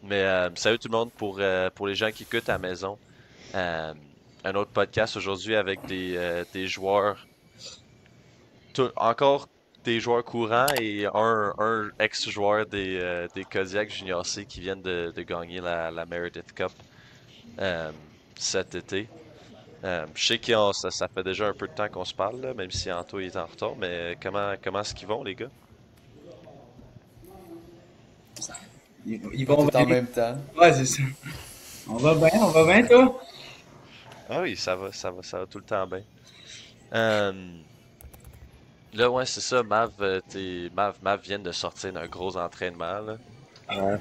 Mais salut tout le monde pour les gens qui écoutent à la maison. Euh, un autre podcast aujourd'hui avec des joueurs, encore des joueurs courants et un ex-joueur des Kodiak Junior C qui viennent de gagner la Meredith Cup euh, cet été. Je sais que ça fait déjà un peu de temps qu'on se parle, là, même si Anto est en retard, mais comment est-ce qu'ils vont, les gars? Ils Pas vont tout en bien. même temps. Ouais, c'est ça. On va bien, toi? Ah oui, ça va tout le temps bien. Euh, Là, ouais, c'est ça. Mav vient de sortir d'un gros entraînement, là. Ouais,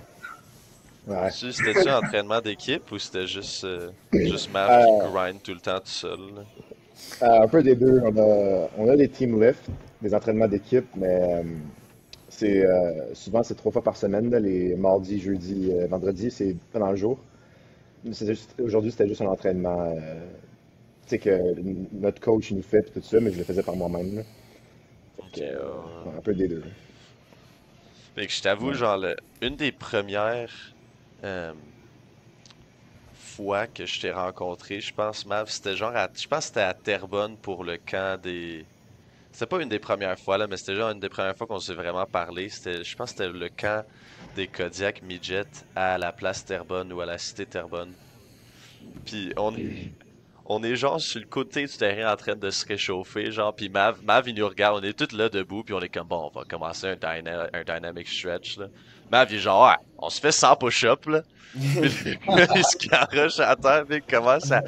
ouais. C'était-tu un entraînement d'équipe ou c'était juste Mav qui Euh, grind tout le temps tout seul, là? un peu des deux. On a des team lift, des entraînements d'équipe, mais souvent c'est 3 fois par semaine, là, les mardis, jeudis, vendredis, c'est pendant le jour. Aujourd'hui, c'était juste un entraînement tu sais, que notre coach nous fait, puis tout ça, mais je le faisais par moi-même. Là. Fait Ok, que, ouais. ouais, un peu des deux. Fait que je t'avoue, Ouais. genre, une des premières euh, fois que je t'ai rencontré, je pense, Mav, c'était je pense que c'était à Terrebonne pour le camp des. C'était pas une des premières fois, là, mais c'était genre une des premières fois qu'on s'est vraiment parlé. Je pense que c'était le camp des Kodiak Midget à la place Terrebonne ou à la cité Terrebonne. Puis on est genre sur le côté du terrain en train de se réchauffer, genre, puis Mav il nous regarde, on est tous là debout, puis on est comme, bon, on va commencer un dynamic stretch, là. Mav il est genre, ouais, on se fait 100 push-up, là. Puis là, il se garoche à terre, puis il commence à...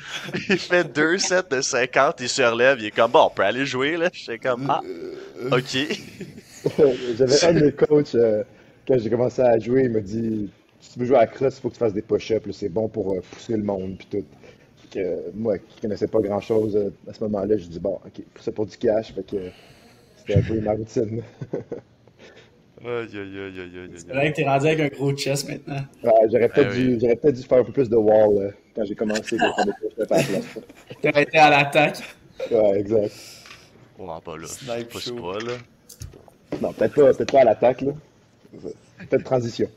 Il fait 2 sets de 50, il se relève, il est comme, bon, on peut aller jouer, là. J'étais comme, ah, ok. J'avais un de mes coachs, quand j'ai commencé à jouer, il m'a dit si tu veux jouer à la crosse, il faut que tu fasses des push-ups, là, c'est bon pour pousser le monde, puis tout. Fait que, moi, qui connaissais pas grand-chose à ce moment-là, je dis bon, ok, pour ça pour du cash, fait que c'était un peu ma routine. Aïe, aïe, aïe, aïe, aïe, C'est aïe, aïe. vrai que t'es rendu avec un gros chest maintenant. Ouais, Eh oui. j'aurais peut-être dû faire un peu plus de wall quand j'ai commencé de faire des push-ups à la place. T'aurais été à l'attaque. Ouais, exact. On va pas là. Je Snipe pousse show. pas, là. Non, peut-être pas à l'attaque, là. Peut-être transition.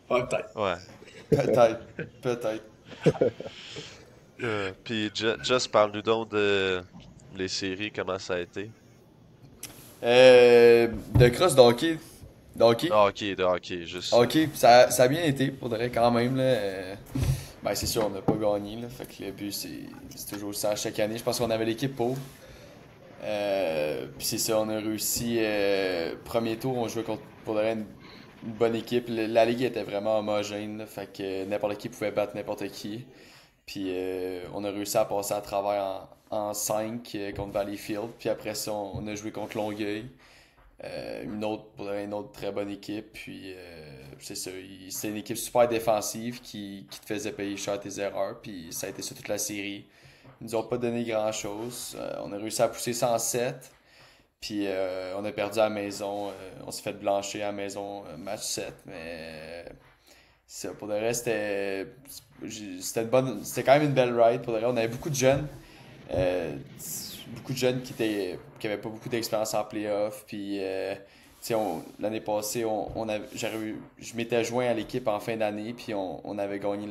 Peut-être. Ouais. Peut-être. Peut-être. Puis, Just parle-nous donc de les séries, comment ça a été. De cross d'hockey. D'hockey. Ah, ok, de hockey, juste ça. Hockey, ça a bien été, pour de vrai, quand même. Là, ben, c'est sûr, on n'a pas gagné. Là, fait que le but, c'est toujours ça à chaque année. Je pense qu'on avait l'équipe pour. Puis c'est ça, on a réussi. Premier tour, on jouait contre, pour de vrai, une bonne équipe. La ligue était vraiment homogène. Là, fait que n'importe qui pouvait battre n'importe qui. Puis on a réussi à passer à travers en 5 contre Valleyfield. Puis après ça, on a joué contre Longueuil. Une autre très bonne équipe. Puis c'est ça. C'était une équipe super défensive qui te faisait payer cher tes erreurs. Puis ça a été ça toute la série. Ils nous ont pas donné grand-chose. On a réussi à pousser 107. Puis on a perdu à la maison. On s'est fait blancher à la maison match 7. Mais ça, pour le reste, c'était quand même une belle ride. Pour le reste, on avait beaucoup de jeunes. Euh, Beaucoup de jeunes qui avaient pas beaucoup d'expérience en playoff. Puis, tu sais, l'année passée, je m'étais joint à l'équipe en fin d'année. Puis, on avait gagné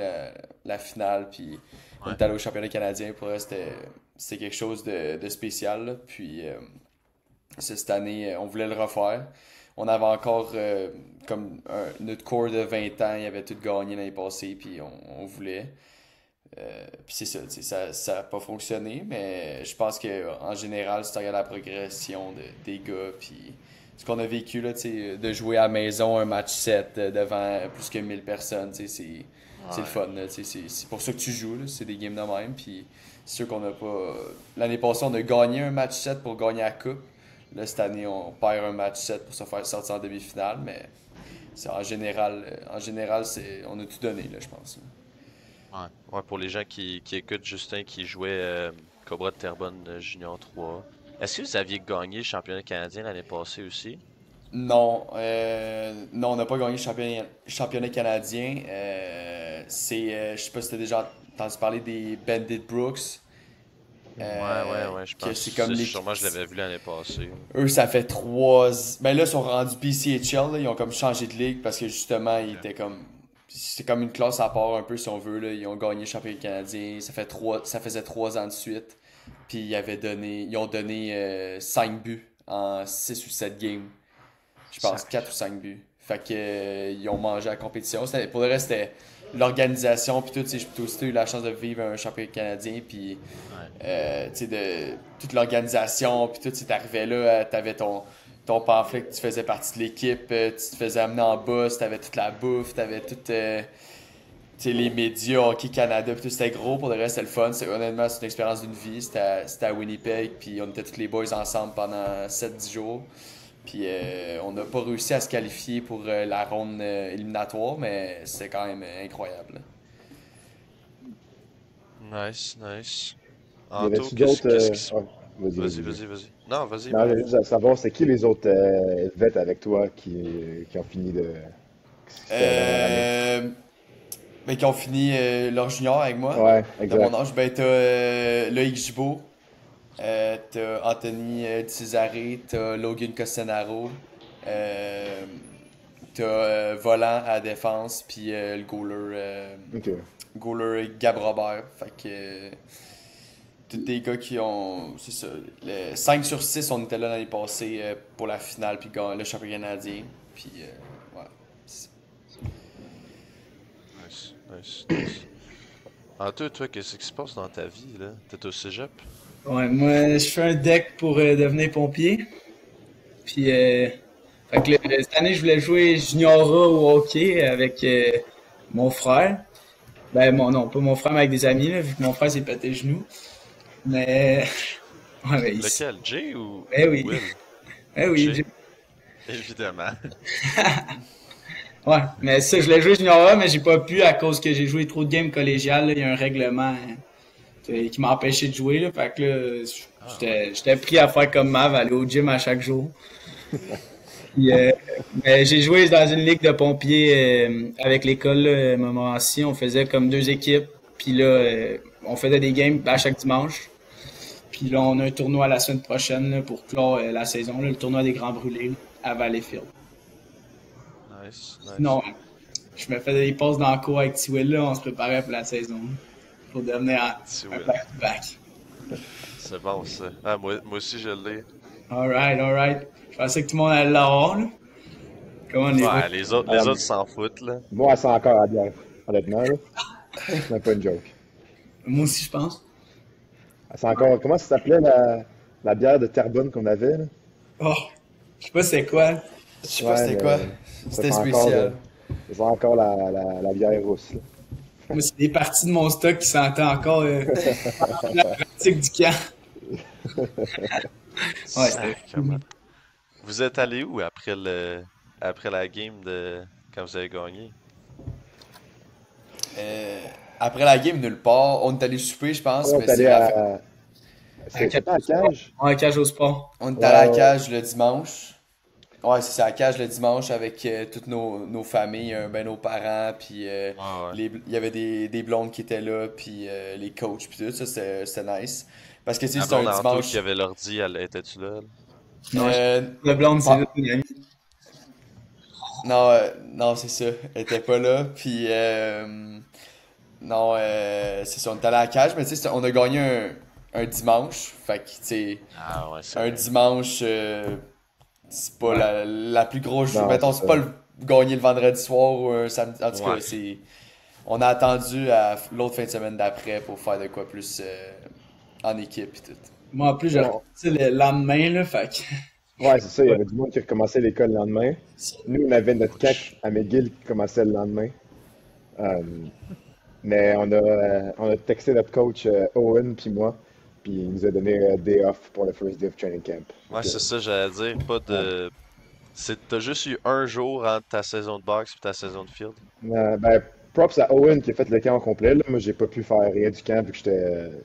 la finale. Puis, on Ouais. était allé au championnat canadien. Pour eux, c'était quelque chose de spécial. Là. Puis, cette année, on voulait le refaire. On avait encore notre core de 20 ans, il avait tout gagné l'année passée, puis on voulait. Puis c'est ça, tu sais, ça a pas fonctionné, mais je pense que en général, si tu regardes la progression des gars, puis ce qu'on a vécu, là, tu sais, de jouer à la maison un match 7 devant plus que 1000 personnes, tu sais, c'est le Ouais. fun, là, tu sais, c'est pour ça que tu joues, là, c'est des games de même, puis c'est sûr qu'on n'a pas... L'année passée, on a gagné un match 7 pour gagner la coupe. Là, cette année, on perd un match 7 pour se faire sortir en demi-finale, mais c'est en général on a tout donné, là, je pense. Ouais. Ouais, pour les gens qui écoutent Justin qui jouait Cobra de Terrebonne Junior 3. Est-ce que vous aviez gagné le championnat canadien l'année passée aussi? Non, non, on n'a pas gagné le championnat canadien. Je sais pas si tu as déjà entendu parler des Bandit Brooks. Ouais, ouais, ouais, je Que pense. c'est comme Sûrement je l'avais vu l'année passée. eux, ça fait 3. Ben là, ils sont rendus PCHL, là, ils ont comme changé de ligue parce que justement, ils Ok. étaient comme. c'est comme une classe à part un peu si on veut. Là. Ils ont gagné le championnat canadien, ça faisait 3 ans de suite. Puis ils ont donné 5 buts en 6 ou 7 games. Je pense 4 ou 5 buts. Fait que ils ont mangé la compétition. Pour le reste, c'était l'organisation puis tout. J'ai aussi eu la chance de vivre un championnat canadien puis de toute l'organisation puis tout. Tu t'arrivais là, t'avais ton pamphlet que tu faisais partie de l'équipe, tu te faisais amener en boss, t'avais toute la bouffe, t'avais tout les médias, Hockey Canada, puis tout, c'était gros. Pour le reste, c'était le fun. Honnêtement, c'est une expérience d'une vie. C'était à Winnipeg, puis on était tous les boys ensemble pendant 7-10 jours. Puis on n'a pas réussi à se qualifier pour la ronde éliminatoire, mais c'était quand même incroyable. Nice, nice. Il y Anto, avait-tu d'autres. qu'est-ce qui se... Vas-y. Vas-y. Non, vas-y. Non, je veux juste savoir, c'est qui les autres vets avec toi qui ont fini de. Ben, qui ont fini leur junior avec moi. Ouais, De exact. mon âge, ben Loïc Gibault, t'as Anthony Cesare, t'as Logan Costanaro, t'as Volant à la défense, puis le Ok. goaler Gab Robert. Fait que tous des gars qui ont. C'est ça. 5 sur 6, on était là l'année passée pour la finale, puis le championnat canadien. Puis ouais. Nice. Anto, toi, qu'est-ce qui se passe dans ta vie, là? T'es au cégep? Ouais, moi, je fais un deck pour devenir pompier. Puis, fait que cette année, je voulais jouer Juniora au hockey avec mon frère. Ben, non, pas mon frère, mais avec des amis, là, vu que mon frère s'est pété le genou. Mais, ouais, mais Lequel? Jay ou Eh oui. Will? Eh oui, Jay. Évidemment. ouais, mais ça, je voulais jouer Juniora, mais j'ai pas pu à cause que j'ai joué trop de games collégiales. Là. Il y a un règlement qui m'a empêché de jouer. Là. Fait que là, j'étais pris à faire comme Mav, aller au gym à chaque jour. Puis, mais j'ai joué dans une ligue de pompiers avec l'école là, à Montmorency. On faisait comme 2 équipes. Puis là, on faisait des games à chaque dimanche. Puis là, on a un tournoi la semaine prochaine là, pour clore la saison. Là, le tournoi des Grands Brûlés là, à Valleyfield. Nice. Non, je me faisais des passes dans le cours avec T-Will, là, on se préparait pour la saison. Pour devenir un back-to-back. C'est bon, ça. Ah, moi aussi, je l'ai. Alright. Je pensais que tout le monde allait l'avoir, là. Comment on est? Ouais, les autres s'en foutent, là. Moi, elle sent encore à bière, honnêtement. Là. C'est même pas une joke. Moi aussi, je pense. Elle sent encore. Comment ça s'appelait la bière de Terrebonne qu'on avait? Là? Oh, je sais pas c'est quoi. Je sais pas c'était quoi. ça C'était sent spécial. Ça sent encore la bière rousse. Là. Moi, c'est des parties de mon stock qui sentaient encore la pratique du camp. Ouais, Sacrément. Vous êtes allé où après la game de quand vous avez gagné? Après la game, nulle part. On est allé souper, je pense. On Mais est allé c'est à. C'était pas à Cage? Ouais, cage au sport. On est allé à la Ouais. cage le dimanche. Ouais, c'est ça, à la cage le dimanche avec toutes nos familles, nos parents, puis Ouais. il y avait des blondes qui étaient là, puis les coachs, puis tout ça, c'était nice. Parce que tu sais, La c'était blonde un Anto dimanche. qui avait l'ordi, elle était-tu là? Non, Euh, le blonde, c'est pas- notre ami. non, c'est ça, elle était pas là, puis non, c'est ça, on est allé à la cage, mais tu sais, on a gagné un dimanche, fait que tu sais, Ah ouais, c'est un vrai. dimanche, c'est pas la plus grosse journée. Non, Mettons, c'est c'est pas ça. gagner le vendredi soir ou un samedi. En tout cas, Ouais. on a attendu à l'autre fin de semaine d'après pour faire de quoi plus en équipe et tout. Moi, en plus, j'ai reparti le lendemain, là, fait que... Ouais, c'est ça. Il y avait du monde qui recommençait l'école le lendemain. Nous, on avait notre CAC à McGill qui commençait le lendemain. Euh, mais on a texté notre coach Owen puis moi, puis il nous a donné day off pour le first day of training camp. Ouais, Fait c'est ça, j'allais dire. Pas de. T'as juste eu un jour entre ta saison de boxe et ta saison de field. ben, props à Owen qui a fait le camp au complet. Là. Moi, j'ai pas pu faire rien du camp vu que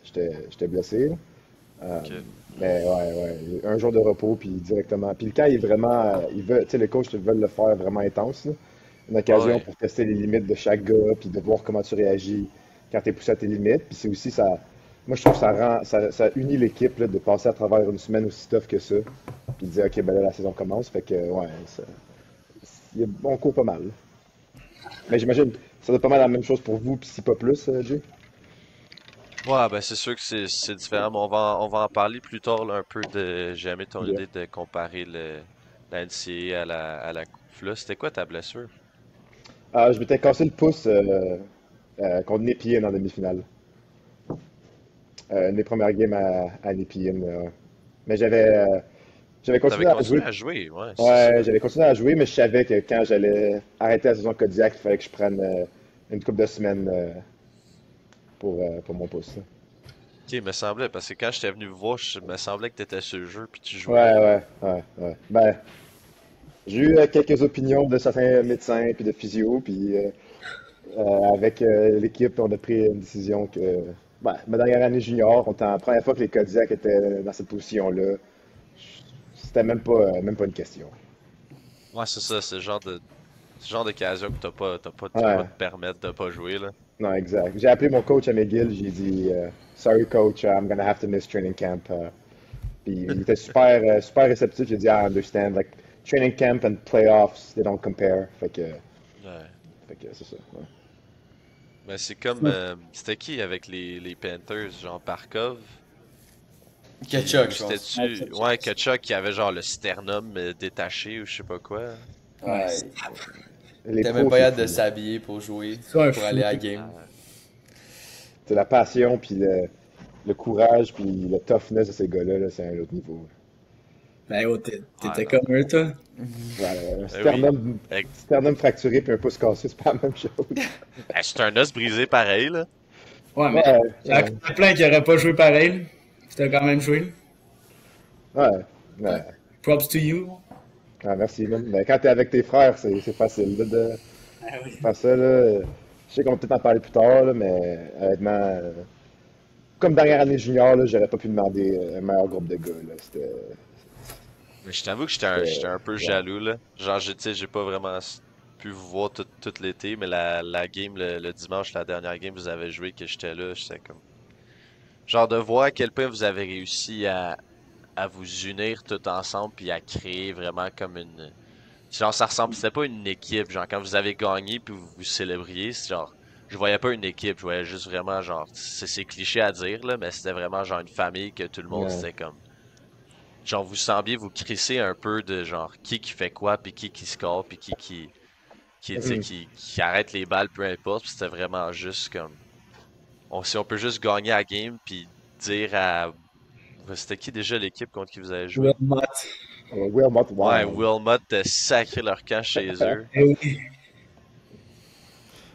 j'étais blessé. Là. Ok. Mais ouais, un jour de repos, puis directement. Puis le camp, il est vraiment. Tu sais, les coachs veulent le faire vraiment intense. Là. Une occasion Ouais. pour tester les limites de chaque gars, puis de voir comment tu réagis quand tu es poussé à tes limites. Puis c'est aussi ça. Moi, je trouve que ça unit l'équipe là, de passer à travers une semaine aussi tough que ça. Puis de dire, OK, ben là, la saison commence. Fait que, ouais, on court pas mal. Mais j'imagine, ça doit être pas mal la même chose pour vous, puis si pas plus, Jay? Ouais, ben c'est sûr que c'est différent, mais on va en parler plus tard là, un peu de. J'ai aimé ton Yeah. idée de comparer la NCAA à la Coupe là. C'était quoi ta blessure? Ah, je m'étais cassé le pouce contre Nepean en demi-finale. Une des premières games à Nepean. Mais j'avais T'avais continué à continué jouer. à jouer, ouais, c'est ça. Ouais, j'avais continué à jouer, mais je savais que quand j'allais arrêter la saison Kodiak, il fallait que je prenne une couple de semaines pour mon pouce. Ok, il me semblait, parce que quand j'étais venu vous voir, il me semblait que t'étais sur le jeu puis tu jouais. Ouais. Ben, j'ai eu quelques opinions de certains médecins puis de physio, puis avec l'équipe, on a pris une décision que, ma dernière année junior, on était la première fois que les Kodiak étaient dans cette position-là. C'était même pas une question. Ouais, c'est ça, c'est le genre d'occasion que tu peux pas Ouais, te permettre de pas jouer, là. non, exact. J'ai appelé mon coach à McGill, j'ai dit Sorry coach, I'm gonna have to miss training camp. Puis il était super réceptif, j'ai dit I understand. Like, training camp and playoffs, they don't compare. Ouais. Fait que c'est ça. Ouais. Mais c'est comme, c'était qui avec les Panthers, genre Barkov? Ketchuk, Ou je pense. c'était-tu, ouais, Kachuk qui avait genre le sternum détaché ou je sais pas quoi. Ouais, Ouais. Les T'as même pros, pas c'est hâte de fou. s'habiller pour jouer, c'est un pour fou. aller à la game. Ah, C'est la passion, puis le courage, puis le toughness de ces gars-là, là, c'est un autre niveau. Ben, oh, ouais, t'étais non. comme eux, toi. Voilà, un Ben oui. sternum fracturé puis un pouce cassé, c'est pas la même chose. Ben, c'est un os brisé pareil, là. Ouais, mais Ouais, il y en a plein qui n'auraient pas joué pareil. Là. Puis t'as quand même joué. ouais, ouais. Props to you. Ah, merci, man. Mais quand t'es avec tes frères, c'est facile là, de Ah oui. faire ça, là. Je sais qu'on va peut-être en parler plus tard, là, mais honnêtement, comme dernière année junior, là, j'aurais pas pu demander un meilleur groupe de gars, là. Mais je t'avoue que j'étais un peu Wow. jaloux, là. Genre, tu sais, j'ai pas vraiment pu vous voir tout l'été, mais la game, le dimanche, la dernière game, vous avez joué, que j'étais là, j'étais comme. Genre, de voir à quel point vous avez réussi à vous unir tout ensemble, puis à créer vraiment comme une. Genre, ça ressemble, c'était pas une équipe. Genre, quand vous avez gagné, puis vous célébriez, c'est genre. Je voyais pas une équipe, je voyais juste vraiment, genre. C'est cliché à dire, là, mais c'était vraiment genre une famille que tout le monde, Ouais. c'était comme. Genre, vous sembliez vous crisser un peu de genre qui fait quoi, puis qui score, puis tu sais, Mhm. qui arrête les balles, peu importe. Puis c'était vraiment juste comme. Si on peut juste gagner la game, puis dire à. C'était qui déjà l'équipe contre qui vous avez joué? Will Mott. Wilmot, Ouais, wow. Wilmot de sacrer leur camp chez eux. Eh oui.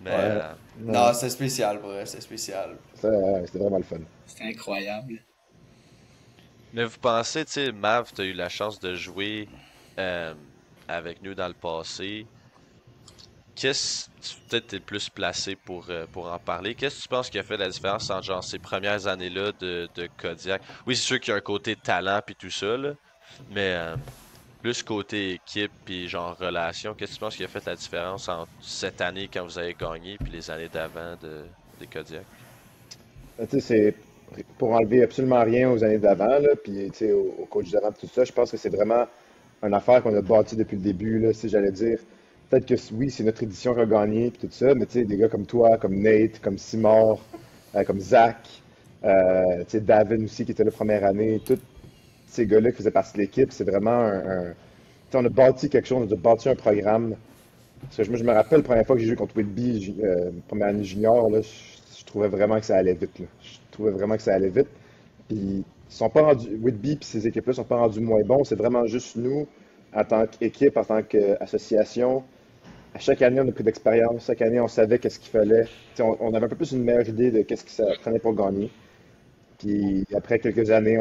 Mais Ouais. Non, Ouais. c'est spécial, pour vrai, c'est spécial. C'était vraiment le fun. C'était incroyable. mais vous pensez, tu sais, Mav, t'as eu la chance de jouer euh, avec nous dans le passé. Peut-être t'es plus placé pour en parler. Qu'est-ce que tu penses qui a fait la différence entre genre ces premières années-là de Kodiak? Oui, c'est sûr qu'il y a un côté talent puis tout ça, là, mais plus côté équipe puis genre relation, qu'est-ce que tu penses qui a fait la différence entre cette année quand vous avez gagné puis les années d'avant des Kodiak? Tu sais, c'est pour enlever absolument rien aux années d'avant, là, puis tu sais, au coach d'avant, tout ça, je pense que c'est vraiment une affaire qu'on a bâtie depuis le début, là, si j'allais dire. Peut-être que oui, c'est notre édition regagnée, puis tout ça, mais tu sais, des gars comme toi, comme Nate, comme Simard, comme Zach, tu sais, David aussi, qui était la première année, tous ces gars-là qui faisaient partie de l'équipe, c'est vraiment tu sais, on a bâti quelque chose, on a bâti un programme. Parce que je me rappelle la première fois que j'ai joué contre Whitby, première année junior, là, je trouvais vraiment que ça allait vite, là. Je trouvais vraiment que ça allait vite. Puis ils sont pas rendus, Whitby puis ces équipes-là sont pas rendus moins bons. C'est vraiment juste nous, en tant qu'équipe, en tant qu'association. À chaque année, on a pris d'expérience. Chaque année, on savait qu'est-ce qu'il fallait. Tu sais, on avait un peu plus une meilleure idée de qu'est-ce que ça prenait pour gagner. Puis après quelques années,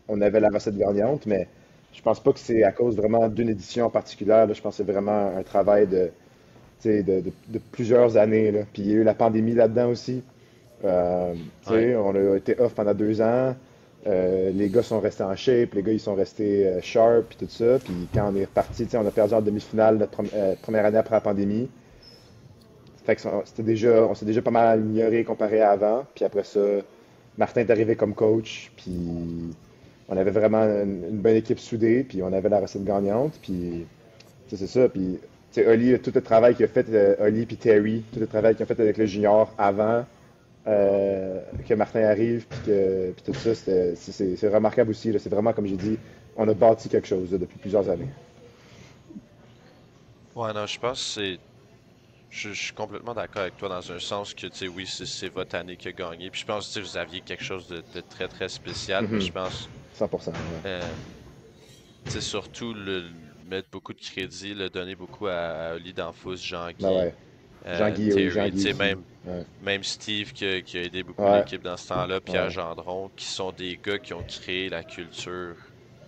on avait la recette gagnante, mais je pense pas que c'est à cause vraiment d'une édition en particulier. Là. Je pense que c'est vraiment un travail tu sais, de plusieurs années. Là. Puis il y a eu la pandémie là-dedans aussi. Tu Ouais. sais, on a été off pendant 2 ans. Les gars sont restés en shape, les gars ils sont restés sharp puis tout ça. Puis quand on est reparti, tu sais, on a perdu en demi-finale notre première année après la pandémie. Fait que on s'est déjà pas mal amélioré comparé à avant. Puis après ça, Martin est arrivé comme coach. Puis on avait vraiment une bonne équipe soudée. Puis on avait la recette gagnante. Puis tu sais, c'est ça. Puis sais, Oli, tout le travail qu'il a fait, Oli puis Terry, tout le travail qu'il a fait avec le junior avant que Martin arrive, puis tout ça, c'est remarquable aussi. C'est vraiment, comme j'ai dit, on a bâti quelque chose là, depuis plusieurs années. Ouais, non, je pense que c'est. Je suis complètement d'accord avec toi dans un sens que, tu sais, oui, c'est votre année qui a gagné. Puis je pense que tu sais, vous aviez quelque chose de très, très spécial. Mais je Mhm. pense, 100%. Ouais. euh, tu sais, surtout mettre beaucoup de crédit, le donner beaucoup à Oli Danfous, Ben Jean-Guy, ouais. Jean-Guy, oui, Terry, tu Jean-Guy sais, aussi. même, Ouais. même Steve qui a aidé beaucoup Ouais. l'équipe dans ce temps-là, Pierre Ouais. Gendron, qui sont des gars qui ont créé la culture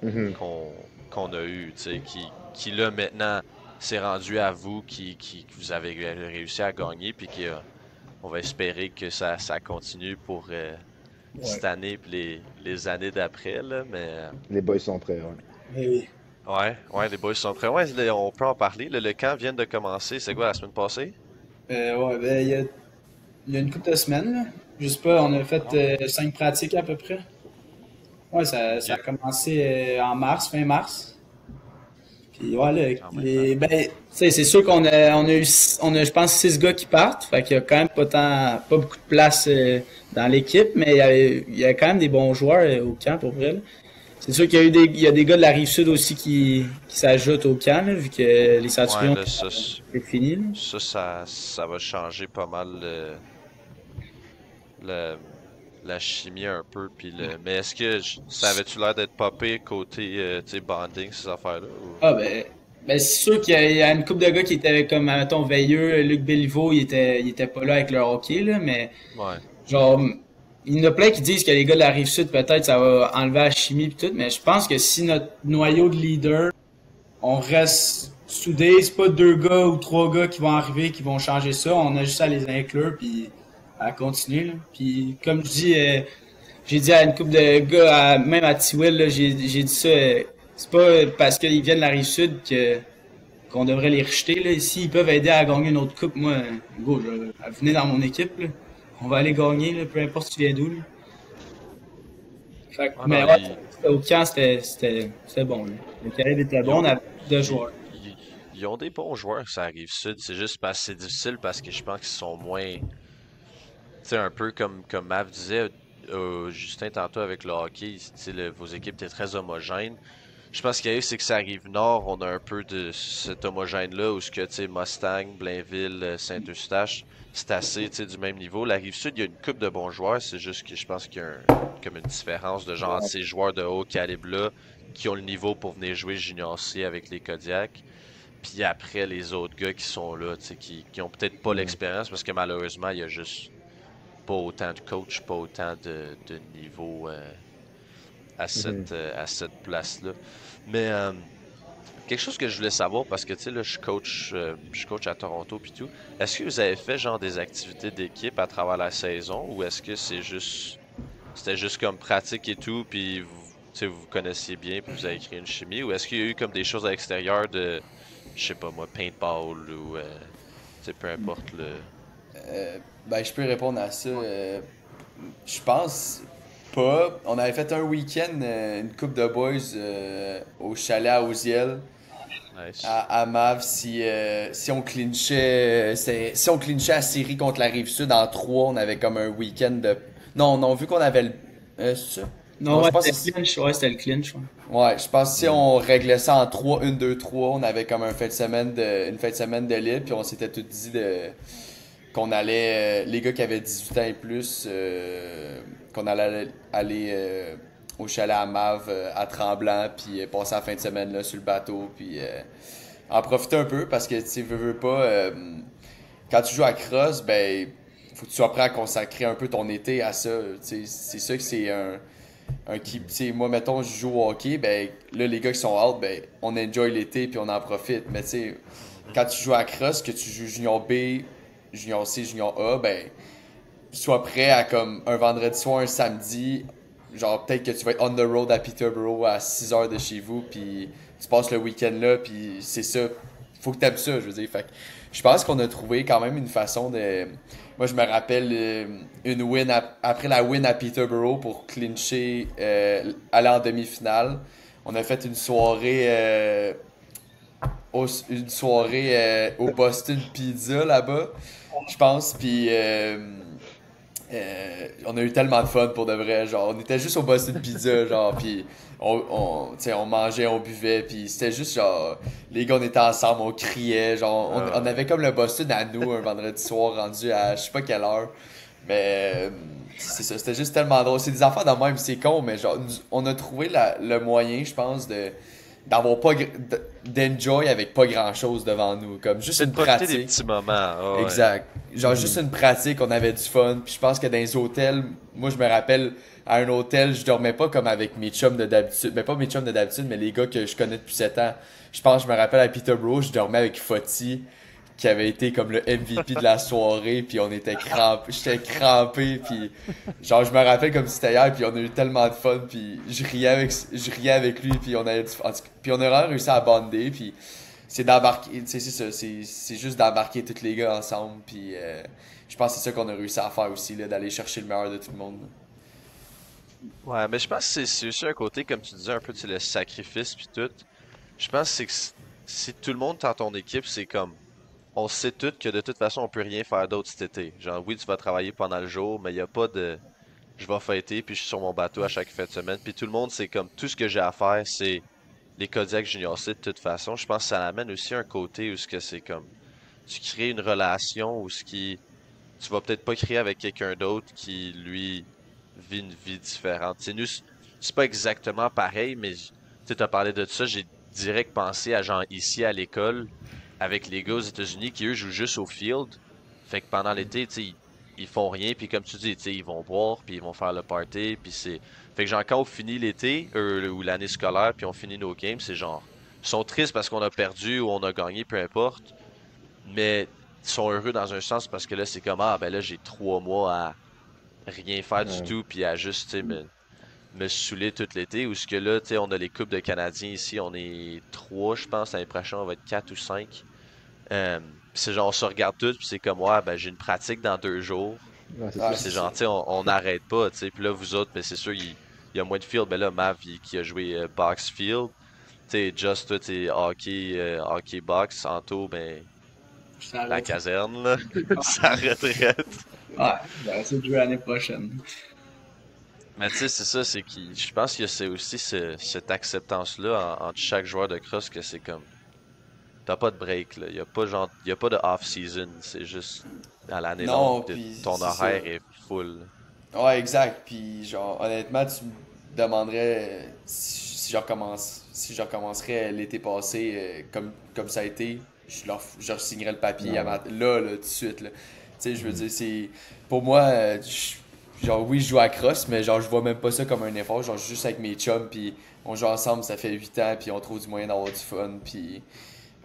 Mhm. qu'on a eue, tu sais, qui là maintenant s'est rendu à vous, que vous avez réussi à gagner, puis on va espérer que ça continue pour Ouais. cette année puis les années d'après, là, mais Les boys sont prêts. Ouais. Mais oui. ouais, les boys sont prêts. Ouais, on peut en parler, là. Le camp vient de commencer, c'est quoi, la semaine passée? Ouais, ben, il y a une couple de semaines, là. Je sais pas, on a fait Ah ouais. 5 pratiques à peu près. Ouais, ça a Ok, commencé en mars, fin mars. Puis ouais, là, quand même, hein. ben, tu sais, c'est sûr qu'on a, je pense, 6 gars qui partent. Fait qu'il y a quand même pas beaucoup de place dans l'équipe, mais il y a quand même des bons joueurs au camp pour vrai, là. C'est sûr qu'il y a des gars de la Rive-Sud aussi qui s'ajoutent au camp, là, vu que les Ouais, Centurions, là, c'est fini, là. ça va changer pas mal le- la chimie un peu, puis mais est-ce que ça avait-tu l'air d'être popé côté, tu sais, bonding, ces affaires-là, ou... Ah ben c'est sûr qu'il y a une couple de gars qui étaient comme, mettons, Veilleux, Luc Béliveau, il était pas là avec leur hockey, là, mais Ouais, genre, il y en a plein qui disent que les gars de la Rive-Sud, peut-être, ça va enlever la chimie pis tout, mais je pense que si notre noyau de leader, on reste soudés, c'est pas 2 gars ou 3 gars qui vont arriver, qui vont changer ça, on a juste à les inclure puis à continuer, là. Puis comme je dis, j'ai dit à une couple de gars, même à T-Will, là, j'ai dit ça, c'est pas parce qu'ils viennent de la Rive-Sud qu'on devrait les rejeter, là. S'ils peuvent aider à gagner une autre coupe, moi, go, venez dans mon équipe, là. On va aller gagner, là, peu importe tu viens d'où, là. ah Mais non, ouais, au camp, c'était bon, là. Le carré était ils bon, ont on des, avait 2 joueurs. ils ont des bons joueurs, ça arrive sud. C'est juste parce que c'est difficile parce que je pense qu'ils sont moins. Tu sais, un peu comme Mav disait, Justin, tantôt avec le hockey, tu sais, vos équipes étaient très homogènes. Je pense qu'il y a eu, c'est que ça arrive nord, on a un peu de cet homogène-là, où ce que, tu sais, Mustang, Blainville, Saint-Eustache, c'est assez, tu sais, du même niveau. La Rive-Sud, il y a une coupe de bons joueurs, c'est juste que je pense qu'il y a comme une différence de genre entre ces joueurs de haut calibre-là, qui ont le niveau pour venir jouer Junior C avec les Kodiaks. Puis après, les autres gars qui sont là, tu sais, qui ont peut-être pas Mhm. l'expérience parce que malheureusement, il y a juste pas autant de coach, pas autant de niveau Mhm. à cette place-là. Mais quelque chose que je voulais savoir parce que tu sais là, je coach à Toronto puis tout. Est-ce que vous avez fait genre des activités d'équipe à travers la saison ou est-ce que c'était juste comme pratique et tout puis tu sais, vous vous connaissiez bien puis vous avez créé une chimie ou est-ce qu'il y a eu comme des choses à l'extérieur de je sais pas moi, paintball ou tu sais, peu importe le. Ben, je peux répondre à ça. Je pense pas. On avait fait un week-end, une coupe de boys au chalet à Oziel, Nice. à Mav, si on clinchait, si on clinchait la série contre la Rive-Sud en 3, on avait comme un week-end de. Non, non, vu qu'on avait le. C'est ça? Non, Non, ouais, je pense c'était que le clinch, ouais, c'était le clinch, ouais. ouais, je pense que si on réglait ça en 3 1 2 3 on avait comme une fin de semaine de libre, puis on s'était tout dit qu'on allait, les gars qui avaient 18 ans et plus, qu'on allait aller au chalet à Mave à Tremblant, puis passer la fin de semaine là sur le bateau, puis en profiter un peu parce que tu sais, veux pas, quand tu joues à Cross, ben, faut que tu sois prêt à consacrer un peu ton été à ça. Tu sais, c'est ça que c'est un qui, tu sais, moi, mettons, je joue au hockey, ben, là, les gars qui sont out, ben, on enjoy l'été puis on en profite. Mais tu sais, quand tu joues à Cross, que tu joues Junior B, Junior C, Junior A, ben, sois prêt à comme un vendredi soir, un samedi, genre peut-être que tu vas être on the road à Peterborough à 6 heures de chez vous, puis tu passes le week-end là, puis c'est ça. Faut que t'aimes ça, je veux dire. Fait que je pense qu'on a trouvé quand même une façon de. Moi, je me rappelle une win après la win à Peterborough pour clincher, aller en demi-finale. On a fait une soirée une soirée au Boston Pizza là-bas, je pense. Puis on a eu tellement de fun pour de vrai. Genre, on était juste au Boston Pizza, genre, puis tu sais, on mangeait, on buvait, puis c'était juste genre, les gars, on était ensemble, on criait, genre, on avait comme le Boston à nous un vendredi soir rendu à je sais pas quelle heure. Mais c'est ça, c'était juste tellement drôle. C'est des affaires de même, c'est con, mais genre, on a trouvé le moyen, je pense, d'avoir pas d'enjoy avec pas grand chose devant nous, comme juste C'est une de profiter des pratique. petits moments. Ouais. Exact. Genre juste une pratique, on avait du fun. Puis je pense que dans les hôtels, moi je me rappelle à un hôtel, je dormais pas comme avec mes chums de d'habitude. Mais pas mes chums de d'habitude, mais les gars que je connais depuis 7 ans. Je pense, je me rappelle à Peterborough, je dormais avec Foti, qui avait été comme le MVP de la soirée, puis on était crampé, j'étais crampé, puis genre je me rappelle comme si c'était hier, puis on a eu tellement de fun, puis je riais avec lui, puis puis on a vraiment réussi à bonder, puis c'est d'embarquer, tu sais, c'est ça, c'est juste d'embarquer tous les gars ensemble, puis je pense que c'est ça qu'on a réussi à faire aussi, là, d'aller chercher le meilleur de tout le monde. Ouais, mais je pense que c'est aussi un côté, comme tu disais, un peu tu sais, le sacrifice puis tout. Je pense que c'est que si tout le monde dans ton équipe, c'est comme on sait tous que de toute façon on peut rien faire d'autre cet été. Genre oui, tu vas travailler pendant le jour, mais il y a pas de je vais fêter puis je suis sur mon bateau à chaque fin de semaine. Puis tout le monde, c'est comme tout ce que j'ai à faire, c'est les Kodiak Junior C de toute façon. Je pense que ça amène aussi un côté où ce que c'est comme tu crées une relation où ce qui tu vas peut-être pas créer avec quelqu'un d'autre qui lui vit une vie différente. C'est nous, c'est pas exactement pareil, mais tu as parlé de ça, j'ai direct pensé à genre ici à l'école avec les gars aux États-Unis qui eux jouent juste au field. Fait que pendant l'été, tu sais, ils font rien, puis comme tu dis, tu sais, ils vont boire, puis ils vont faire le party, puis c'est. Fait que genre quand on finit l'été ou l'année scolaire, puis on finit nos games, c'est genre ils sont tristes parce qu'on a perdu ou on a gagné, peu importe, mais ils sont heureux dans un sens parce que là c'est comme ah ben là j'ai 3 mois à rien faire du Ouais. tout, puis à juste tu sais, me saouler tout l'été. Ou ce que là, tu sais, on a les coupes de Canadiens ici, on est trois, je pense, l'année prochaine, on va être quatre ou cinq. C'est genre, on se regarde tous, puis c'est comme, ouais, ben j'ai une pratique dans 2 jours. Ouais, c'est Ah, Puis ça. c'est c'est ça. genre, tu sais, on n'arrête pas, tu sais. Puis là, vous autres, ben c'est sûr, il y a moins de field. Ben là, Mav, qui a joué box field. Tu sais, Just, toi, t'es hockey, hockey box. Anto, ben, Je la t'arrête. caserne, là. Sa retraite. Ouais, j'aurais essayé de jouer l'année prochaine. Mais tu sais, c'est ça, c'est qui. Je pense que c'est aussi cette acceptance-là entre chaque joueur de cross que c'est comme. T'as pas de break, là. Y a pas genre. Y a pas de off-season. C'est juste à l'année Non, longue, puis ton c'est ça. horaire est full. Ouais, exact. Puis, genre, honnêtement, tu me demanderais si je recommencerais l'été passé comme ça a été, je leur signerais le papier Ouais. là, tout de suite, là. Tu sais, je veux dire, c'est. Pour moi, genre, oui, je joue à crosse, mais genre, je vois même pas ça comme un effort. Genre, je suis juste avec mes chums, puis on joue ensemble, ça fait 8 ans, puis on trouve du moyen d'avoir du fun, puis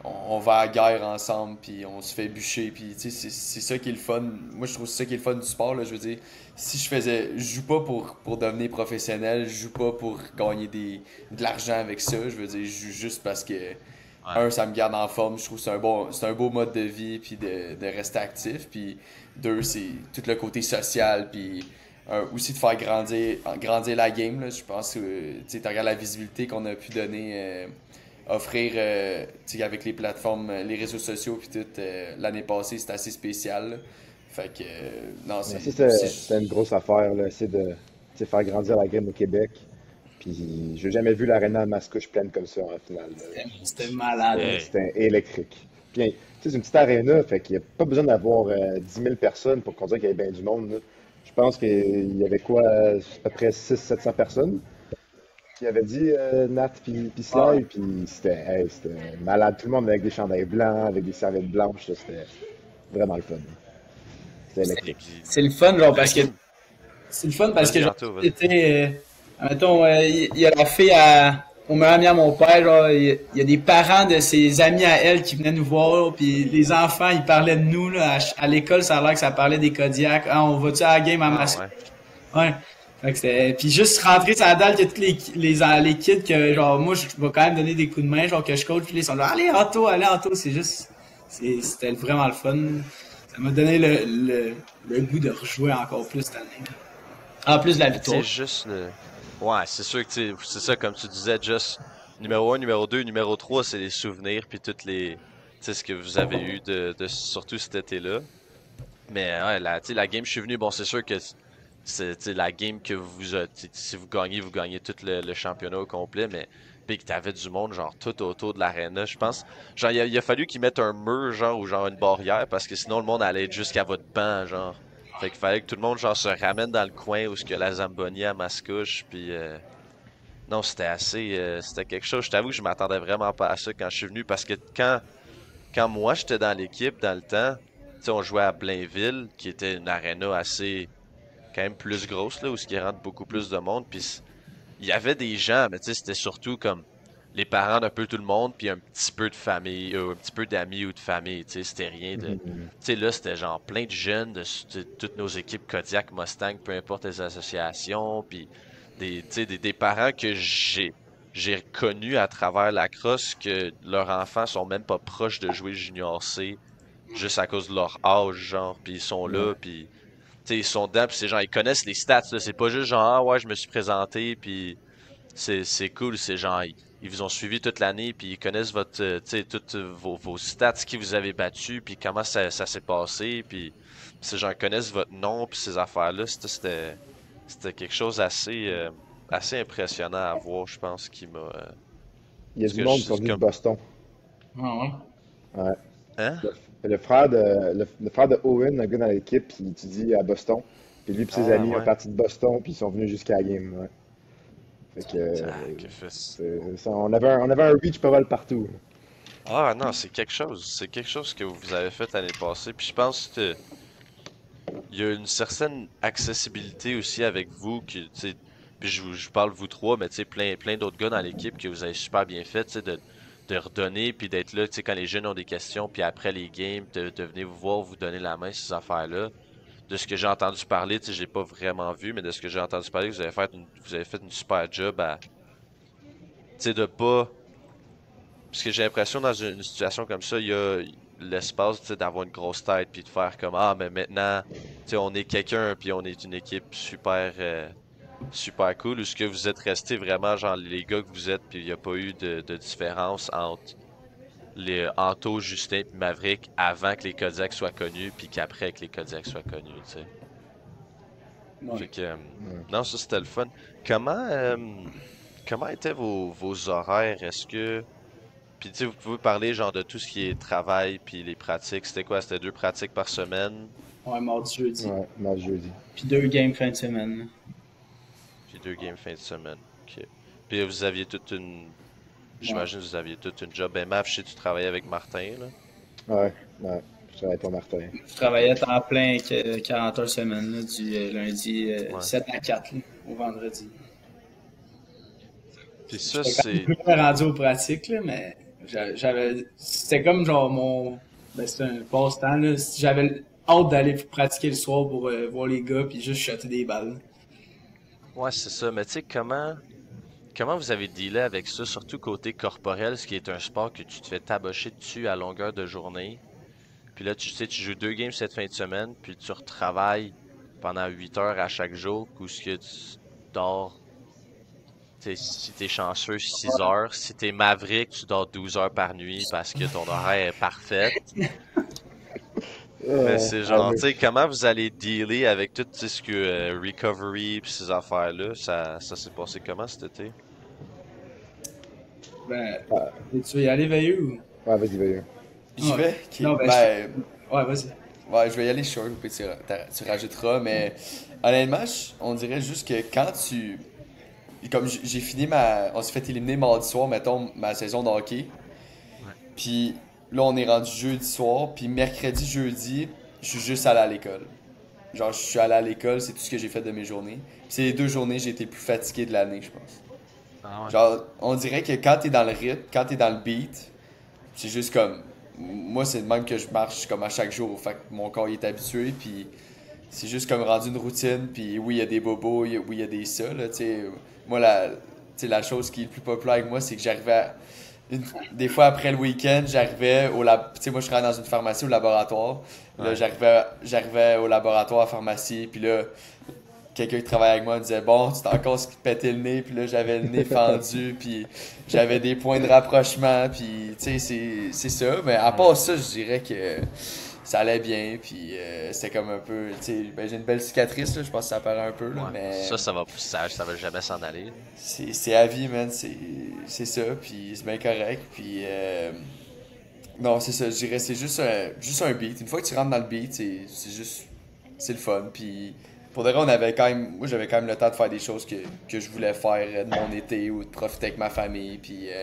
on va à la guerre ensemble, puis on se fait bûcher, puis tu sais, c'est ça qui est le fun. Moi, je trouve que c'est ça qui est le fun du sport, là. Je veux dire, si je joue pas pour devenir professionnel, je joue pas pour gagner de l'argent avec ça. Je veux dire, je joue juste parce que, Ouais. un, ça me garde en forme. Je trouve que c'est un beau mode de vie, puis de rester actif. Puis, deux, c'est tout le côté social, puis aussi de faire grandir la game, là. Je pense que, tu sais, regardes la visibilité qu'on a pu donner. Offrir tu sais, avec les plateformes, les réseaux sociaux puis tout, l'année passée, c'était assez spécial, là. Fait que non, Mais ça, c'était une c'est grosse affaire, là, c'est de tu sais, faire grandir la game au Québec. Puis j'ai jamais vu l'aréna à Mascouche pleine comme ça en finale, là. C'était malade. Hey. C'était électrique. Puis, tu sais, c'est une petite aréna, fait qu'il n'y a pas besoin d'avoir 10 000 personnes pour qu'on dise qu'il y ait bien du monde, là. Je pense qu'il y avait quoi, à peu près 600-700 personnes qui avaient dit Nat puis Ah ouais. Sly, puis c'était malade. Tout le monde avec des chandails blancs, avec des serviettes blanches, là, c'était vraiment le fun. C'était C'est électrique. c'est le fun, genre, parce que Imagine. c'est le fun parce que Vas-y, genre, Anto, vas-y. c'était, mettons, il y a la fille au meilleur ami à mon père, genre, il y a des parents de ses amis à elle qui venaient nous voir, là, puis les enfants, ils parlaient de nous, là, à l'école, ça a l'air que ça parlait des Kodiaks. Ah, on va-tu à la game à Ah Mascouche? ouais. Ouais. Fait que puis juste rentrer sur la dalle que tous les kids que, genre, moi, je vais quand même donner des coups de main, genre, que je coach, puis ils sont là, allez, Anto, c'est juste, c'était vraiment le fun. Ça m'a donné le goût de rejouer encore plus cette année. En plus de la Mais tu sais, victoire. juste le. Ouais, c'est sûr que tu sais, c'est ça, comme tu disais, juste numéro 1, numéro 2, numéro 3, c'est les souvenirs, puis toutes les. Tu sais, ce que vous avez eu surtout cet été-là. Mais ouais, la game, je suis venu, bon, c'est sûr que c'est tu sais, la game que si vous gagnez tout le championnat au complet, mais puis que t'avais du monde, genre, tout autour de l'aréna, je pense. Genre, il a fallu qu'ils mettent un mur, genre, ou genre une barrière, parce que sinon le monde allait être jusqu'à votre banc, genre. Fait qu'il fallait que tout le monde, genre, se ramène dans le coin où ce que la Zamboni à Mascouche, puis non, c'était assez, c'était quelque chose. Je t'avoue que je m'attendais vraiment pas à ça quand je suis venu, parce que quand moi j'étais dans l'équipe, dans le temps, tu sais, on jouait à Blainville, qui était une arena assez, quand même plus grosse, là, où ce qui rentre beaucoup plus de monde, puis il y avait des gens, mais tu sais, c'était surtout comme les parents d'un peu tout le monde, puis un petit peu de famille, un petit peu d'amis ou de famille, tu sais, c'était rien de... Tu Mhm. sais, là, c'était genre plein de jeunes de toutes nos équipes Kodiak, Mustang, peu importe les associations, puis tu sais, des parents que j'ai connus à travers la crosse, que leurs enfants sont même pas proches de jouer Junior C, juste à cause de leur âge, genre, puis ils sont Ouais. là, puis tu sais, ils sont dedans, puis c'est genre, ils connaissent les stats, là. C'est pas juste genre, ah ouais, je me suis présenté, puis c'est cool. C'est genre, ils vous ont suivi toute l'année, puis ils connaissent tu sais, toutes vos stats, qui vous avez battu, puis comment ça s'est passé, puis ces gens connaissent votre nom, puis ces affaires-là. C'était quelque chose assez impressionnant à voir, je pense, qui m'a. Il y a Parce du que monde qui sont c'est venus de comme. Boston. Ah ouais. Ouais. Hein? Le frère de Owen, un gars dans l'équipe, il étudie à Boston. Puis lui et ses Ah amis ont ouais. parti de Boston, puis ils sont venus jusqu'à la game. Ouais. Fait que Ah, que fesse. on avait un reach pas mal partout. Ah non, c'est quelque chose. C'est quelque chose que vous avez fait l'année passée. Puis je pense que il y a une certaine accessibilité aussi avec vous, que, tu sais, puis je vous parle vous trois, mais tu sais, plein d'autres gars dans l'équipe que vous avez super bien fait, tu sais, de redonner, puis d'être là, tu sais, quand les jeunes ont des questions, puis après les games, de venir vous voir, vous donner la main, ces affaires-là. De ce que j'ai entendu parler, tu sais, j'ai pas vraiment vu, mais de ce que j'ai entendu parler, vous avez fait une super job à, tu sais, de pas, parce que j'ai l'impression dans une situation comme ça, il y a l'espace, tu sais, d'avoir une grosse tête, puis de faire comme, ah, mais maintenant, tu sais, on est quelqu'un, puis on est une équipe super cool, ou est-ce que vous êtes resté vraiment genre les gars que vous êtes, puis il n'y a pas eu de différence entre les Anto, Justin puis Maverick avant que les Kodiaks soient connus, puis qu'après que les Kodiaks soient connus, tu sais. Fait Ouais. que, Ouais. non, ça c'était le fun. Comment, euh, comment étaient vos horaires? Est-ce que, puis tu sais, vous pouvez parler genre de tout ce qui est travail, puis les pratiques. C'était quoi? C'était 2 pratiques par semaine, Ouais, mardi, jeudi. Ouais, match jeudi. Puis 2 games fin de semaine. puis 2 games fin de semaine. Ok. Puis vous aviez toute une, Ouais. j'imagine que vous aviez toute une job. Ben, Mav, je sais que tu travaillais avec Martin, là. Ouais, ouais. Je travaille pour Martin. Je travaillais à temps plein 40 heures semaine, là, du lundi Ouais. 7 à 4 là, au vendredi. Puis ça, J'étais quand même c'est. plus rendu aux pratiques, là, mais c'était comme genre ben, c'était un passe-temps, là. J'avais hâte d'aller pratiquer le soir pour voir les gars puis juste shotter des balles. Ouais, c'est ça. Mais tu sais, comment vous avez dealé avec ça, surtout côté corporel, ce qui est un sport que tu te fais tabocher dessus à longueur de journée. Puis là, tu sais, tu joues 2 games cette fin de semaine, puis tu retravailles pendant 8 heures à chaque jour, ou ce que tu dors, tu sais, si t'es chanceux, 6 heures. Si t'es Maverick, tu dors 12 heures par nuit parce que ton horaire est parfait. Mais c'est Ah, genre, tu sais, comment vous allez dealer avec tout ce que recovery pis ces affaires-là? Ça s'est passé comment cet été? Ben, ah, tu veux y aller, Veilleux ou? ouais, vas-y, vas-y. J'y Ouais. vais? Ok. Non, ben, Ben, ouais, vas-y. ouais, je vais y aller short, puis tu rajouteras, mais honnêtement, on dirait juste que quand tu. Comme j'ai fini on s'est fait éliminer mardi soir, mettons, ma saison de hockey. Ouais. Puis là, on est rendu jeudi soir, puis mercredi, jeudi, je suis juste allé à l'école. Genre, je suis allé à l'école, c'est tout ce que j'ai fait de mes journées. Puis c'est les 2 journées que j'ai été le plus fatigué de l'année, je pense. Ah ouais. Genre, on dirait que quand t'es dans le rythme, quand t'es dans le beat, c'est juste comme. Moi, c'est le même que je marche comme à chaque jour. Fait que mon corps il est habitué, puis c'est juste comme rendu une routine. Puis oui, il y a des bobos, oui, il y a des ça, là, tu sais. Moi, tu sais, la chose qui est le plus populaire avec moi, c'est que j'arrivais des fois après le week-end, j'arrivais au lab. Tu sais, moi, je travaille dans une pharmacie au laboratoire. Là, Ouais. j'arrivais au laboratoire à pharmacie, puis là, quelqu'un qui travaillait avec moi me disait bon, tu t'es encore pété le nez, puis là j'avais le nez fendu, puis j'avais des points de rapprochement, puis tu sais, c'est ça. Mais à part ça, je dirais que ça allait bien, puis c'était comme un peu, tu sais, ben, j'ai une belle cicatrice, là, je pense que ça paraît un peu, là, Ouais. mais Ça va jamais s'en aller. c'est à vie, man, c'est ça, puis c'est bien correct, puis non, c'est ça, je dirais, c'est juste un beat. Une fois que tu rentres dans le beat, c'est juste, c'est le fun, puis pour de vrai, moi j'avais quand même le temps de faire des choses que je voulais faire de mon été ou de profiter avec ma famille, puis tu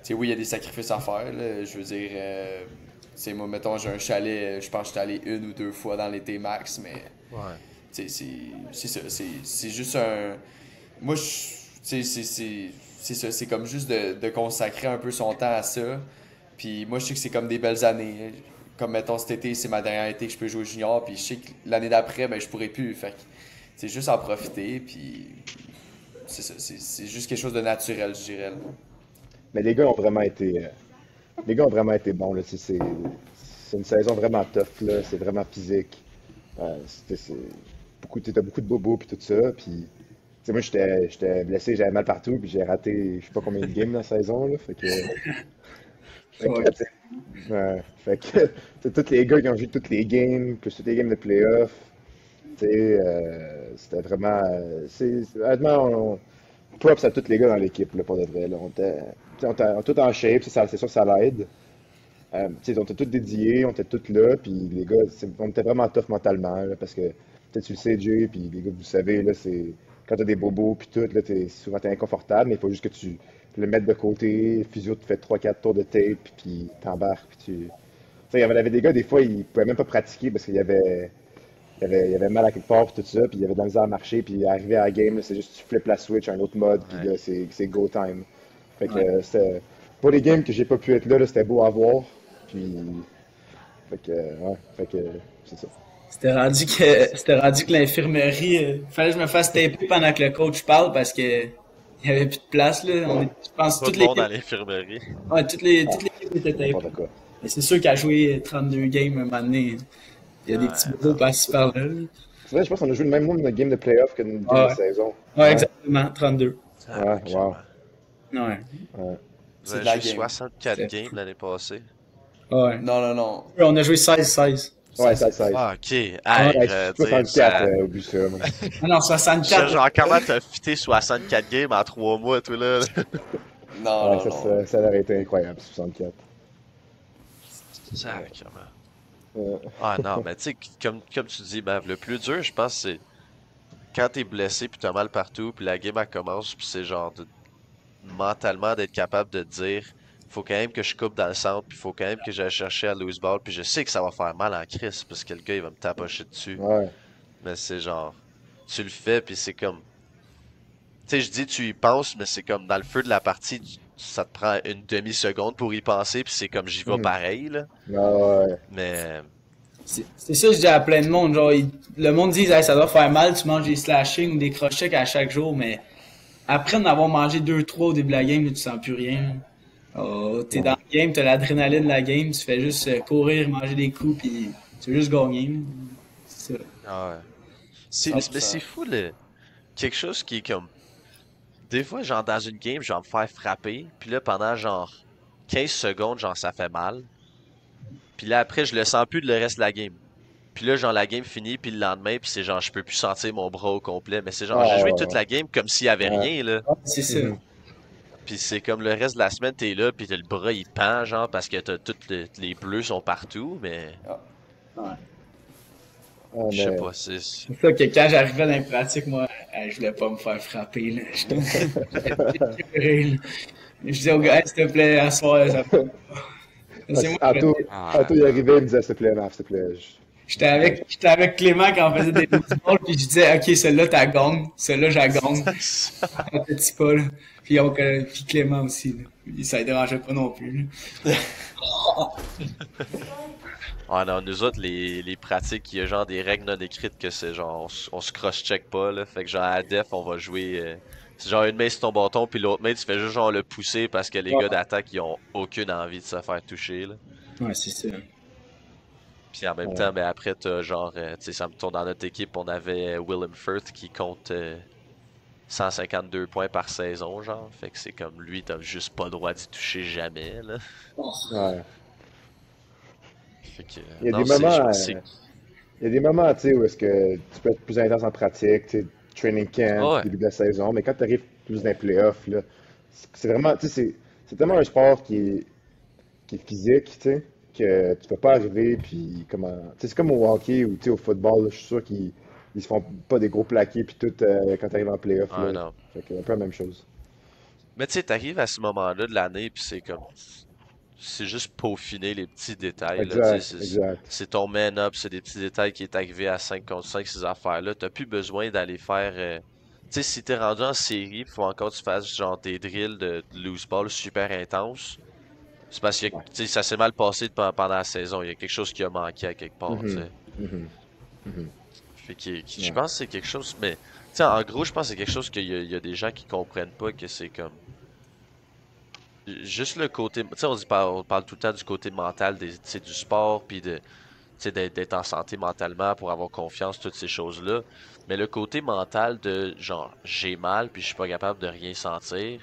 sais, oui, il y a des sacrifices à faire, là, je veux dire, tu sais, moi, mettons, j'ai un chalet, je pense que j'étais allé 1 ou 2 fois dans l'été max, mais Ouais. tu sais, c'est ça, c'est juste un... Moi, tu sais, c'est ça, c'est comme juste de consacrer un peu son temps à ça, puis moi, je sais que c'est comme des belles années. Comme, mettons, cet été, c'est ma dernière été que je peux jouer au junior, puis je sais que l'année d'après, ben, je pourrais plus. Fait que c'est juste en profiter, puis c'est ça. C'est juste quelque chose de naturel, je dirais, là. Mais les gars ont vraiment été bons, là. C'est une saison vraiment tough, là. C'est vraiment physique. T'as beaucoup de bobos puis tout ça. Puis, tu sais, moi, j'étais blessé, j'avais mal partout, puis j'ai raté, je sais pas combien de games dans la saison, là. Fait que, Ouais. tu sais, ouais. Fait que, tu sais, tous les gars qui ont joué toutes les games, plus toutes les games de playoff, tu sais, c'était vraiment, honnêtement, props à tous les gars dans l'équipe, là, pour de vrai, là. On était tout en shape, c'est sûr que ça l'aide. Tu sais, on était tous dédiés, on était tous là, puis les gars, on était vraiment tough mentalement, là, parce que peut-être tu le sais, Jay, puis les gars, vous savez, là, c'est quand t'as des bobos, puis tout, là, souvent t'es inconfortable, mais il faut juste que tu le mettes de côté, le physio te fait 3 4 tours de tape, puis t'embarques, puis tu... Tu sais, il y avait des gars, des fois, ils pouvaient même pas pratiquer parce qu'il y avait mal à quelque part, puis tout ça, puis il y avait de la misère à marcher, puis arriver à la game, là, c'est juste tu flippes la switch, un autre mode, puis Ouais. là, c'est go time. Fait que Ouais. pour les games que j'ai pas pu être là, c'était beau à voir, puis... ouais, c'est ça. C'était rendu que l'infirmerie, fallait que je me fasse taper pendant que le coach parle parce que il y avait plus de place là. Je pense que Pas de monde à l'infirmerie. toutes les équipes étaient tapées. N'importe quoi. Mais c'est sûr qu'à jouer 32 games un moment donné, il y a des petits Ouais, bobos non. par-ci par-là. C'est vrai, je pense qu'on a joué le même nombre de games de playoff qu'une game Ah de ouais. saison. Ouais, Ouais, exactement, 32. ouais, wow. Ouais. Ouais. Vous C'est avez de la joué game. 64 C'était games fou. l'année passée. Ouais. Non, non, non. On a joué 16-16. Ouais, Ça, 16-16. Ah, ok. Hey, Ouais, dire, 64, ça... oublie ça, man. Ah non, Je 64. genre, comment t'as fité 64 games en 3 mois, toi, là? non, Ouais, non, non. ça aurait été incroyable, 64. Sacrément. Euh, Ah non, mais tu sais, comme tu dis, Mav, le plus dur, je pense, c'est quand t'es blessé puis t'as mal partout, puis la game elle commence, puis c'est genre mentalement d'être capable de te dire, faut quand même que je coupe dans le centre, puis faut quand même que j'aille chercher à loose ball, puis je sais que ça va faire mal en crise, parce que le gars il va me tapocher dessus, ouais. mais c'est genre, tu le fais, puis c'est comme, tu sais, je dis tu y penses, mais c'est comme dans le feu de la partie, ça te prend une demi-seconde pour y penser, puis c'est comme j'y vais Mhm. pareil, là, Ouais. mais C'est ça que je dis à plein de monde. Genre, le monde dit, hey, ça doit faire mal, tu manges des slashings ou des crochets à chaque jour, mais après en avoir mangé 2-3 au début de la game, là, tu sens plus rien. Oh, t'es dans Non. le game, t'as l'adrénaline de la game, tu fais juste courir, manger des coups, puis tu veux juste gagner, là. C'est ça. ah ouais. Mais c'est 100%. fou, le quelque chose qui est comme. Des fois, genre, dans une game, je vais me faire frapper, puis là, pendant genre 15 secondes, genre, ça fait mal. Puis là, après, je le sens plus le reste de la game. Puis là, genre, la game finit, puis le lendemain, puis c'est genre, je peux plus sentir mon bras au complet. Mais c'est genre, j'ai Ah, joué ouais, toute ouais. la game comme s'il y avait Ouais. rien, là. Ouais, c'est ça. Mhm. Puis c'est comme le reste de la semaine, t'es là, puis t'as le bras, il pend, genre, parce que t'as toutes les bleus sont partout, mais Ah. Ouais. Ah, je sais mais... pas, c'est. C'est ça que quand j'arrivais dans les pratiques, moi, je voulais pas me faire frapper, là. J'étais écœuré, là. Je disais au gars, hey, s'il te plaît, à soir, ça fait pas. C'est moi, Anto, Ah, il arrivait, il me disait, s'il te plaît, Marc, s'il te plaît. j'étais avec Clément quand on faisait des balls, puis je disais, ok, celle-là, t'as gagné, celle-là, j'ai gagné. Un petit pas, là. Puis Clément aussi, là. Ça ne dérangeait pas non plus, là. ah non, nous autres, les pratiques, il y a genre des règles non écrites que c'est genre, on se cross-check pas, là. Fait que genre, à def, on va jouer. C'est genre une main sur ton bâton, puis l'autre main, tu fais juste genre le pousser parce que les Ouais, gars d'attaque, ils ont aucune envie de se faire toucher, là. ouais, c'est ça. Puis en même Ouais. temps, ben après, t'as genre, tu sais, ça me tourne dans notre équipe, on avait Willem Firth qui compte 152 points par saison, genre. Fait que c'est comme lui, t'as juste pas le droit d'y toucher jamais, là. Ouais. Fait que, Il y a des non, c'est, je moments, pense que c'est. il y a des moments, tu sais, où est-ce que tu peux être plus intense en pratique, tu sais, training camp, Ouais, début de la saison, mais quand tu arrives plus dans les playoffs, là, c'est vraiment, tu sais, c'est tellement un sport qui est physique, tu sais, que tu peux pas arriver, puis comment, tu sais, c'est comme au hockey ou, tu sais, au football, là, je suis sûr qu'ils ils se font pas des gros plaqués, puis tout, quand tu arrives en playoff, ouais, là, non. fait que un peu la même chose. Mais tu sais, t'arrives à ce moment-là de l'année, puis c'est comme. C'est juste peaufiner les petits détails, là, tu sais. Exact, exact. C'est ton man-up, c'est des petits détails qui est arrivé à 5 contre 5, ces affaires-là. T'as plus besoin d'aller faire. Tu sais, si t'es rendu en série, faut encore que tu fasses genre des drills de loose ball super intenses. C'est parce que tu Ouais. sais, ça s'est mal passé pendant la saison. Il y a quelque chose qui a manqué à quelque part, tu Mhm, sais. mhm, mhm. Fait que je Ouais. pense que c'est quelque chose, mais tu sais, en gros, je pense que c'est quelque chose qu'il y a des gens qui comprennent pas que c'est comme juste le côté, tu sais, on parle tout le temps du côté mental tu sais, du sport, puis de, tu sais, d'être en santé mentalement pour avoir confiance, toutes ces choses-là. Mais le côté mental de genre j'ai mal, puis je suis pas capable de rien sentir,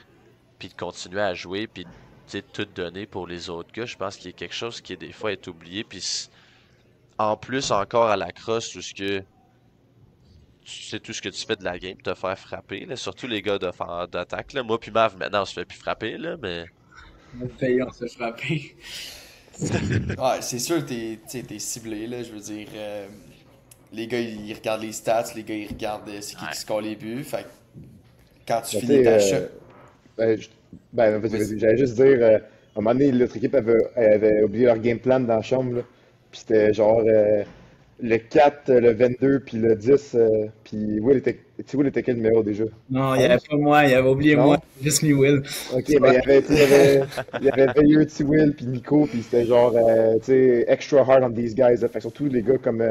puis de continuer à jouer, puis tu sais, tout donner pour les autres gars, je pense qu'il y a quelque chose qui des fois est oublié, puis en plus encore à la crosse, tout ce que tu sais tout ce que tu fais de la game, te faire frapper, là, surtout les gars d'attaque, là. Moi puis Mav, maintenant, on se fait plus frapper, là, mais... On a failli, on s'est frappé. Ouais, c'est sûr que tu sais, t'es ciblé, là, je veux dire. Les gars, ils regardent les stats, les gars, ils regardent c'est qui Ouais. score les buts. Fait que quand tu Mais tu finis sais, ta shot. ben, vas-y, Vas-y. vas-y. J'allais juste dire, à un moment donné, l'autre équipe avait oublié leur game plan dans la chambre, là. Puis c'était genre le 4, le 22, puis le 10. Puis Will était, tu sais, Will était quel numéro déjà? Non, il n'y avait 11? pas moi, il avait oublié moi, Non? juste mis Will. Ok, Tu ben vois. il y avait Veilleux, T. Will, puis Nico, puis c'était genre, tu sais, extra hard on these guys, là. Fait que surtout les gars comme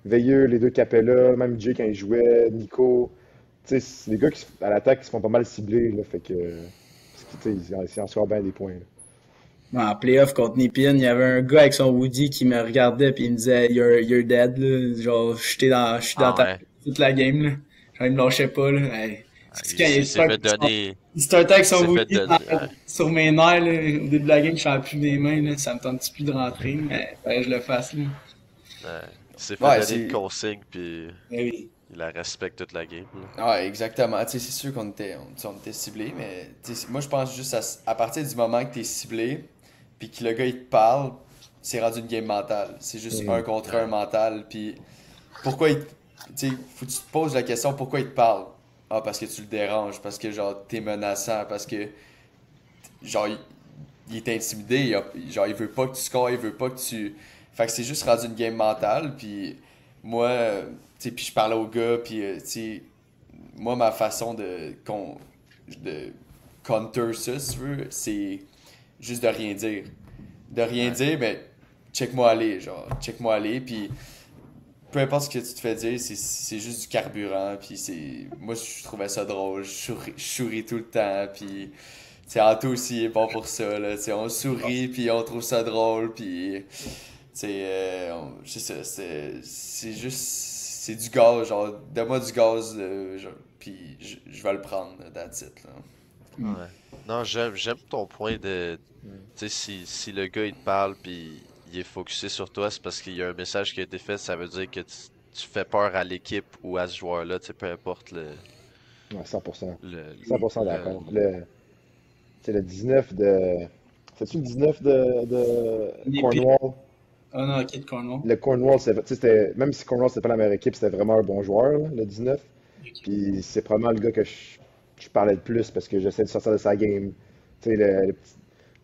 Veilleux, les deux Capella, même Jay quand il jouait, Nico. Tu sais, c'est des gars à l'attaque qui se font pas mal cibler, là. Fait que, parce que, tu sais, ils en scorent bien des points, là. En playoff contre Nipin, il y avait un gars avec son Woody qui me regardait puis il me disait you're dead là. Genre je suis dans Ah ta ouais. toute la game là. Genre il me lâchait pas là. Hey. C'est quand Il s'est fait donner... il startait avec Il son s'est fait Woody donner... Ouais. sur mes nerfs là, au début de la game, je suis plus des mains là, ça me tente plus de rentrer, mais fallait que je le fasse là. Ouais. Il s'est fait Ouais, donner une c'est. consigne, puis Mais oui. il la respecte toute la game, là. Ouais, exactement. Tu sais, c'est sûr on était ciblé, mais tu sais, moi je pense juste à partir du moment que t'es ciblé, puis que le gars il te parle, c'est rendu une game mentale. C'est juste un Mhm. contre un Ouais. mental, puis pourquoi il. Tu sais, faut que tu te poses la question pourquoi il te parle. Ah, parce que tu le déranges, parce que genre t'es menaçant, parce que genre il est intimidé, genre il veut pas que tu scores, il veut pas que tu. Fait que c'est juste rendu une game mentale, puis moi, tu sais, puis je parlais au gars, puis tu sais, moi ma façon de counter ça, si tu veux, c'est juste de rien dire. De rien Ouais. dire, mais check-moi aller, genre, check-moi aller, puis peu importe ce que tu te fais dire, c'est juste du carburant, puis c'est. Moi, je trouvais ça drôle, je souris tout le temps, puis. Tu sais, Anto aussi est bon pour ça, là. Tu sais, on sourit, puis on trouve ça drôle, puis. Tu sais, je sais ça, c'est juste. C'est du gaz, genre, donne-moi du gaz, genre, puis je vais le prendre, that's it, là. Ouais. Non, j'aime ton point de... Tu sais, si le gars, il te parle, puis il est focusé sur toi, c'est parce qu'il y a un message qui a été fait, ça veut dire que tu fais peur à l'équipe ou à ce joueur-là, tu sais, peu importe Ouais, 100%. le, 100% le, d'accord. C'est le 19 de. C'est-tu le 19 de Nipin. Cornwall? Oh non, Kid Cornwall. Le Cornwall, tu sais, même si Cornwall, c'était pas la meilleure équipe, c'était vraiment un bon joueur, là, le 19. Puis c'est probablement le gars que je parlais le plus parce que j'essaie de sortir de sa game. Tu sais,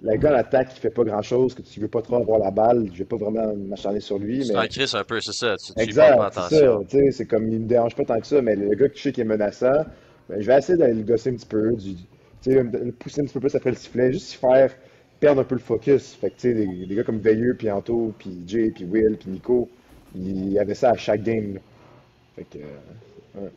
le gars à l'attaque qui fait pas grand-chose, que tu veux pas trop avoir la balle, je vais pas vraiment m'acharner sur lui, tu t'en mais crisses un peu, c'est ça, tu y portes pas exact, c'est ça. attention. Tu sais, c'est comme il me dérange pas tant que ça, mais le gars que je sais qui est menaçant, ben, je vais essayer d'aller le gosser un petit peu, tu sais, le pousser un petit peu plus après le sifflet, juste y faire perdre un peu le focus. Fait que tu sais, des gars comme Veilleux, puis Anto, puis Jay, puis Will, puis Nico, ils avaient ça à chaque game, là. Fait que, ouais.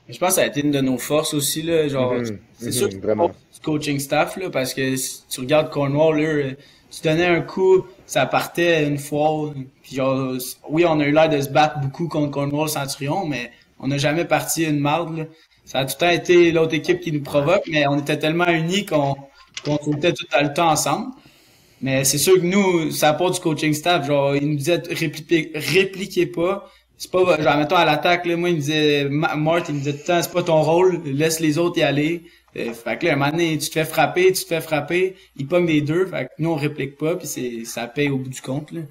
Je pense que ça a été une de nos forces aussi, là. Genre, c'est sûr que c'est pas Vraiment. du coaching staff, là, parce que si tu regardes Cornwall, là, tu donnais un coup, ça partait une fois. Puis genre, oui, on a eu l'air de se battre beaucoup contre Cornwall Centurion, mais on n'a jamais parti une marde, là. Ça a tout le temps été l'autre équipe qui nous provoque, mais on était tellement unis qu'on sautait tout le temps ensemble. Mais c'est sûr que nous, ça part du coaching staff. Genre, ils nous disaient répliquez pas. C'est pas, genre, mettons à l'attaque, là, moi, il me disait, Mart, il me disait tout le temps, c'est pas ton rôle, laisse les autres y aller. Fait que là, un moment donné, tu te fais frapper, ils pognent les deux, fait que nous, on réplique pas, puis ça paye au bout du compte, là.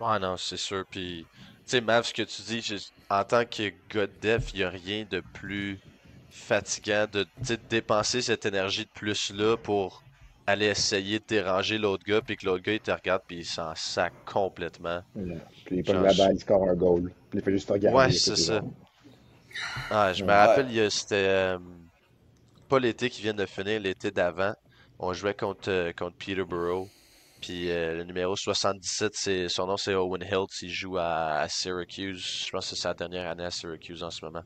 Ouais, non, c'est sûr. Puis, tu sais, Mav, ce que tu dis, en tant que gars de def, il n'y a rien de plus fatigant de, tu sais, de dépenser cette énergie de plus-là pour aller essayer de déranger l'autre gars, puis que l'autre gars, il te regarde, puis il s'en sac complètement. Ouais. Puis il pogne Genre, la balle, il score un goal. Puis il fait juste ouais, regarder, c'est tout est ça. bon. Ah, je me Ouais. rappelle, Ouais. c'était pas l'été qui vient de finir, l'été d'avant. On jouait contre Peterborough. Puis le numéro 77, son nom c'est Owen Hiltz, il joue à Syracuse. Je pense que c'est sa dernière année à Syracuse en ce moment.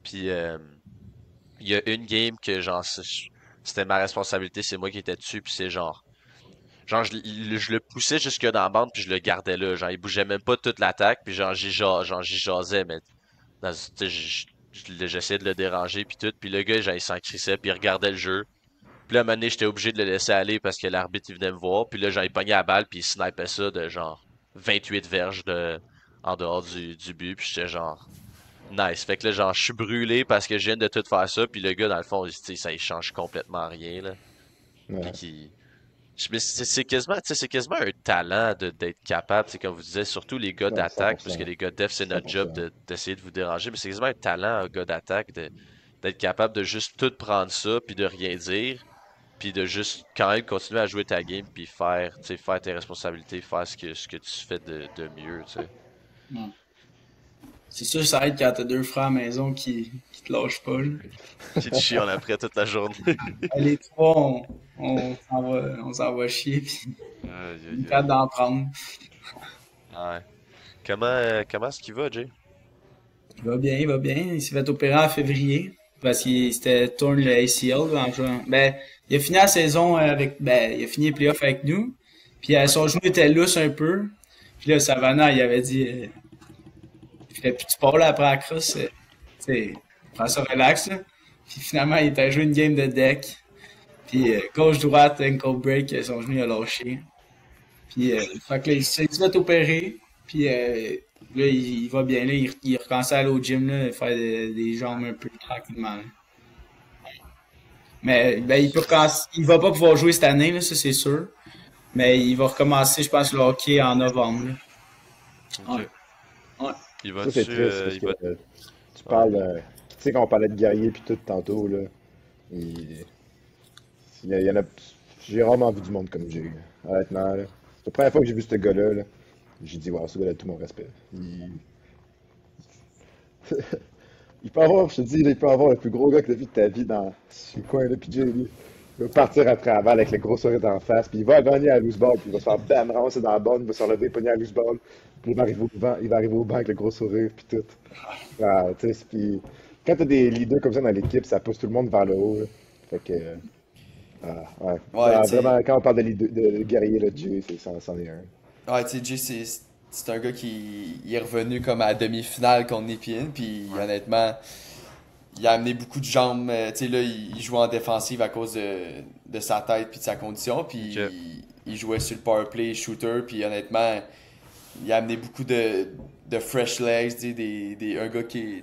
Puis il y a une game que genre c'était ma responsabilité, c'est moi qui étais dessus, puis c'est genre je le poussais jusque dans la bande puis je le gardais là, genre il bougeait même pas toute l'attaque, puis j'y jasais, mais tu sais, j'essayais de le déranger puis tout, puis le gars genre il s'en crissait puis il regardait le jeu. Puis là, à un moment donné, j'étais obligé de le laisser aller parce que l'arbitre, il venait me voir. Puis là, genre, il pognait la balle, puis il snipait ça de genre 28 verges en dehors du but. Puis j'étais genre, nice. Fait que là, genre, je suis brûlé parce que je viens de tout faire ça. Puis le gars, dans le fond, tu sais, ça, il change complètement rien, là. Puis Ouais. mais c'est quasiment, tu sais, c'est quasiment un talent d'être capable, c'est comme vous disiez, surtout les gars Ouais, d'attaque, parce que 100%. les gars def, c'est notre job 100%. d'essayer de vous déranger, mais c'est quasiment un talent, un gars d'attaque, d'être capable de juste tout prendre ça, puis de rien dire, puis de juste quand même continuer à jouer ta game, puis faire, tu sais, faire tes responsabilités, faire ce que tu fais de mieux, tu sais. Ouais. C'est sûr, ça aide quand t'as deux frères à la maison qui te lâchent pas, là. Qui te chient après toute la journée. Les trois, on s'en va chier, puis Aïe, on est aïe, capable aïe. d'en prendre. Ouais. Comment est-ce qu'il va, Jay? Il va bien, il va bien. Il s'est fait opérer en février parce qu'il s'était tourné le ACL là, en juin. Ben, il a fini la saison il a fini les playoffs avec nous. Puis Ouais. son genou était lousse un peu. Puis là, Savannah, il avait dit, il fait plus de sport là après la crosse. Tu sais, prends ça relax là. Puis finalement, il était joué une game de deck. Puis gauche-droite, ankle break, son genou il a lâché. Puis, fait que là, il s'est fait opérer. Puis, là, il va bien. Là, il recommence à aller au gym, là, faire des jambes un peu tranquillement, là. Mais, ben, il va pas pouvoir jouer cette année, là, ça, c'est sûr. Mais il va recommencer, je pense, le hockey en novembre, là. Ouais. Ok. Ouais. Il Ça, c'est va-tu, triste parce il que va... tu Ouais. parles. Tu sais, quand on parlait de guerrier puis tout tantôt, là, il, il y en a. J'ai rarement vu du monde comme Jay, là. Honnêtement, là. C'est la première fois que j'ai vu ce gars-là, là. J'ai dit, wow, ce gars-là a tout mon respect. Il peut avoir, je te dis, là, il peut avoir le plus gros gars que t'as vu de ta vie dans sur le coin, là, puis Jay, lui, il va partir après la balle avec le gros sourire d'en face, puis il va gagner à la loose ball, puis il va se faire bam, ramasser dans la bonne, il va se relever, pogner à la loose ball, puis il va arriver au banc avec le gros sourire, puis tout. Ah, tu sais, puis quand t'as des leaders comme ça dans l'équipe, ça pousse tout le monde vers le haut, là. Fait que, ouais. Ouais, tu Vraiment, sais. quand on parle de guerrier, là, Jay, c'en est un. Ouais, tu sais, Jay, c'est un gars qui il est revenu comme à demi-finale contre Nipien, puis Ouais. honnêtement, il a amené beaucoup de jambes. Tu sais, là, il jouait en défensive à cause de sa tête puis de sa condition, puis Ok. il jouait sur le power play shooter, puis honnêtement, il a amené beaucoup de fresh legs, tu sais, un gars qui.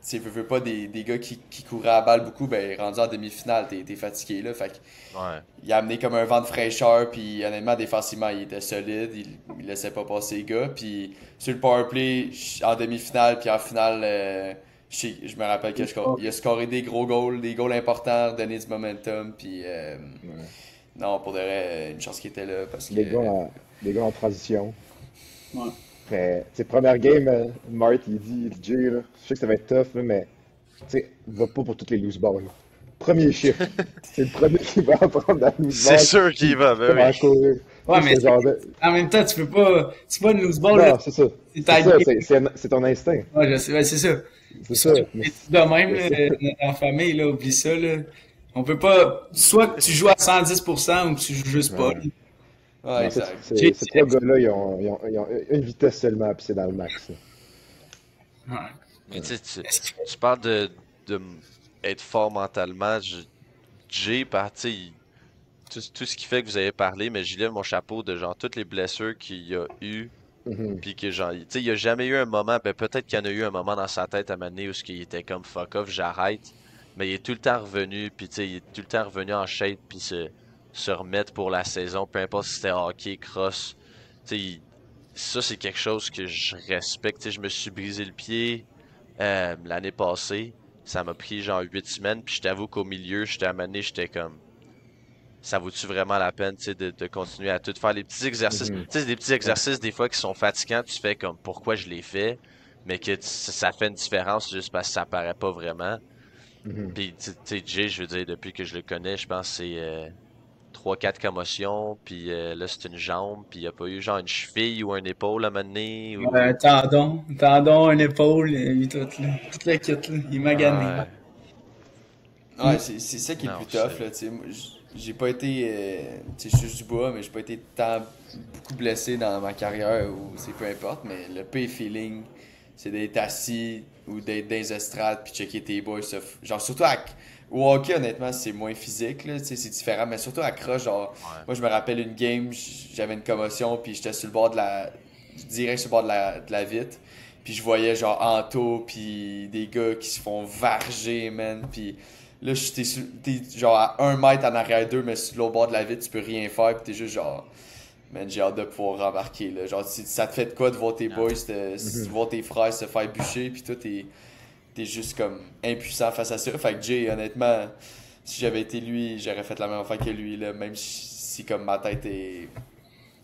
Tu sais, veut pas des gars qui couraient à la balle beaucoup, ben rendu en demi-finale, t'es fatigué là. Fait que Ouais. il a amené comme un vent de fraîcheur, puis honnêtement, défensivement, il était solide, il laissait pas passer les gars. Puis sur le powerplay, en demi-finale, puis en finale, je me rappelle il a scoré des goals importants, donné du momentum, puis Ouais. non, pour de vrai, une chance qu'il était là, parce que... Les gars en transition. Ouais. Mais, tu sais, première game, Mart, il dit, Jay, là, je sais que ça va être tough, là, mais, tu sais, va pas pour toutes les loose balls, là. Premier chiffre. C'est le premier qui va apprendre la loose C'est ball, sûr puis qu'il va, ben comment oui. courir. Ouais, Tu sais, mais ce genre de... en même temps, tu peux pas. C'est pas une loose ball, là. Non, c'est ça. C'est C'est ta ça, game. c'est ton instinct. Ouais, je sais, ouais, c'est ça. C'est ça. Surtout Mais les trucs de même, mais là, c'est- en famille, là, oublie ça, là. On peut pas. Soit que tu joues à 110% ou que tu joues juste pas, là. Ouais. Ouais, Non, exact. ces trois gars-là, ils ont une vitesse seulement, puis c'est dans le max, là. Ouais. Mais tu sais, Est-ce que- tu parles de être fort mentalement. Jay, tu sais, tout ce qui fait que vous avez parlé, mais j'y lève mon chapeau de genre toutes les blessures qu'il y a eu, Mhm. puis que genre, tu sais, il y a jamais eu un moment, ben peut-être qu'il y en a eu un moment dans sa tête à un moment donné où il était comme fuck off, j'arrête, mais il est tout le temps revenu, puis tu sais, il est tout le temps revenu en shape, puis se remettre pour la saison, peu importe si c'était hockey, cross, tu sais, ça c'est quelque chose que je respecte, tu sais, je me suis brisé le pied l'année passée, ça m'a pris genre 8 semaines, puis je t'avoue qu'au milieu, j'étais à un moment donné, j'étais comme ça vaut-tu vraiment la peine, tu sais, de continuer à tout faire les petits exercices. Tu Mhm. sais, c'est des petits exercices des fois qui sont fatigants, tu fais comme pourquoi je les fais, mais que ça fait une différence juste parce que ça paraît pas vraiment. Mhm. Puis tu sais, Jay, je veux dire, depuis que je le connais, je pense que c'est 3-4 commotions, puis là c'est une jambe, puis il y a pas eu genre une cheville ou un épaule à un moment donné, ou... Un tendon, une épaule, tout, là. Toute la kit, là. Il m'a gagné. Ouais, Ouais, c'est ça qui est le non, plus tough, c'est... là, tu sais. Moi, j'ai pas été, tu sais, je suis du bois, mais j'ai pas été tant beaucoup blessé dans ma carrière ou c'est peu importe, mais le pay feeling, c'est d'être assis ou d'être dans les estrades puis checker tes boys. Genre, surtout au hockey, honnêtement, c'est moins physique, là, tu sais, c'est différent, mais surtout à croche, genre, Ouais. moi, je me rappelle une game, j'avais une commotion puis j'étais sur le bord direct sur le bord de la vitre. Puis je voyais genre Anto puis des gars qui se font varger, man. Puis là, t'es genre à 1 mètre en arrière d'eux, mais sur l'autre bord de la vitre, tu peux rien faire. Puis t'es juste genre, man, j'ai hâte de pouvoir rembarquer. Là. Genre, ça te fait de quoi de voir tes boys, de Mhm. voir tes frères se faire bûcher. Puis toi, t'es juste comme impuissant face à ça. Fait que Jay, honnêtement, si j'avais été lui, j'aurais fait la même affaire que lui. Là, même si comme ma tête est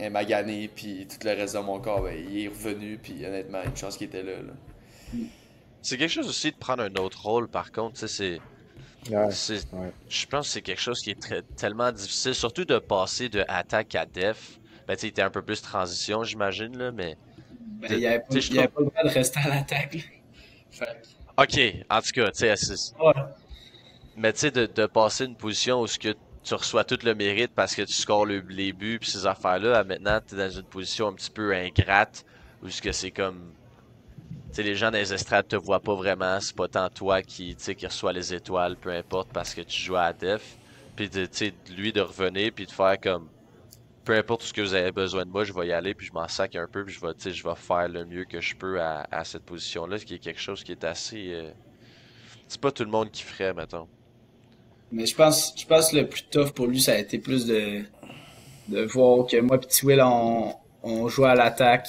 maganée, puis tout le reste de mon corps, ben, il est revenu. Puis honnêtement, une chance qu'il était là. C'est quelque chose aussi de prendre un autre rôle, par contre, tu sais, Ouais, c'est, ouais. je pense que c'est quelque chose qui est tellement difficile, surtout de passer de attaque à def. Ben, tu sais, t'es un peu plus transition, j'imagine, là, mais, Ben, tu sais, je il y avait trouve, pas le droit de rester à l'attaque, là. Fait ok, en tout cas, tu sais, ouais. mais tu sais, de passer une position où ce que tu reçois tout le mérite parce que tu scores les buts pis ces affaires-là, à maintenant, t'es dans une position un petit peu ingrate, où ce que c'est comme, tu sais, les gens dans les estrades te voient pas vraiment, c'est pas tant toi tu sais, qui reçoit les étoiles, peu importe, parce que tu joues à la def. Puis tu sais, lui de revenir puis de faire comme, peu importe ce que vous avez besoin de moi, je vais y aller puis je m'en sac un peu puis tu sais, je vais faire le mieux que je peux à cette position-là, ce qui est quelque chose qui est assez, c'est pas tout le monde qui ferait, mettons. Mais je pense que le plus tough pour lui, ça a été plus de voir que moi et Will, on jouait à l'attaque.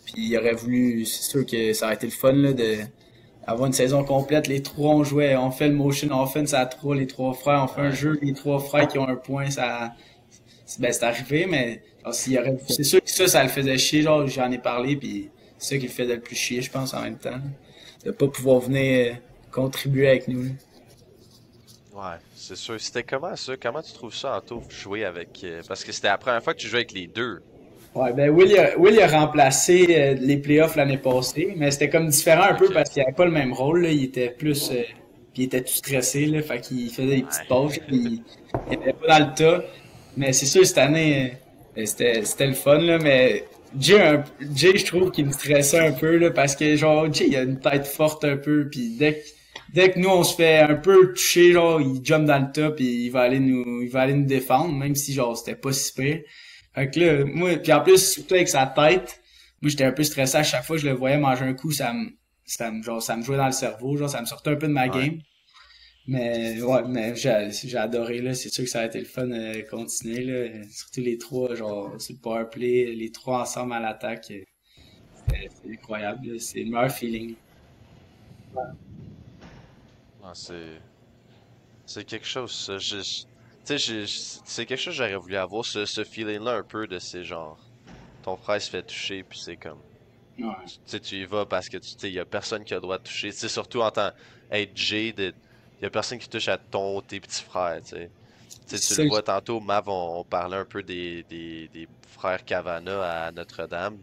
Puis il aurait voulu, c'est sûr que ça aurait été le fun là, de avoir une saison complète. Les trois, on jouait, on fait le motion offense à trois, les trois frères, on fait un Ouais, jeu, les trois frères qui ont un point, ben c'est arrivé, mais genre, c'est sûr que ça le faisait chier. Genre, j'en ai parlé, puis c'est ça qui le faisait le plus chier, je pense, en même temps. De pas pouvoir venir contribuer avec nous. ouais, c'est sûr. C'était comment ça? Comment tu trouves ça, Anto, jouer avec, parce que c'était la première fois que tu jouais avec les deux. Ouais, ben Will il a remplacé les playoffs l'année passée, mais c'était comme différent un peu Ok. parce qu'il avait pas le même rôle, là. Il était plus puis il était tout stressé, là, fait qu'il faisait des petites Ouais. pauses, puis il était pas dans le tas. Mais c'est sûr cette année c'était le fun là, mais Jay je trouve qu'il me stressait un peu là parce que genre Jay il a une tête forte un peu puis dès que nous on se fait un peu toucher genre il jump dans le tas puis il va aller nous défendre même si genre c'était pas si pire. Fait que là, moi, puis en plus, surtout avec sa tête, moi j'étais un peu stressé à chaque fois que je le voyais manger un coup, genre, ça me jouait dans le cerveau, genre, ça me sortait un peu de ma Ouais. game. Mais ouais, mais j'ai adoré, là, c'est sûr que ça a été le fun de continuer, là. Surtout les trois, genre, sur le powerplay, les trois ensemble à l'attaque, c'est incroyable, là. C'est le meilleur feeling. Non, c'est quelque chose, ça. Tu sais, c'est quelque chose que j'aurais voulu avoir, ce feeling-là un peu de ces genres. Ton frère se fait toucher, puis c'est comme. Ouais. Tu sais, tu y vas parce que tu sais, y a personne qui a le droit de toucher. C'est surtout en tant être J, y a personne qui touche à tes petits frères, tu sais. Tu sais, C'est tu ça le que vois tantôt, Mav, on parlait un peu des frères Cavana à Notre-Dame.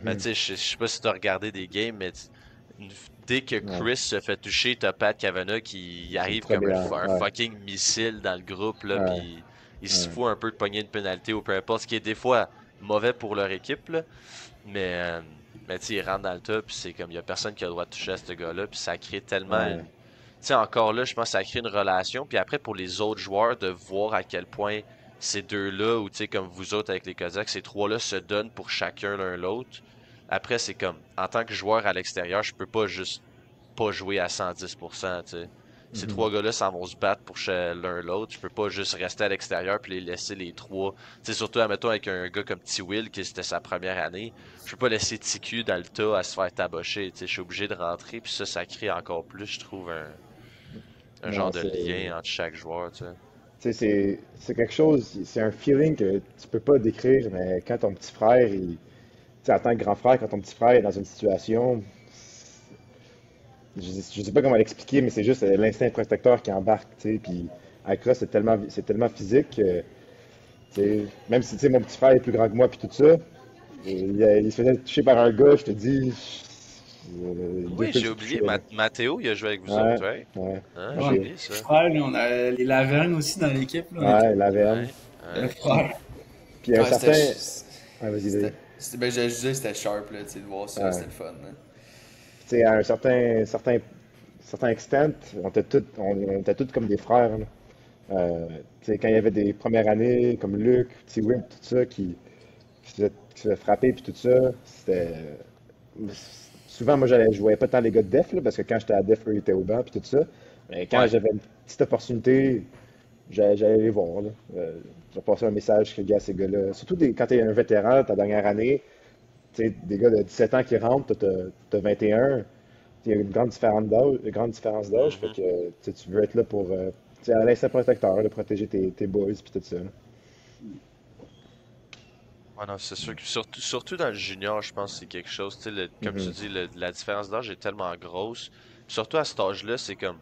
Mais tu Mhm. sais, je sais pas si t'as regardé des games, mais dès que Ouais. Chris se fait toucher, t'as Pat Cavana qui C'est le arrive comme premier, un ouais. fucking missile dans le groupe, là, Ouais. puis il se Ouais. fout un peu de pogner une pénalité ou peu importe, ce qui est des fois mauvais pour leur équipe, là. Mais, euh, mais tu sais, il rentre dans le tas, puis c'est comme, il y a personne qui a le droit de toucher à ce gars-là, puis ça crée tellement Ouais. une... Tu sais, encore là, je pense que ça crée une relation, puis après, pour les autres joueurs, de voir à quel point ces deux-là, ou tu sais, comme vous autres avec les Cosaques, ces trois-là se donnent pour chacun l'un l'autre. Après, c'est comme, en tant que joueur à l'extérieur, je peux pas juste pas jouer à 110%, tu sais. Ces Mhm. trois gars-là s'en vont se battre pour l'un l'autre. Je peux pas juste rester à l'extérieur puis les laisser les trois. Tu sais, surtout, admettons, avec un gars comme T-Will, qui c'était sa première année. Je peux pas laisser TQ dans le tas à se faire tabocher. Tu sais, je suis obligé de rentrer. Puis ça crée encore plus, je trouve, un genre Non, de lien entre chaque joueur, tu sais. tu sais, c'est quelque chose, c'est un feeling que tu peux pas décrire, mais quand ton petit frère, tu sais, en tant que grand frère, quand ton petit frère est dans une situation, je sais pas comment l'expliquer, mais c'est juste l'instinct protecteur qui embarque, tu sais, puis avec ça, c'est tellement physique que, tu sais, même si, tu sais, mon petit frère est plus grand que moi, puis tout ça, il se faisait toucher par un gars, je te dis, deux Oui, fils j'ai se oublié. touchaient, là. Mathéo, il a joué avec vous Ouais, autres, right? ouais, Hein, on j'ai a ok. oublié les ça. frères, là, on a les Laverne aussi dans l'équipe. Là, on était Ouais, la VM. le Ouais. frère. Puis un Ouais, c'était. certain. Ouais, vas-y, vas-y. Ben, je disais que c'était sharp, là, tu sais, de voir ça, Ouais. c'était le fun. Hein. Tu sais, à un certain extent, on était tous comme des frères, là. Tu sais, quand il y avait des premières années, comme Luc, petit Wim, tout ça, qui se fait frapper, puis tout ça, c'était. Souvent, moi, je voyais pas tant les gars de def, là, parce que quand j'étais à def, eux, ils étaient au banc, puis tout ça. Mais quand Ouais. j'avais une petite opportunité, j'allais les voir, là. Je passais un message que, gars, ces gars-là. Surtout quand t'es un vétéran, ta dernière année, tu sais, des gars de 17 ans qui rentrent, toi, t'as 21. Il y a une grande différence d'âge, fait Mhm. que tu veux être là pour tu sais, à l'instant protecteur, de protéger tes boys puis tout ça, là. Ouais, non, c'est sûr que surtout dans le junior, je pense que c'est quelque chose, tu sais, comme tu Mhm. dis, la différence d'âge est tellement grosse. Puis surtout à cet âge-là, c'est comme,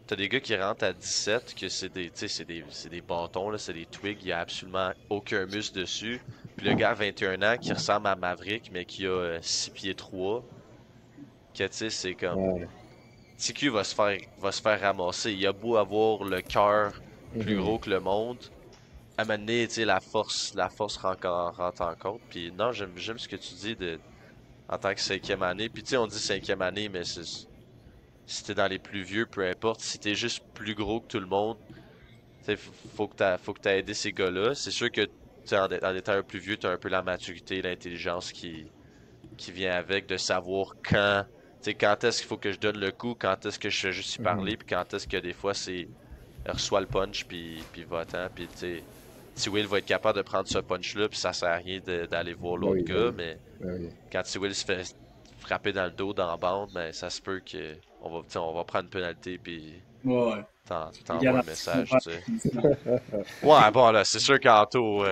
t'as des gars qui rentrent à 17, que c'est des, tu sais, c'est des bâtons, là, c'est des twigs, il y a absolument aucun muscle dessus. Puis le gars à 21 ans qui ressemble à Maverick, mais qui a 6 pieds 3, que tu sais, c'est comme, Ouais. TQ va se faire ramasser. Il a beau avoir le cœur plus Mhm. gros que le monde, à un moment donné, tu sais, la force rentre en compte. Puis non, j'aime ce que tu dis en tant que cinquième année. Puis tu sais, on dit cinquième année, mais si t'es dans les plus vieux, peu importe. Si t'es juste plus gros que tout le monde, tu sais, faut que t'aies aidé ces gars-là. C'est sûr que, tu sais, en étant un plus vieux, t'as un peu la maturité, l'intelligence qui vient avec de savoir tu sais, quand est-ce qu'il faut que je donne le coup, quand est-ce que je fais juste y Mhm. parler, puis quand est-ce que des fois c'est reçoit le punch puis va-t'en, puis tu sais, si Will va être capable de prendre ce punch-là, puis ça sert à rien d'aller voir Ben l'autre oui, ben gars, oui. mais Ben oui. quand si Will se fait frapper dans le dos, dans la bande, ben ça se peut que tu sais, on va prendre une pénalité, puis Ouais. Les t'envoies un garanties qu'on message, va tu sais. faire. Ouais, bon là, c'est sûr qu'Anto,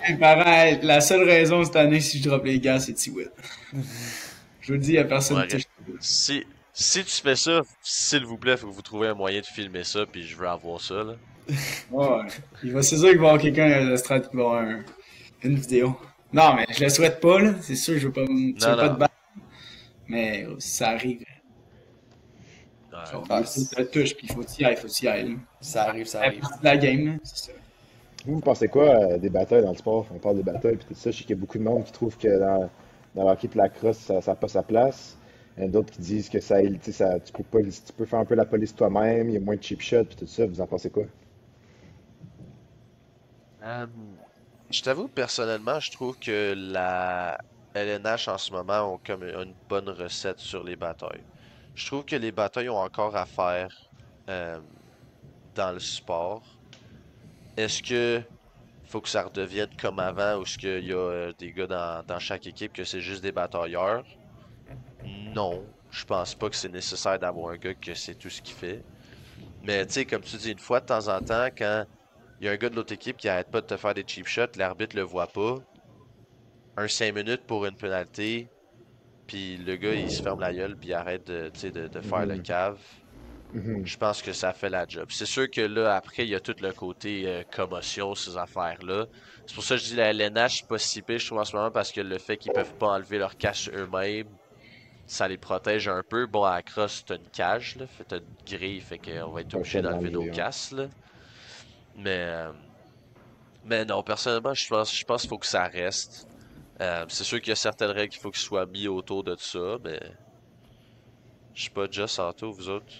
Mes parents, hey, la seule raison cette année si je drop les gars, c'est T-Will. Je vous le dis, il n'y a personne ouais, qui touche. si tu fais ça, s'il vous plaît, faut que vous trouviez un moyen de filmer ça, puis je veux avoir ça, là. Ouais. C'est sûr qu'il va y avoir quelqu'un à la strat qui va avoir une vidéo. Non, mais je le souhaite pas, là. C'est sûr, je Non, veux pas non. te battre. Mais si ça arrive. Ouais. Genre, Ah, il faut que tu le touches, puis il faut que tu y ailles, là. ça arrive, ça Ça fait arrive. partie de la game, là. C'est ça. Vous pensez quoi des batailles dans le sport? On parle de batailles puis tout ça. Je sais qu'il y a beaucoup de monde qui trouve que dans le hockey de la crosse, ça n'a pas sa place. Il y en a d'autres qui disent que tu sais, tu peux pas, tu peux faire un peu la police toi-même, il y a moins de cheap shots puis tout ça. Vous en pensez quoi? Euh, je t'avoue, personnellement, je trouve que la LNH en ce moment ont comme une bonne recette sur les batailles. Je trouve que les batailles ont encore à faire euh, dans le sport. Est-ce que faut que ça redevienne comme avant, où est-ce qu'il y a des gars dans chaque équipe que c'est juste des batailleurs? Non, je pense pas que c'est nécessaire d'avoir un gars que c'est tout ce qu'il fait. Mais tu sais, comme tu dis, une fois de temps en temps, quand il y a un gars de l'autre équipe qui arrête pas de te faire des cheap shots, l'arbitre le voit pas, un 5 minutes pour une pénalité, puis le gars il se ferme la gueule puis il arrête de, tu sais, de faire le Mhm. cave. Mhm. je pense que ça fait la job. C'est sûr que là, après, il y a tout le côté commotion, ces affaires-là. C'est pour ça que je dis la LNH, c'est pas si pire, je trouve, en ce moment, parce que le fait qu'ils peuvent pas enlever leur cache eux-mêmes, ça les protège un peu. Bon, à la crosse, t'as une cage, là, t'as une grille, fait qu'on va être Pas le obligé choix de d'enlever nos l'enlever, ouais. casques, là. Mais, euh, mais non, personnellement, je pense qu'il faut que ça reste. C'est sûr qu'il y a certaines règles qu'il faut qu'ils soient mis autour de ça, mais je sais pas, déjà, Santo, vous autres.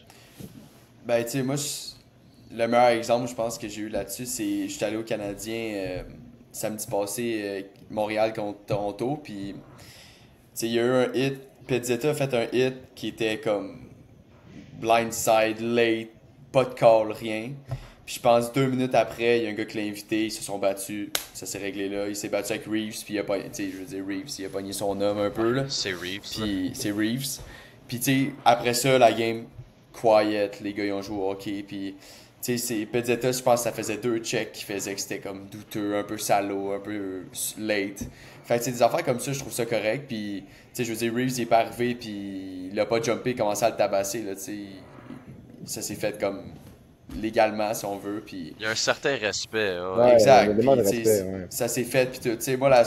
Ben, tu sais, le meilleur exemple, je pense, que j'ai eu là-dessus, c'est j'étais allé au Canadien samedi passé, Montréal contre Toronto, puis, tu sais, il y a eu un hit. Pizzetta a fait un hit qui était comme blindside, late, pas de call, rien. Puis je pense 2 minutes après, il y a un gars qui l'a invité, ils se sont battus, ça s'est réglé là. Il s'est battu avec Reeves, puis il a pas, tu sais, je veux dire, Reeves, il a pogné son homme un peu, là. C'est Reeves, là. Puis c'est Reeves. Puis tu sais, après ça, la game, quiet, les gars ils ont joué au hockey. Puis tu sais, c'est Pizzetta, je pense que ça faisait 2 checks qui faisaient que c'était comme douteux, un peu salaud, un peu late. Fait que c'est des affaires comme ça, je trouve ça correct. Puis tu sais, je veux dire, Reeves il est pas arrivé, puis il a pas jumpé, commencé à le tabasser, là, tu sais. Ça s'est fait comme légalement, si on veut. Puis Il y a un certain respect, ouais. Ouais, un exact. élément Puis de tu respect, sais, ouais. ça s'est fait. Puis tu sais, moi, la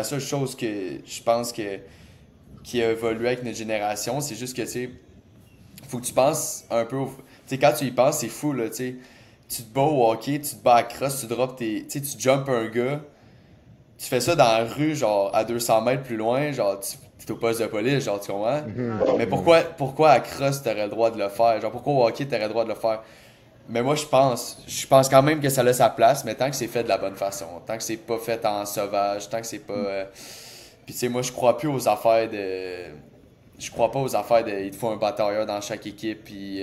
seule chose que je pense que qui a évolué avec notre génération, c'est juste que, tu sais, faut que tu penses un peu. Tu sais, quand tu y penses, c'est fou, là, tu sais. Tu te bats au hockey, tu te bats à crosse, tu drops tes. Tu sais, tu jumps un gars, tu fais ça dans la rue, genre, à 200 mètres plus loin, genre, t'es au poste de police, genre, tu comprends? Mhm, Mais mhm. pourquoi à crosse, t'aurais le droit de le faire? Genre, pourquoi au hockey, t'aurais le droit de le faire? Mais moi, je pense quand même que ça a sa place, mais tant que c'est fait de la bonne façon, tant que c'est pas fait en sauvage, tant que c'est pas. Puis tu sais, moi, je crois plus aux affaires de. Je crois pas aux affaires de. Il te faut un batailleur dans chaque équipe, puis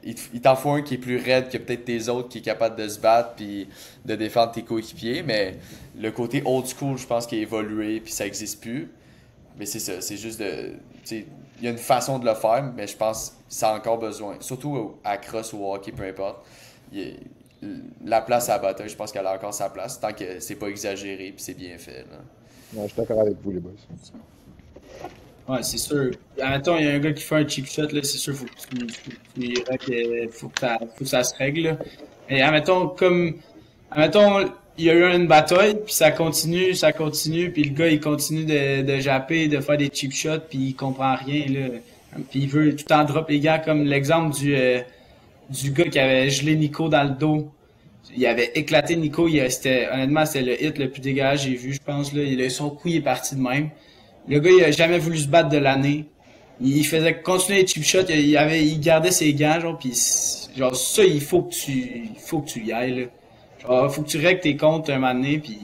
il t'en faut un qui est plus raide que peut-être tes autres, qui est capable de se battre, puis de défendre tes coéquipiers. Mais le côté old school, je pense qu'il a évolué, puis ça existe plus. Mais c'est ça, c'est juste de. Tu sais, il y a une façon de le faire, mais je pense que ça a encore besoin. Surtout à cross ou au hockey, peu importe. La place à la bataille, je pense qu'elle a encore sa place, tant que c'est pas exagéré puis c'est bien fait, là. Ouais, je suis d'accord avec vous, les boys. Ouais, c'est sûr. Admettons, il y a un gars qui fait un cheap shot, là, c'est sûr, faut que ça se règle, là. Mais admettons, il y a eu une bataille, puis ça continue, puis le gars, il continue de japper, de faire des cheap shots, puis il comprend rien, là. Puis il veut tout le temps drop les gars, comme l'exemple du gars qui avait gelé Nico dans le dos. Il avait éclaté Nico, honnêtement, c'était le hit le plus dégueulasse que j'ai vu, je pense, là. Son coup, il est parti de même. Le gars, il a jamais voulu se battre de l'année. Il faisait continuer les chip shots, il gardait ses gants, genre, pis genre, ça, il faut que tu y ailles, là. Genre, faut que tu règles tes comptes un moment donné, pis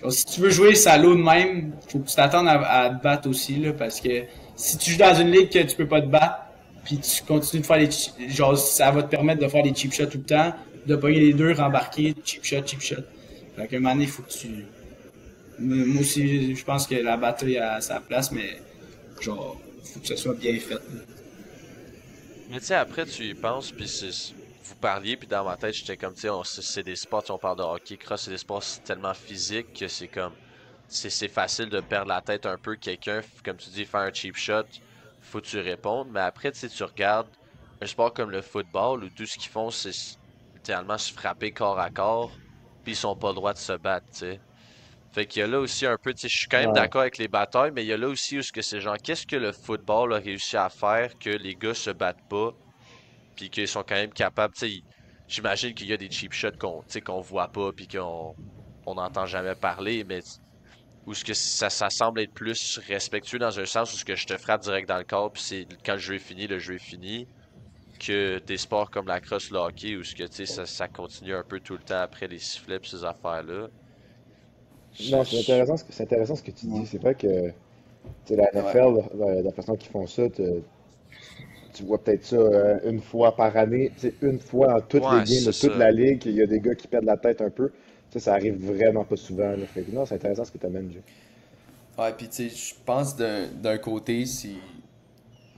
genre, si tu veux jouer salaud de même, faut que tu t'attendes à te battre aussi, là, parce que si tu joues dans une ligue que tu peux pas te battre, puis tu continues de faire genre, ça va te permettre de faire des cheap shots tout le temps, de pogner les deux, rembarquer, cheap shot. Fait qu'à un moment donné, il faut que tu, moi aussi, je pense que la batterie a sa place, mais genre, faut que ce soit bien fait. Mais tu sais, après, tu y penses, puis vous parliez, puis dans ma tête, j'étais comme, tu sais, c'est des sports, si on parle de hockey, cross, c'est des sports tellement physiques que c'est comme, c'est facile de perdre la tête un peu. Quelqu'un, comme tu dis, faire un cheap shot, faut que tu répondes. Mais après, tu sais, tu regardes un sport comme le football où tout ce qu'ils font, c'est littéralement se frapper corps à corps, puis ils sont pas le droit de se battre, tu sais. Fait qu'il y a là aussi un peu, tu sais, je suis quand même Ouais. d'accord avec les batailles, mais il y a là aussi où ce que c'est genre, qu'est-ce que le football a réussi à faire que les gars se battent pas, puis qu'ils sont quand même capables, tu sais, j'imagine qu'il y a des cheap shots tu sais, qu'on voit pas, puis on n'entend jamais parler, mais où ce que ça semble être plus respectueux dans un sens où ce que je te frappe direct dans le corps, puis c'est quand le jeu est fini, le jeu est fini, que des sports comme la crosse, le hockey, où ce que, tu sais, ça continue un peu tout le temps après les sifflets pis ces affaires-là. Non, Je- c'est intéressant ce que tu dis. Ouais. C'est vrai que tu sais, la Ouais. NFL, la façon qu'ils font ça, tu vois peut-être ça une fois par année, tu sais, une fois en toutes les Ouais, games c'est de toute ça. la ligue, il y a des gars qui perdent la tête un peu. Ça arrive vraiment pas souvent, là. Fait que non, c'est intéressant ce que tu amènes, Jay. Ouais, puis tu sais, je pense d'un côté, si.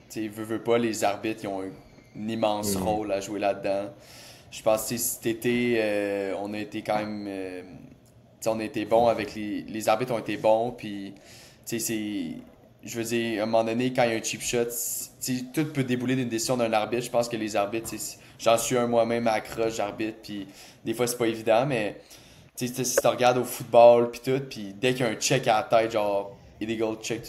Tu sais, veux pas, les arbitres, ils ont un immense Mhm. rôle à jouer là-dedans. Je pense que tu sais, cet été, on a été quand même. Tu sais, on a été bons avec les arbitres ont été bons, puis. Tu sais, c'est. je veux dire, à un moment donné, quand il y a un cheap shot, tout peut débouler d'une décision d'un arbitre. Je pense que les arbitres, j'en suis un moi-même à la croche, j'arbitre, puis des fois c'est pas évident, mais si tu regardes au football, puis tout, puis dès qu'il y a un check à la tête, genre illegal check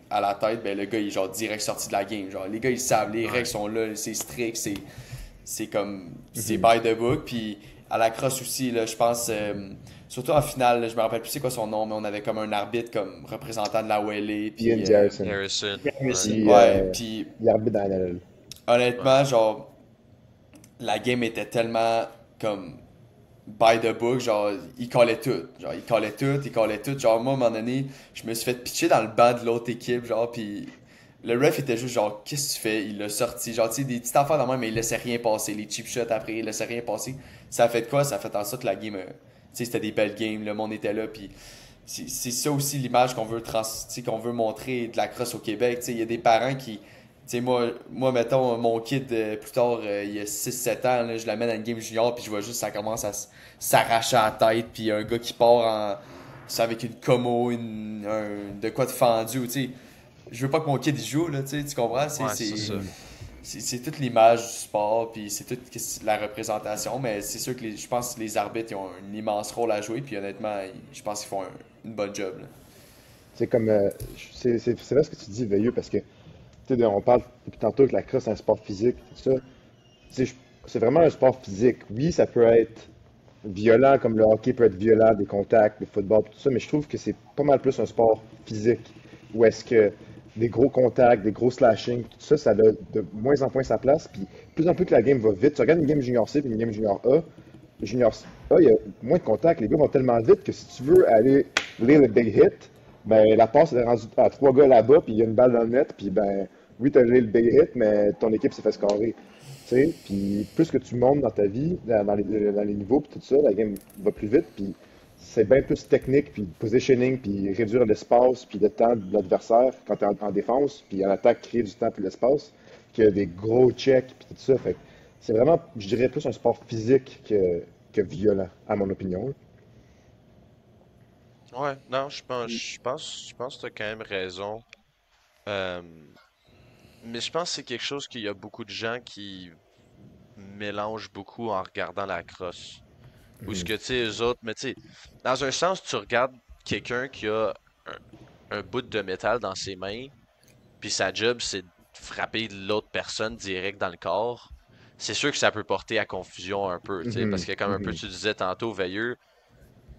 à la tête, ben le gars il est genre direct sorti de la game. Genre, les gars ils savent, les règles sont là, c'est strict, c'est comme, c'est by the book, puis à la crosse aussi, là, je pense. Surtout en finale, là, je me rappelle plus c'est quoi son nom, mais on avait comme un arbitre comme représentant de la OLA. Puis, Ian Garrison. Harrison. Puis, ouais, puis il arbitre dans la NLL. honnêtement, genre, la game était tellement comme by the book, genre, il collait tout. Genre, il collait tout, il collait tout. Genre, moi, à un moment donné, je me suis fait pitcher dans le banc de l'autre équipe, genre, puis le ref était juste genre, qu'est-ce que tu fais? Il l'a sorti. Genre, tu sais, des petites affaires de même, mais il laissait rien passer. Les cheap shots après, il laissait rien passer. Ça a fait de quoi? Ça a fait en sorte que la game, tu sais, c'était des belles games, le monde était là, puis c'est ça aussi l'image qu'on veut qu'on veut montrer de la crosse au Québec. Tu sais, il y a des parents qui. Tu sais, moi, mettons, mon kid, plus tard, il y a 6-7 ans, là, je l'amène à une game junior, puis je vois juste ça commence à s'arracher à la tête, puis un gars qui part c'est avec une como, de quoi de fendu, tu sais. Je veux pas que mon kid y joue, là, tu comprends? Ouais, c'est ça. C'est toute l'image du sport, puis c'est toute la représentation, mais c'est sûr que je pense que les arbitres ils ont un immense rôle à jouer, puis honnêtement, je pense qu'ils font une bonne job. Là. C'est comme. C'est vrai ce que tu dis, Veilleux, parce que, tu sais, on parle depuis tantôt que la crosse, c'est un sport physique, tout ça. Tu sais, c'est vraiment un sport physique. Oui, ça peut être violent, comme le hockey peut être violent, des contacts, le football, tout ça, mais je trouve que c'est pas mal plus un sport physique, où est-ce que des gros contacts, des gros slashing, tout ça, ça a de moins en moins sa place, puis plus en plus que la game va vite. Tu regardes une game junior C puis une game junior A, junior A, il y a moins de contacts, les gars vont tellement vite que si tu veux aller lire le big hit, ben la passe est rendue à 3 gars là-bas, puis il y a une balle dans le net, puis ben oui, tu as le big hit, mais ton équipe s'est fait scorer. Tu sais, puis plus que tu montes dans ta vie, dans les niveaux, puis tout ça, la game va plus vite, puis c'est bien plus technique, puis positioning, puis réduire l'espace, puis le temps de l'adversaire quand tu es en défense, puis en attaque, créer du temps puis l'espace, que des gros checks, puis tout ça. Fait que c'est vraiment, je dirais, plus un sport physique que violent, à mon opinion. Ouais, non, je pense que t'as quand même raison. Euh, mais je pense que c'est quelque chose qu'il y a beaucoup de gens qui mélangent beaucoup en regardant la crosse. Ou ce Mhm. que, tu sais, eux autres, mais tu sais, dans un sens, tu regardes quelqu'un qui a un bout de métal dans ses mains, puis sa job, c'est de frapper l'autre personne direct dans le corps. C'est sûr que ça peut porter à confusion un peu, tu sais, parce Mhm. que comme un peu Mhm. tu disais tantôt, Veilleux,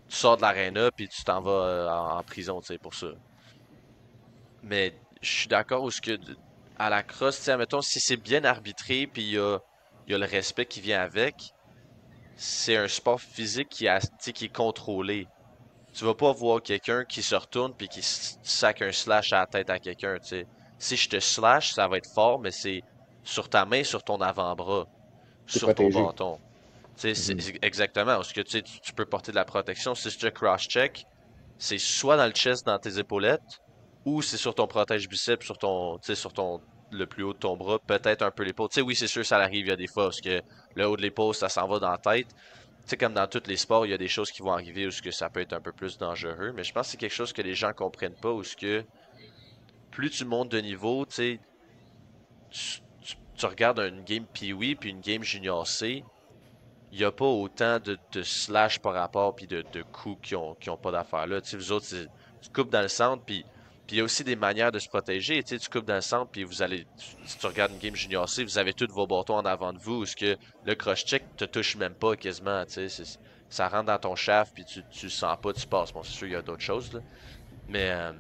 tu sors de l'aréna puis tu t'en vas en prison, tu sais, pour ça. Mais je suis d'accord où ce que à la crosse, tu sais, mettons, si c'est bien arbitré puis il y a le respect qui vient avec, c'est un sport physique tu sais, qui est contrôlé. Tu vas pas voir quelqu'un qui se retourne puis qui sac un slash à la tête à quelqu'un, tu sais. Si je te slash, ça va être fort, mais c'est sur ta main, sur ton avant-bras, T'es sur ton protégé. bâton. Tu sais, Mhm. exactement. Parce que tu sais, tu peux porter de la protection. Si je te cross-check, c'est soit dans le chest, dans tes épaulettes, ou c'est sur ton protège biceps, sur ton, tu sais, sur ton, le plus haut de ton bras, peut-être un peu l'épaule. Tu sais, oui, c'est sûr, ça arrive, il y a des fois, parce que le haut de l'épaule, ça s'en va dans la tête. Tu sais, comme dans tous les sports, il y a des choses qui vont arriver où ce que ça peut être un peu plus dangereux, mais je pense que c'est quelque chose que les gens comprennent pas, où ce que plus tu montes de niveau, tu sais, tu regardes une game Pee-Wee puis une game Junior C, il n'y a pas autant de slash par rapport puis de coups qui ont pas d'affaires là. Tu sais, vous autres, tu coupes dans le centre puis il y a aussi des manières de se protéger. Tu sais, tu coupes dans le centre puis vous allez, si tu regardes une game junior C, vous avez tous vos bâtons en avant de vous où ce que le cross-check te touche même pas quasiment. Tu sais, ça rentre dans ton shaft puis tu le sens pas, tu passes. Bon, c'est sûr, il y a d'autres choses là. Mais, euh,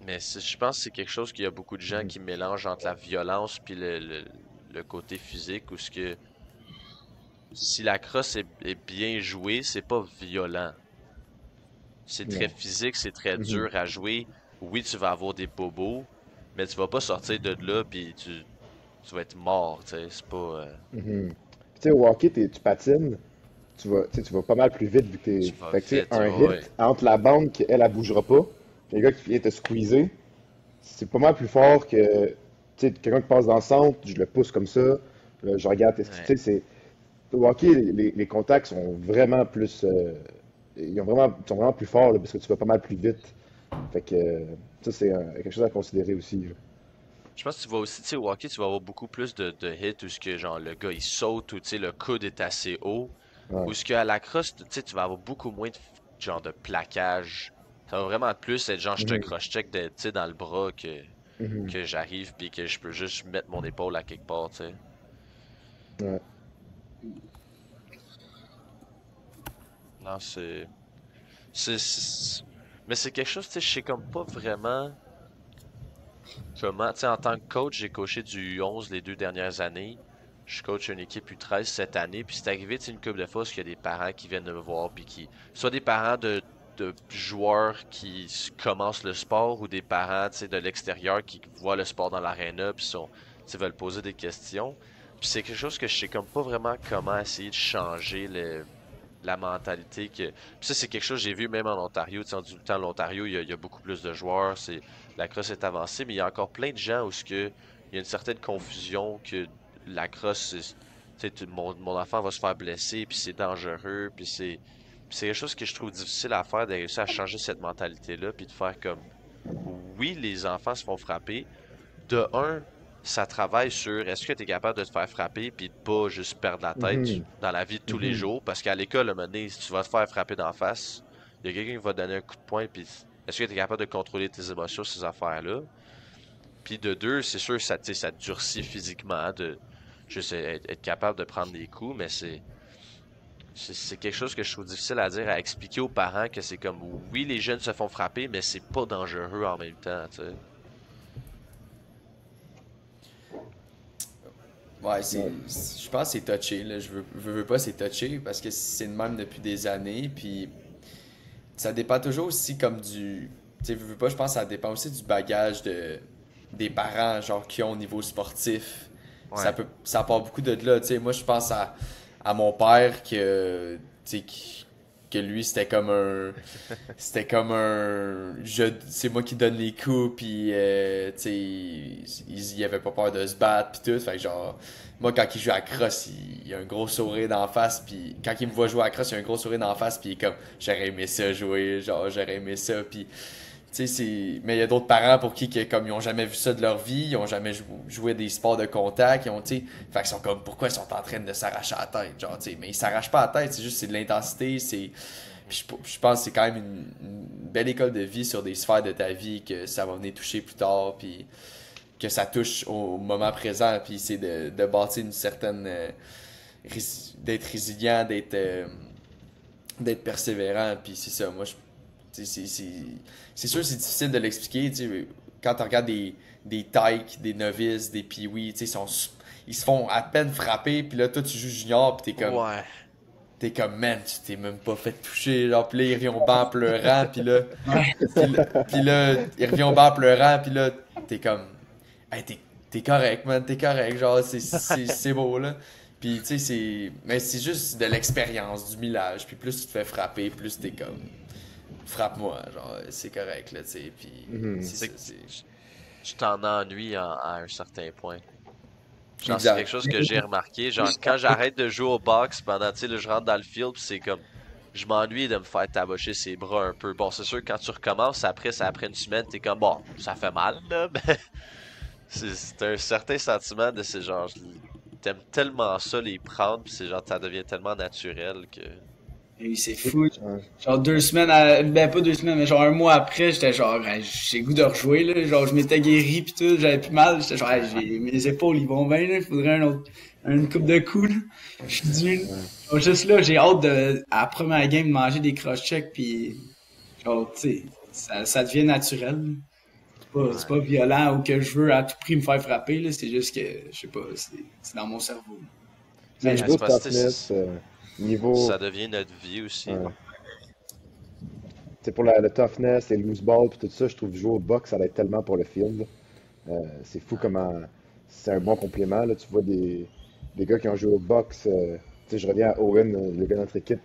mais je pense que c'est quelque chose qu'il y a beaucoup de gens Mhm. qui mélangent entre la violence puis le côté physique où ce que si la crosse est bien jouée, c'est pas violent. C'est très Non. physique, c'est très Mhm. dur à jouer. Oui, tu vas avoir des bobos, mais tu vas pas sortir de là puis tu vas être mort, tu sais. C'est pas. Mhm. Puis, tu sais, au hockey, tu patines, tu sais, tu vas pas mal plus vite vu que Tu t'es. vas Fait que, tu sais, vite, un ouais, ouais. hit entre la bande qui, elle bougera pas, puis le gars qui vient te squeezer, c'est pas mal plus fort que, tu sais, quelqu'un qui passe dans le centre, je le pousse comme ça, là, je regarde, tu Ouais. sais, au hockey, les contacts sont vraiment plus, ils sont vraiment plus forts, là, parce que tu vas pas mal plus vite. Fait que ça, c'est quelque chose à considérer aussi, là. Je pense que tu vas aussi, tu sais, au hockey, tu vas avoir beaucoup plus de hits où ce que, genre, le gars, il saute, ou, tu sais, le coude est assez haut. Ouais. Ou ce qu'à la crosse, tu sais, tu vas avoir beaucoup moins de, genre, de plaquage. Ça va vraiment plus être genre, je te Mhm. cross-check, tu sais, dans le bras Mhm. que j'arrive, puis que je peux juste mettre mon épaule à quelque part, tu sais. Ouais. Non, Mais c'est quelque chose, tu sais, je sais comme pas vraiment comment. Tu sais, en tant que coach, j'ai coaché du U11 les 2 dernières années. Je coach une équipe U13 cette année, puis c'est arrivé, tu sais, une couple de fois, parce qu'il y a des parents qui viennent me voir, puis qui. Soit des parents de joueurs qui commencent le sport, ou des parents, tu sais, de l'extérieur qui voient le sport dans l'aréna, puis tu sais, veulent poser des questions. Puis c'est quelque chose que je sais comme pas vraiment comment essayer de changer la mentalité que. Puis ça, c'est quelque chose que j'ai vu même en Ontario. Tu sais, du temps, l'Ontario, il y a beaucoup plus de joueurs. La crosse est avancée, mais il y a encore plein de gens où il y a une certaine confusion que la crosse, tu sais, mon enfant va se faire blesser, puis c'est dangereux, puis c'est quelque chose que je trouve difficile à faire, de réussir à changer cette mentalité-là, puis de faire comme, oui, les enfants se font frapper, de un, ça travaille sur est-ce que tu es capable de te faire frapper puis de pas juste perdre la tête Mhm. dans la vie de tous les Mhm. jours. Parce qu'à l'école, à un moment donné, si tu vas te faire frapper d'en face, il y a quelqu'un qui va te donner un coup de poing, puis est-ce que tu es capable de contrôler tes émotions, ces affaires-là? Puis de deux, c'est sûr, ça, tu sais, ça te durcit physiquement de juste être capable de prendre des coups, mais c'est quelque chose que je trouve difficile à dire, à expliquer aux parents que c'est comme oui, les jeunes se font frapper, mais c'est pas dangereux en même temps, tu sais. Ouais, Ouais. je pense que c'est touché, là. Je veux pas, c'est touché parce que c'est le même depuis des années. Puis ça dépend toujours aussi comme du. Tu sais, veux pas, je pense que ça dépend aussi du bagage des parents, genre, qui ont au niveau sportif. Ouais. Ça part beaucoup de là. Tu sais, moi, je pense à mon père tu sais, que lui, c'est moi qui donne les coups, puis tu sais, il avait pas peur de se battre, puis tout. Fait que genre, moi, quand il joue à la crosse, il a un gros sourire d'en face, puis quand il me voit jouer à la crosse, il a un gros sourire d'en face, puis il est comme, j'aurais aimé ça jouer, genre, j'aurais aimé ça, puis tu sais, mais il y a d'autres parents pour qui, comme ils ont jamais vu ça de leur vie, ils ont jamais joué des sports de contact, ils ont, tu sais, fait qu'ils sont comme, pourquoi ils sont en train de s'arracher la tête, genre, tu sais, mais ils s'arrachent pas la tête, c'est juste, c'est de l'intensité, puis je pense que c'est quand même une belle école de vie sur des sphères de ta vie que ça va venir toucher plus tard, puis que ça touche au moment présent, puis c'est de bâtir une certaine, d'être résilient, d'être persévérant, puis c'est ça, moi, c'est sûr c'est difficile de l'expliquer, tu sais, quand tu regardes des tykes, des novices, des pee-wee, tu sais, ils se font à peine frapper, puis là, toi, tu joues junior, puis Ouais. t'es comme, man, tu t'es même pas fait toucher, genre, puis là, il revient au banc en pleurant, Ouais. puis là, il revient au banc en pleurant, puis là, t'es comme, hey, t'es correct, man, t'es correct, genre, c'est beau, là. Puis, tu sais, mais c'est juste de l'expérience, du millage, puis plus tu te fais frapper, plus t'es comme, frappe-moi, genre, c'est correct, là, tu sais, puis Mhm. c'est ça, C'est que c'est... tu t'en ennuies à un certain point. Genre, c'est quelque Exact. chose que j'ai remarqué. Genre, quand j'arrête de jouer au box pendant, tu sais, là, je rentre dans le field, pis c'est comme, je m'ennuie de me faire tabocher ses bras un peu. Bon, c'est sûr, quand tu recommences, après, ça après une semaine, t'es comme, bon, ça fait mal, là, mais c'est un certain sentiment de ces genre, t'aimes tellement ça, les prendre, pis c'est genre, ça devient tellement naturel que, Et c'est fou. Ouais. Genre 2 semaines, ben pas 2 semaines, mais genre un mois après, j'étais genre, hey, j'ai le goût de rejouer, là. Genre, je m'étais guéri pis tout, j'avais plus mal. J'étais genre, hey, mes épaules, ils vont bien, là. Il faudrait une coupe de coups, là. Je suis dû, là. Ouais. Genre, juste là, j'ai hâte à la première game, de manger des cross-checks pis, genre, tu sais, ça devient naturel, là. C'est ouais. pas violent ou que je veux à tout prix me faire frapper, là. C'est juste que, je sais pas, c'est dans mon cerveau. Tu sais, Mais Ouais, niveau c'est parce que toughness, ça niveau. devient notre vie aussi, là. Ouais. C'est pour le toughness, les loose balls, puis tout ça, je trouve jouer au box, ça va être tellement pour le field. C'est fou Ouais. comment c'est un bon complément. Là. Tu vois des gars qui ont joué au box. Tu sais, je reviens à Owen, le gars de notre équipe,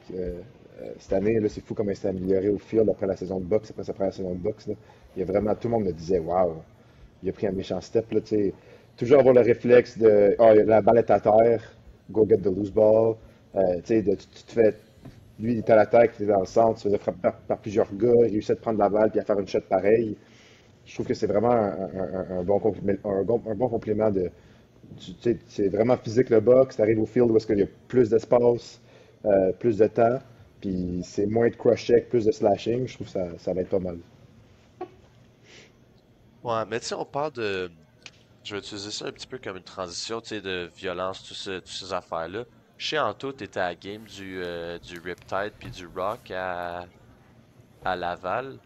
cette année. Là, c'est fou comment il s'est amélioré au field après la saison de boxe, après sa première saison de boxe. Là. Il y a vraiment, tout le monde me disait, waouh, il a pris un méchant step. Là, tu sais. Toujours avoir le réflexe de, oh, la balle est à terre, go get the loose ball. Tu sais, tu te fais Lui, il était à l'attaque, il était dans le centre, il se faisait frapper par plusieurs gars, il réussissait à prendre la balle puis à faire une shot pareille. Je trouve que c'est vraiment un bon complément, un bon complément de. Tu sais, c'est vraiment physique le box, tu arrives au field où est-ce qu'il y a plus d'espace, plus de temps, puis c'est moins de cross-check, plus de slashing. Je trouve que ça va être pas mal. Ouais, mais tu sais, on parle de. Je vais utiliser ça un petit peu comme une transition, tu sais, de violence, toutes ces affaires-là. Chez Anto, t'étais à la game du Riptide puis du Rock à Laval.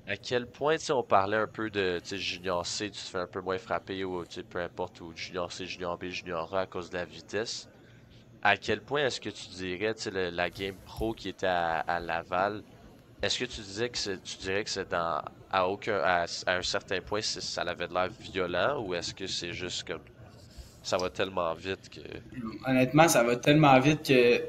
À quel point, tu sais, on parlait un peu de, tu sais, Junior C, tu te fais un peu moins frapper ou, tu sais, peu importe, ou Junior C, Junior B, Junior A à cause de la vitesse. À quel point est-ce que tu dirais, tu sais, la game pro qui était à Laval, est-ce que tu disais que tu dirais que c'est à un certain point, ça avait de l'air violent ou est-ce que c'est juste comme, ça va tellement vite que, Honnêtement, ça va tellement vite que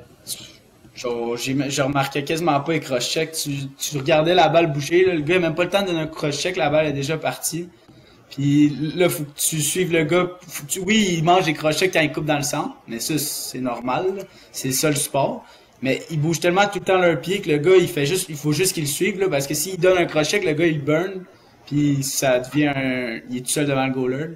genre, je remarquais quasiment pas les cross-checks. Tu regardais la balle bouger, là, le gars n'a même pas le temps de donner un cross-check, la balle est déjà partie. Puis là, faut que tu suives le gars. Oui, il mange des crochets quand il coupe dans le centre, mais ça, c'est normal, là. C'est ça le sport. Mais ils bougent tellement tout le temps leur pied que le gars, il faut juste qu'il le suive, là, parce que s'il donne un crochet, que le gars, il burn, puis ça devient il est tout seul devant le goaler.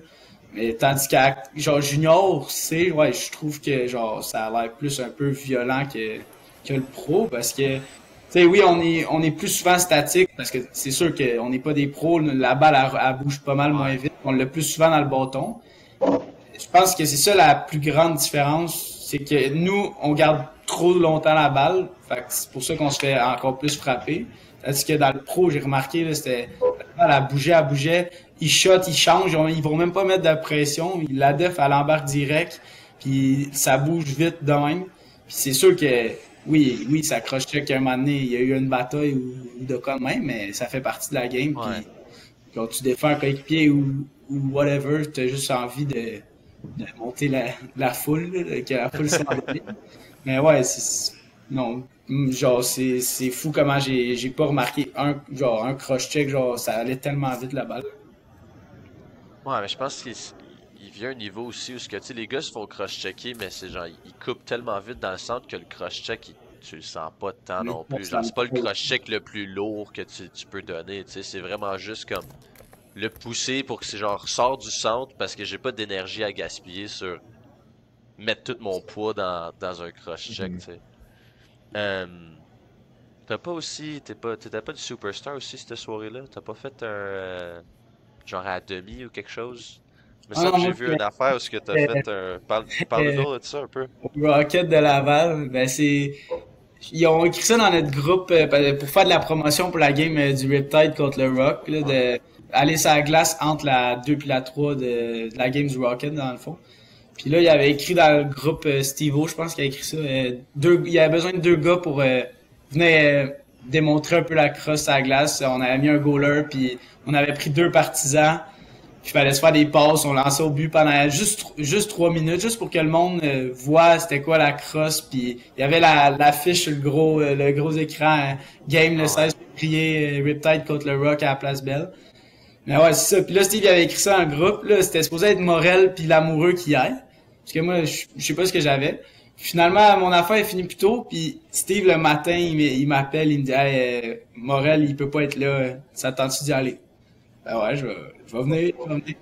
Mais tandis qu'à, genre, junior, ouais, je trouve que, genre, ça a l'air plus un peu violent que le pro, parce que, tu sais, oui, on est plus souvent statique parce que c'est sûr qu'on n'est pas des pros. La balle, elle bouge pas mal moins ouais, vite. On l'a plus souvent dans le bâton. Je pense que c'est ça la plus grande différence. C'est que nous, on garde trop longtemps la balle. Fait que c'est pour ça qu'on se fait encore plus frapper. Tandis que dans le pro, j'ai remarqué, là, c'était, la balle, elle bougeait. Ils shot, ils changent. Ils vont même pas mettre de pression. La def, elle embarque direct. Puis ça bouge vite de même. Puis c'est sûr que oui, ça accrochait qu'à un moment donné, il y a eu une bataille ou de quoi de même, mais ça fait partie de la game. ouais, Puis quand tu défends un coéquipier ou whatever, tu as juste envie de monter la foule, là, que la foule s'en aille. Mais ouais, non. Genre, c'est fou comment j'ai pas remarqué un cross-check, genre, ça allait tellement vite la balle. ouais, mais je pense il vient un niveau aussi où ce que, tu sais, les gars se font cross-checker, mais c'est genre, ils coupent tellement vite dans le centre que le cross-check, tu le sens pas tant Mais non bon, plus. ça Genre, me c'est pas le fait- cross-check le plus lourd que tu peux donner, tu sais, c'est vraiment juste comme le pousser pour que c'est genre, sort du centre parce que j'ai pas d'énergie à gaspiller sur mettre tout mon poids dans un cross-check, Mhm. tu sais. T'as pas aussi, t'étais pas du Superstar aussi cette soirée-là? T'as pas fait genre à demi ou quelque chose? Il me Ah semble non, que j'ai moi, vu une affaire où ce que t'as fait un, euh, parle-nous de ça un peu. Rocket de Laval, ben ils ont écrit ça dans notre groupe pour faire de la promotion pour la game du Riptide contre le Rock, là, Ouais. de aller sur la glace entre la 2 et la 3 de la game du Rocket, dans le fond. Puis là, il avait écrit dans le groupe Steve-O, je pense qu'il a écrit ça. Il avait besoin de deux gars pour venir démontrer un peu la crosse à la glace. On avait mis un goaler, puis on avait pris deux partisans. Puis il fallait se faire des passes, on lançait au but pendant juste 3 minutes, juste pour que le monde voit c'était quoi la crosse. Puis il y avait l'affiche sur le gros écran, Game le Ah ouais. 16 février, Riptide contre le Rock à la Place Belle. Mais ouais, c'est ça. Puis là, Steve il avait écrit ça en groupe. Là, c'était supposé être Morel puis l'amoureux qui aille. Parce que moi, je sais pas ce que j'avais. Puis finalement, mon affaire est finie plus tôt. Puis Steve, le matin, il m'appelle. Il me dit hey, Morel, il peut pas être là. Ça te tente-tu d'y aller? Ben ouais, je vais venir. Je vais venir. Puis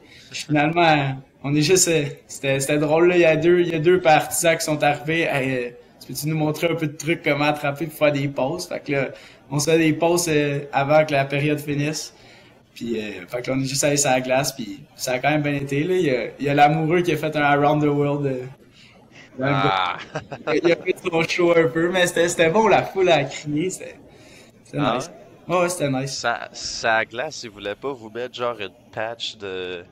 finalement, on est juste. C'était drôle, là. Il y a deux partisans qui sont arrivés. Hey, peux-tu nous montrer un peu de trucs, comment attraper pour faire des passes? Fait que là, on se fait des passes avant que la période finisse. Puis, fait qu'on est juste allé sur la glace, puis ça a quand même bien été, là. Il y a l'amoureux qui a fait un Around the World dans le gars. Ah! Il a fait son show un peu, mais c'était bon, la foule a crié, c'était Ah nice. ouais? Ouais, c'était nice. Ça glace, il voulait pas vous mettre genre une patch de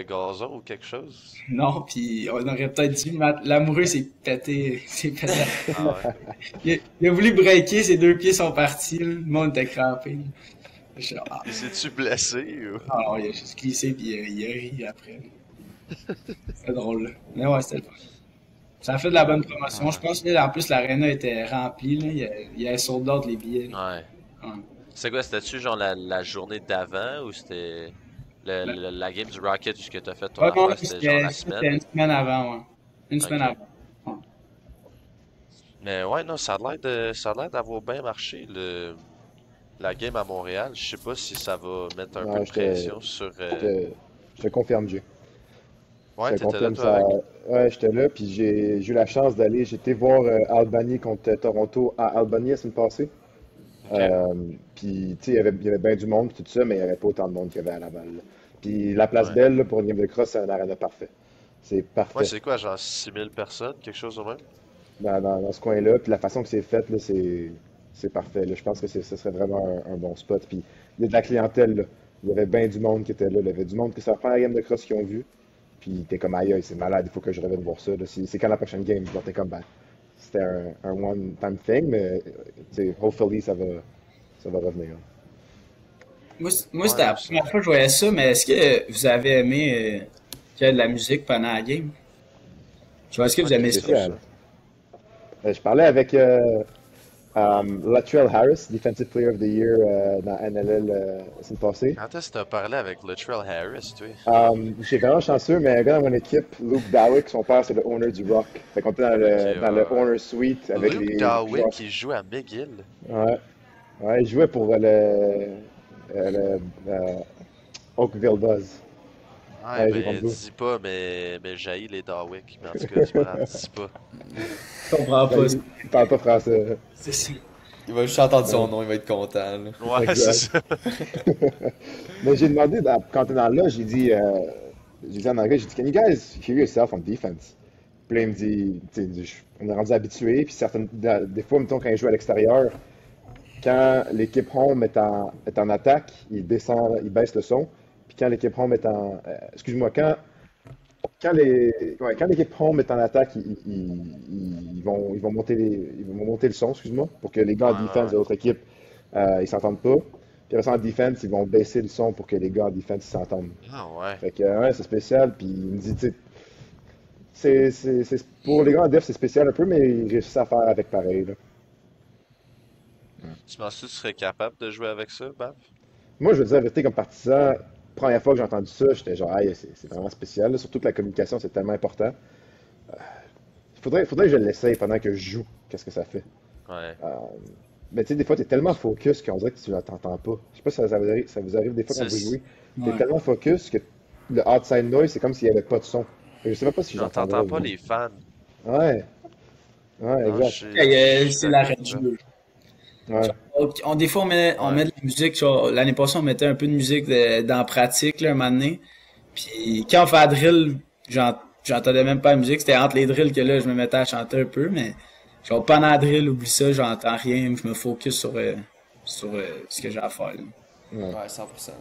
gazon ou quelque chose? Non, puis on aurait peut-être dû, mais l'amoureux s'est pété. Ah ouais. Il a voulu breaker, ses deux pieds sont partis, là. Le monde était crampé. Je suis ah, Il s'est-tu blessé ou? alors, il a juste glissé, puis il a ri après. C'était drôle, là. Mais ouais, c'était le fun. Ça a fait de la bonne promotion. Je Ah pense que là, en plus, l'aréna était remplie. Là. Il y avait sold out les billets. ouais. Ouais. Ouais. C'est quoi, c'était-tu genre la journée d'avant ou c'était la game du Rocket où ce que t'as fait ton Ouais, non, affaire, c'était genre la c'était semaine? une semaine avant. Ouais. Une semaine Ok. avant. Ouais. Mais ouais, non, ça a l'air d'avoir bien marché, la game à Montréal. Je sais pas si ça va mettre un peu Non, de pression sur... je te confirme, Dieu. Ouais, Je te t'étais là, confirme toi, ça. avec? Ouais, j'étais là, puis j'ai eu la chance d'aller. J'étais voir Albany contre Toronto à Albany la semaine passée. Ok. Puis, tu sais, il y avait bien du monde, puis tout ça, mais il n'y avait pas autant de monde qu'il y avait à Laval, là. Puis, la place Ouais. Belle, là, pour une game de cross, c'est un arena parfait. C'est Ouais, parfait c'est quoi, genre 6000 personnes, quelque chose au même? dans ce coin-là. Puis, la façon que c'est fait, là, c'est parfait, là. Je pense que ce serait vraiment un bon spot. Puis, il y a de la clientèle, là. Il y avait bien du monde qui était là. Il y avait du monde que c'est la première game de cross qu'ils ont vu. Puis, t'es comme, aïe, aïe, c'est malade, il faut que je revienne voir ça, là. C'est quand la prochaine game? Genre, t'es comme, ben, c'était un one-time thing, mais, tu sais, hopefully, ça va revenir, là. Moi, Ouais, c'était la non, c'est... première fois que je voyais ça, mais est-ce que vous avez aimé qu'il y ait de la musique pendant la game? Je vois, est-ce que Ah, vous ok, aimez c'est ça? cool, ça. Spécial. Je parlais avec Latrell Harris, Defensive Player of the Year dans NLL la semaine passée. Quand est-ce que t'as parlé avec Latrell Harris, toi? J'étais vraiment chanceux, mais un gars dans mon équipe, Luke Dawick, son père, c'est le owner du Rock. Fait qu'on était dans Ok, le, ouais, dans le ouais. owner suite avec Luke les Darwick joueurs. qui joue à McGill. Ouais, ouais, il jouait pour le Oakville Buzz. Ouais, Ouais, j'ai contre ben, vous. dis pas, mais j'haïs les Darwick. Mais en tout cas, c'est pas grave, dis pas. Je comprends Ben, pas. il parle pas français. C'est ça. Il va juste entendre son Ouais, nom, il va être content, là. Ouais, c'est exact. ça. Mais j'ai demandé, quand t'es dans le là, j'ai dit en anglais, j'ai dit, Can you guys hear yourself on defense? Puis là, il me dit, tu sais, on est rendu habitué, puis des fois, mettons, quand il joue à l'extérieur, quand l'équipe home est en attaque, il descend, il baisse le son. Puis quand l'équipe home est en, excuse-moi, quand l'équipe home est en attaque, ils vont monter le son, excuse-moi, pour que les gars en Ouais, ouais, defense ouais. de l'autre équipe, ils s'entendent pas. Puis après ça, en defense, ils vont baisser le son pour que les gars en defense ils s'entendent. Ah ouais. Fait que, ouais, c'est spécial. Puis il me dit, tu sais, pour les gars en def, c'est spécial un peu, mais ils réussissent à faire avec pareil, là. Tu penses que tu serais capable de jouer avec ça, Bab? Moi, je veux dire, la vérité, comme partisan, première fois que j'ai entendu ça, j'étais genre, aïe, c'est vraiment spécial, là. Surtout que la communication, c'est tellement important. Il faudrait que je l'essaye pendant que je joue. Qu'est-ce que ça fait? Ouais. Euh, mais tu sais, des fois, t'es tellement focus qu'on dirait que tu t'entends pas. Je sais pas si ça vous arrive des fois quand C'est... vous jouez. T'es Ouais. tellement focus que le outside noise, c'est comme s'il n'y avait pas de son. Et je sais même pas si Non, j'entendrais t'entends au pas bout. les fans. Ouais, ouais, Non, exact. je Hey, suis c'est d'accord l'arrêt avec de toi. jeu. Ouais. Des fois, on met Ouais. de la musique. L'année passée, on mettait un peu de musique dans la pratique, là, un moment donné. Puis quand on fait la drill, j'entendais même pas la musique. C'était entre les drills que là, je me mettais à chanter un peu. Mais genre, pendant la drill, oublie ça, j'entends rien. Je me focus sur ce que j'ai à faire, là. Ouais. Ouais, 100%.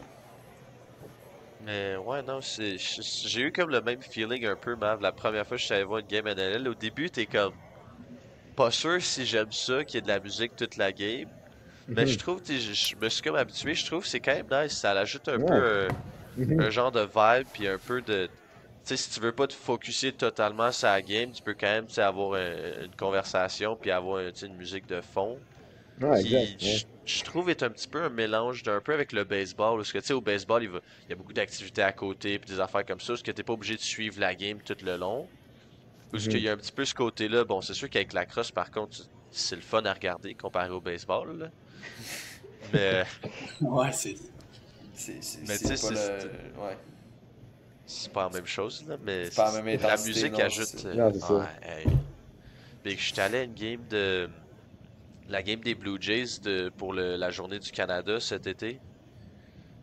Mais ouais, non, j'ai eu comme le même feeling un peu, Mav, la première fois que je suis allé voir une game NLL. Au début, t'es comme pas sûr si j'aime ça, qu'il y ait de la musique toute la game. Mais je Mhm. trouve, je me suis comme habitué, je trouve que c'est quand même nice. Ça ajoute un peu Ouais. Mhm. un genre de vibe, puis un peu de... Tu sais, si tu veux pas te focuser totalement sur la game, tu peux quand même, tu sais, avoir une conversation, puis avoir, tu sais, une musique de fond, Ouais, exact. qui, Ouais. je trouve, est un petit peu un mélange d'un peu avec le baseball, parce que, tu sais, au baseball, il y a beaucoup d'activités à côté, puis des affaires comme ça, parce que t'es pas obligé de suivre la game tout le long. Parce qu'il Mhm. y a un petit peu ce côté-là. Bon, c'est sûr qu'avec la crosse, par contre, c'est le fun à regarder comparé au baseball, là. Mais, Ouais, c'est. mais tu C'est sais, pas le. Ouais. c'est pas la même chose, là. Mais C'est pas la même la intensité, musique non, c'est ajoute. ça. Non, c'est ça. Ouais, hey. Puis que j'étais allé à une game de. La game des Blue Jays pour la journée du Canada cet été.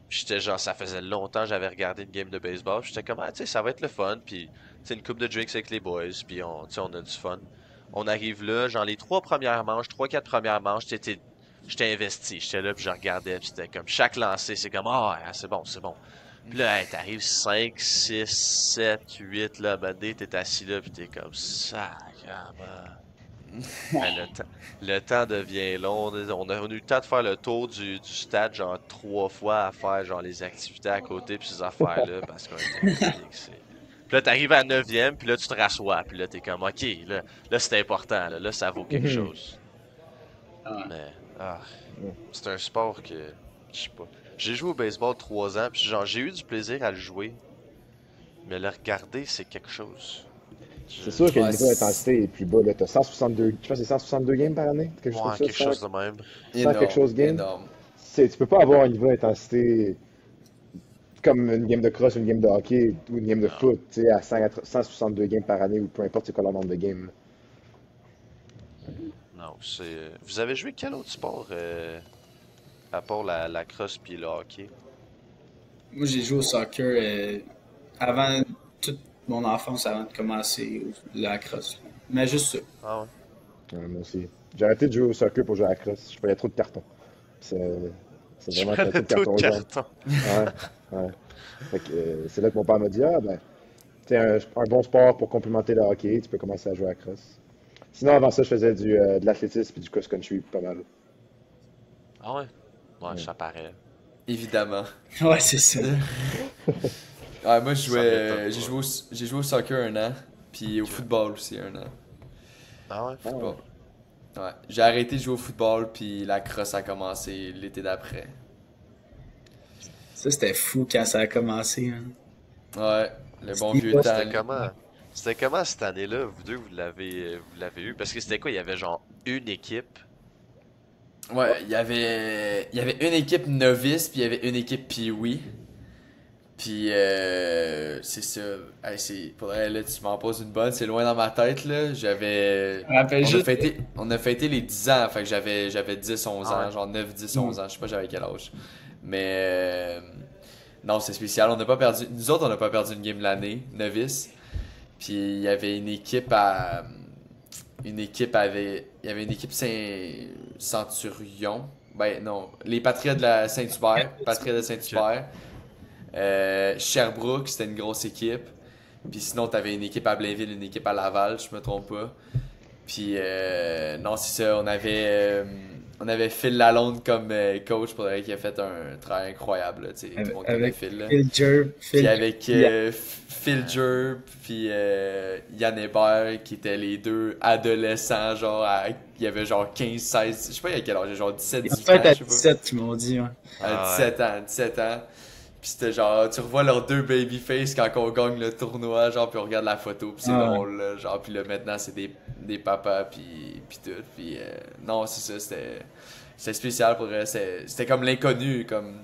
Puis j'étais genre, ça faisait longtemps que j'avais regardé une game de baseball. Puis j'étais comme, ah, tu sais, ça va être le fun. Puis, tu sais, une coupe de drinks avec les boys. Puis, tu sais, on a du fun. On arrive là, genre, les trois premières manches, trois, quatre premières manches, j'étais investi. J'étais là, puis je regardais. Puis c'était comme, chaque lancé, c'est comme, ah, ouais, c'est bon, c'est bon. Puis là, hey, t'arrives 5 6 7 8 là, ben, t'es assis là, puis t'es comme, sacrément. Ben, le temps devient long. On a eu le temps de faire le tour du stade, genre, trois fois à faire, genre, les activités à côté, puis ces affaires-là, parce qu'on était fixés. Puis là, t'arrives à 9e, puis là, tu te rassois, puis là, t'es comme, ok, là c'est important, là, ça vaut quelque Mhm. chose. Ah, Mais, ah, Ouais. c'est un sport que, je sais pas. J'ai joué au baseball 3 ans, puis genre, j'ai eu du plaisir à le jouer, mais le regarder, c'est quelque chose. C'est sûr que le Ouais, niveau d'intensité est plus bas. Là. T'as 162, je pense que c'est 162 games par année, quelque chose comme Ouais, ça, quelque chose de même. 100 quelque énorme, chose game. énorme. Tu peux pas avoir un niveau d'intensité comme une game de cross, une game de hockey ou une game de Non. foot, tu sais, à 162 games par année ou peu importe c'est quoi leur nombre de games. Non, c'est. Vous avez joué quel autre sport à part la crosse puis le hockey? Moi, j'ai joué au soccer avant toute mon enfance, avant de commencer la crosse. Mais juste ça. Ah ouais. Moi aussi. J'ai arrêté de jouer au soccer pour jouer à la crosse. Je prenais trop de cartons. C'est c'est Je vraiment trop prenais de tout de cartons jaunes. carton. Ouais, ouais. Fait que, c'est là que mon père m'a dit, ah ben, c'est un bon sport pour complémenter le hockey, tu peux commencer à jouer à la crosse. Sinon, avant ça, je faisais de l'athlétisme et du cross-country, pas mal. Ah ouais? Ouais, Ouais. ça paraît. Évidemment. Ouais, c'est ça. Ouais, moi, Ça m'étonne j'ai joué au soccer un an, puis au Ok. football aussi un an. Ah ouais? Ah ouais. Football. Ouais. J'ai arrêté de jouer au football, puis la crosse a commencé l'été d'après. Ça, c'était fou quand ça a commencé. Hein. Ouais, le bon C'était vieux pas- temps. C'était comment? C'était comment cette année-là, vous deux, vous l'avez eu? Parce que c'était quoi? Il y avait genre une équipe. Ouais, il y avait une équipe novice, puis il y avait une équipe Pee-Wee. Puis, c'est ça. Hey, pour vrai, là, tu m'en poses une bonne, c'est loin dans ma tête, là. Je me rappelle juste. On a fêté les 10 ans, fait que j'avais 10, 11 Ah ans, ouais? genre 9, 10, 11 ans, je sais pas j'avais quel âge. Mais, non, c'est spécial, on n'a pas perdu, nous autres, on n'a pas perdu une game l'année, novice. Puis, il y avait il y avait une équipe Centurion. Ben, non, les Patriotes de la Saint-Hubert, Patriotes de Saint-Hubert. Sherbrooke, c'était une grosse équipe. Puis sinon, t'avais une équipe à Blainville, une équipe à Laval, je me trompe pas. Puis non, c'est ça, on avait Phil Lalonde comme coach pour qui a fait un travail incroyable, là, tu sais, tout le monde connaît Avec Phil, là. Phil Jerb, Puis Phil. avec Phil Jerb, puis Yann Hébert, qui étaient les deux adolescents, il y avait genre 15, 16, je sais pas il y a quel âge, genre 17, En 18 ans, fait, à je sais pas. 17, ils m'ont dit. Ouais. Ah À 17 ans. Puis c'était genre, tu revois leurs deux babyface quand on gagne le tournoi, genre, puis on regarde la photo, puis c'est Ah ouais. drôle, là, genre, puis là maintenant c'est des papas, puis tout. Puis non, c'est ça, c'était spécial pour eux, c'était comme l'inconnu, comme.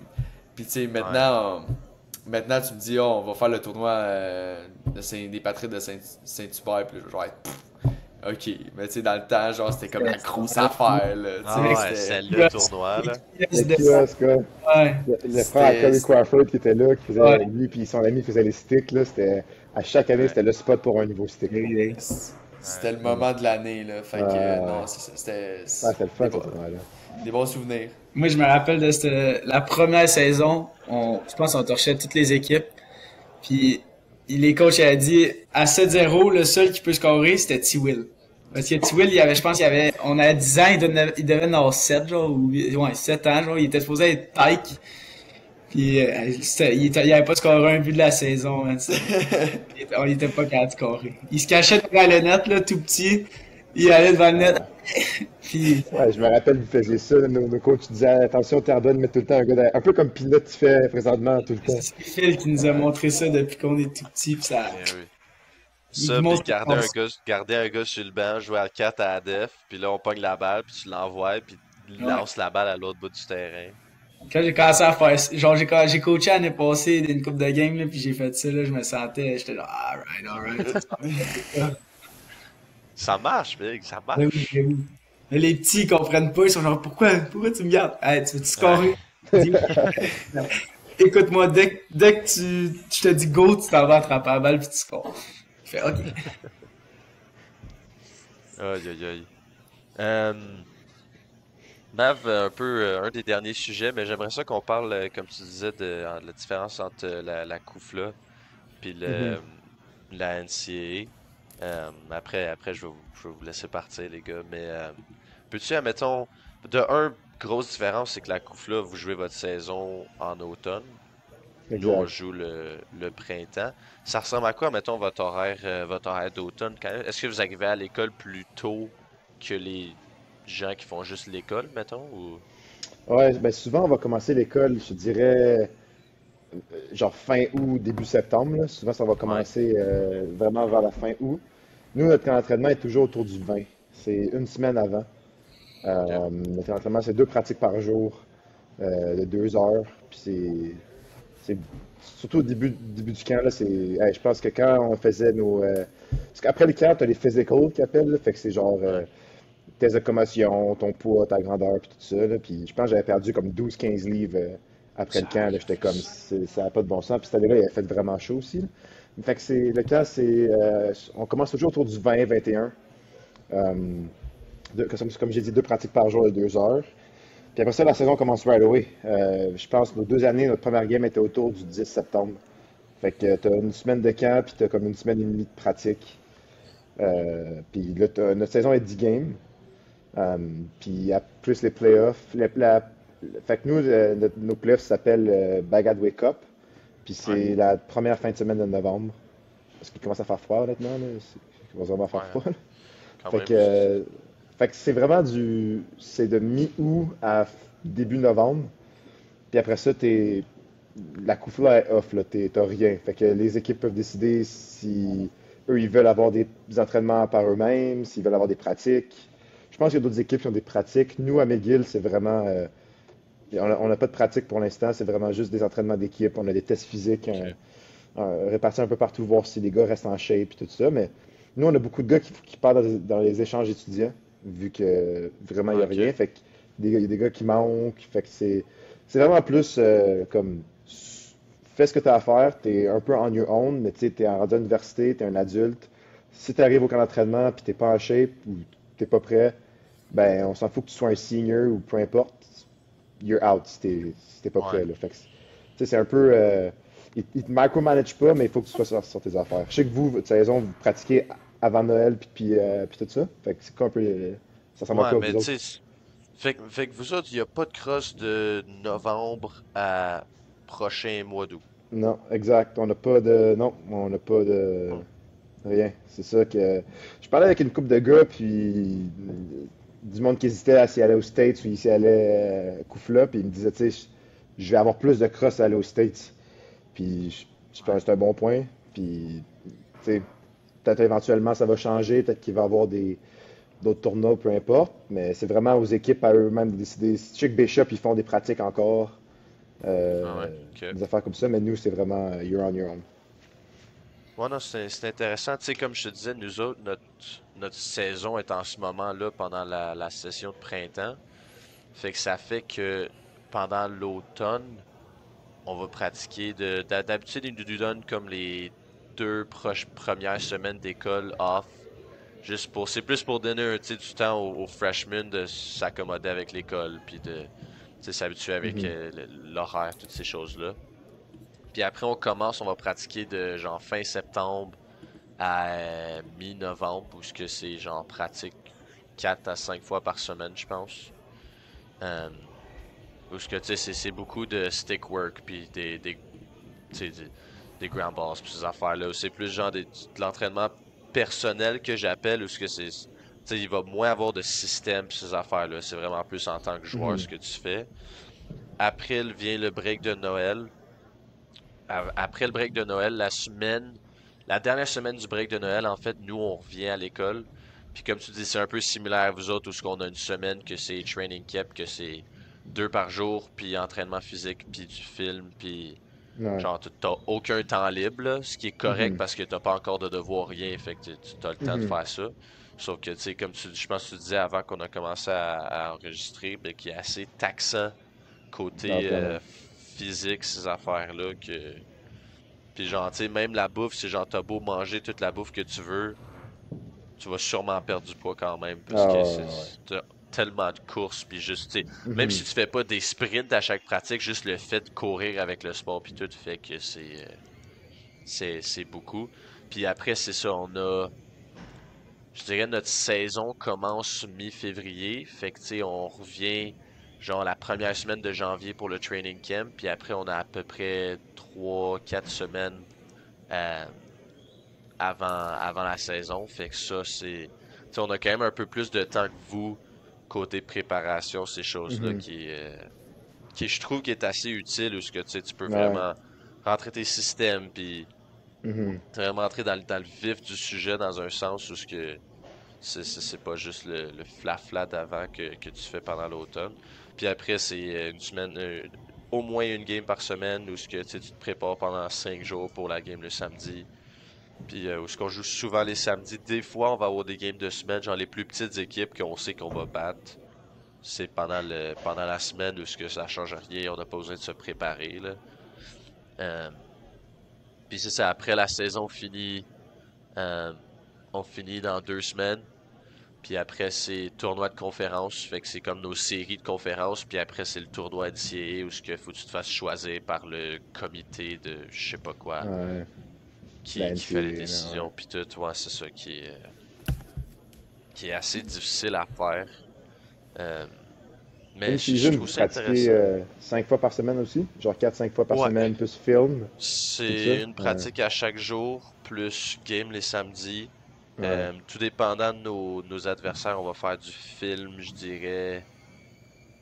Puis tu sais, maintenant tu me dis, oh, on va faire le tournoi des Patriotes de Saint-Hubert, puis là, genre, ok, mais tu sais, dans le temps, genre, c'était comme la grosse affaire, là, tu Ah sais, ouais, c'était. c'est le tournoi, là. Le kiosque, ouais. Ouais. Le frère à Corey Crawford qui était là, qui faisait, Ouais. lui puis son ami faisait les sticks, là, c'était, à chaque année, Ouais. c'était le spot pour un nouveau stick. C'était le moment de l'année, là, fait que non, c'était Ah, c'était le fun, des, ce bons, tournoi-là. des bons souvenirs. Moi, je me rappelle de la première saison. Je pense qu'on torchait toutes les équipes. Puis les coachs avaient dit à 7-0, le seul qui peut scorer, c'était T-Will. Parce que T-Will, on avait 10 ans, il devait en avoir 7, genre, ou, ouais, 7 ans, genre, il était supposé être Pike. Puis il avait pas scoré un but de la saison, hein, tu sais. On était pas capable de scorer. Il se cachait devant le net, là, tout petit. Il allait devant le net. Puis, Ouais, je me rappelle, vous faisiez ça, nos coachs disaient attention, Terrebonne, met tout le temps un gars derrière. Un peu comme Pinot fait présentement tout le temps. c'est Phil qui nous a montré ça depuis qu'on est tout petit. Puis ça. Eh oui. Il Ça, puis montre garder un gars sur le banc, jouer à 4 à la def, puis là on pogne la balle, puis tu l'envoies, puis il Ouais. lance la balle à l'autre bout du terrain. Quand j'ai commencé à faire ça, genre j'ai coaché l'année passée d'une coupe de game, là, puis j'ai fait ça, là, je me sentais, j'étais là, alright. Ça marche, Big, ça Oui, marche. oui. Mais les petits, ils comprennent pas, ils sont genre, pourquoi tu me gardes? Hey, tu veux-tu scorer? Dis- Écoute-moi, dès que je te dis go, tu t'en vas attraper la balle, puis tu scores. Je fais, ok. Aïe aïe aïe. Euh, Mav, un peu un des derniers sujets, mais j'aimerais ça qu'on parle, comme tu disais, de la différence entre la CUFLA puis Mhm. la NCAA. Après je vais vous laisser partir, les gars, mais peux-tu, admettons, grosse différence, c'est que la CUFLA, vous jouez votre saison en automne. Nous, on Exact. joue le printemps. Ça ressemble à quoi, mettons, votre horaire d'automne? Est-ce que vous arrivez à l'école plus tôt que les gens qui font juste l'école, mettons? Ou... Ouais, ben souvent, on va commencer l'école, je dirais, genre fin août, début septembre, là. Souvent, ça va Ouais. commencer vraiment vers la fin août. Nous, notre camp d'entraînement est toujours autour du 20. C'est une semaine avant. Ok. Notre entraînement, c'est 2 pratiques par jour de 2 heures. Puis c'est surtout au début du camp, là, je pense que quand on faisait parce qu'après le camp, tu as les physicals qu'ils appellent, là. Fait que c'est genre Ouais. tes commotion, ton poids, ta grandeur, puis tout ça, là. Puis je pense que j'avais perdu comme 12-15 livres après le camp, là. J'étais comme, Sacrifice. ça n'a pas de bon sens. Puis cette année-là, il a fait vraiment chaud aussi, là. Fait que le camp, on commence toujours autour du 20-21. Euh, comme j'ai dit, 2 pratiques par jour de 2 heures. Puis après ça, la saison commence right away. Je pense que nos 2 années, notre première game était autour du 10 septembre. Fait que t'as une semaine de camp, puis t'as comme une semaine et demie de pratique. Puis là, notre saison est 10 games. Euh, Puis plus les playoffs. Fait que nous, nos playoffs s'appellent Bagadway Cup. Puis Ouais. c'est la première fin de semaine de novembre. Parce qu'il commence à faire froid, honnêtement, là. Il va vraiment Ouais, faire froid, là. quand Fait même. que, fait que c'est vraiment c'est de mi-août à début novembre. Puis après ça, la coupe-là est off, là. T'as rien. Fait que les équipes peuvent décider si eux, ils veulent avoir des entraînements par eux-mêmes, s'ils veulent avoir des pratiques. Je pense qu'il y a d'autres équipes qui ont des pratiques. Nous, à McGill, c'est vraiment, on n'a pas de pratique pour l'instant. C'est vraiment juste des entraînements d'équipe. On a des tests physiques Ok. répartis un peu partout, voir si les gars restent en shape et tout ça. Mais nous, on a beaucoup de gars qui partent dans les échanges étudiants, vu que vraiment, il n'y a Ok. rien. Fait que il y a des gars qui manquent. Fait que c'est vraiment plus comme fais ce que tu as à faire. Tu es un peu on your own, mais tu sais, tu es rendu à l'université, tu es un adulte. Si tu arrives au camp d'entraînement et tu n'es pas en shape ou tu n'es pas prêt, ben on s'en fout que tu sois un senior ou peu importe. You're out si t'es pas Ouais. prêt. Là. Fait que, tu sais, c'est un peu. Ils te micromanagent pas, mais il faut que tu sois sur tes affaires. Je sais que vous, votre saison, vous pratiquez avant Noël puis tout ça. Fait que c'est quoi un peu. Ça ressemble à Ouais, quoi mais vous tu autres? sais, fait que vous autres, il n'y a pas de cross de novembre à prochain mois d'août. Non, exact. On n'a pas de. Non, on n'a pas de. Hmm. Rien. C'est ça que. Je parlais avec une couple de gars, puis du monde qui hésitait à s'y aller aux States ou s'y allait à Koufla, puis ils me disaient, tu sais, je vais avoir plus de cross à aller aux States. Puis je pense Ouais. que c'est un bon point. Puis, tu sais, peut-être éventuellement ça va changer, peut-être qu'il va y avoir d'autres tournois, peu importe. Mais c'est vraiment aux équipes à eux-mêmes de décider. Je sais que Bishop, ils font des pratiques encore, Ah ouais, ok. des affaires comme ça, mais nous, c'est vraiment you're on your own. Ouais, non, c'est intéressant. Tu sais, comme je te disais, nous autres, notre saison est en ce moment-là pendant la session de printemps. Fait que ça fait que pendant l'automne, on va pratiquer d'habitude, ils nous donnent comme les deux premières semaines d'école off. C'est plus pour donner tu sais, du temps aux freshmen de s'accommoder avec l'école, puis de, tu sais, s'habituer avec Mhm. l'horaire, toutes ces choses-là. Puis après, on va pratiquer de genre fin septembre à mi-novembre, où ce que c'est genre pratique 4 à 5 fois par semaine, je pense. Euh, Où ce que tu sais, c'est beaucoup de stick work, puis tu sais, des ground balls, puis ces affaires-là. C'est plus genre de l'entraînement personnel que j'appelle, où ce que c'est. Tu sais, il va moins avoir de système, puis ces affaires-là. C'est vraiment plus en tant que joueur Mhm. ce que tu fais. Après vient le break de Noël. Après le break de Noël, la dernière semaine du break de Noël, en fait, nous, on revient à l'école. Puis comme tu dis, c'est un peu similaire à vous autres, où ce qu'on a une semaine que c'est training camp, que c'est 2 par jour, puis entraînement physique, puis du film, puis Ouais. genre, t'as aucun temps libre, là, ce qui est correct Mhm. parce que t'as pas encore de devoir, rien, fait que t'as le temps de Mhm. faire ça. Sauf que, tu sais, je pense que tu disais avant qu'on a commencé à enregistrer, ben, qu'il est assez taxant Non, côté clairement. physique, ces affaires-là, que puis genre, tu sais, même la bouffe, c'est genre, t'as beau manger toute la bouffe que tu veux, tu vas sûrement perdre du poids quand même, parce Ah que ouais, ouais. t'as tellement de courses, puis juste, tu sais, même si Mhm. tu fais pas des sprints à chaque pratique, juste le fait de courir avec le sport, puis tout fait que c'est beaucoup. Puis après, c'est ça, je dirais, notre saison commence mi-février, fait que, tu sais, on revient, genre, la première semaine de janvier pour le training camp, puis après, on a à peu près 3, 4 semaines euh, avant la saison. Fait que ça, c'est. Tu sais, on a quand même un peu plus de temps que vous, côté préparation, ces choses-là, Mhm. qui je trouve qui est assez utile, où ce que tu sais, tu peux Ouais. vraiment rentrer tes systèmes, puis Mhm. C'est vraiment entrer dans le vif du sujet dans un sens où ce que c'est pas juste le flafla d'avant que tu fais pendant l'automne. Puis après, c'est une semaine, au moins une game par semaine où ce que tu te prépares pendant 5 jours pour la game le samedi. Puis où ce qu'on joue souvent les samedis. Des fois, on va avoir des games de semaine, genre les plus petites équipes qu'on sait qu'on va battre. C'est pendant la semaine où ce que ça change rien, on n'a pas besoin de se préparer là. Euh, Puis c'est ça, après la saison finie, euh, on finit dans 2 semaines. Puis après, c'est tournoi de conférence. Fait que c'est comme nos séries de conférences. Puis après, c'est le tournoi NCAA où ce que faut que tu te fasses choisir par le comité de je sais pas quoi Ouais. La qui fait les NCAA, là, ouais. décisions. Puis tout, ouais, c'est ça qui est assez difficile à faire. Euh, mais je In-season, trouve vous ça pratiquez intéressant. 5 fois par semaine aussi? Genre 4-5 fois par Ouais, semaine, plus film, tout ça? c'est une Ouais. pratique à chaque jour, plus game les samedis. Ouais. Tout dépendant de nos adversaires, on va faire du film, je dirais,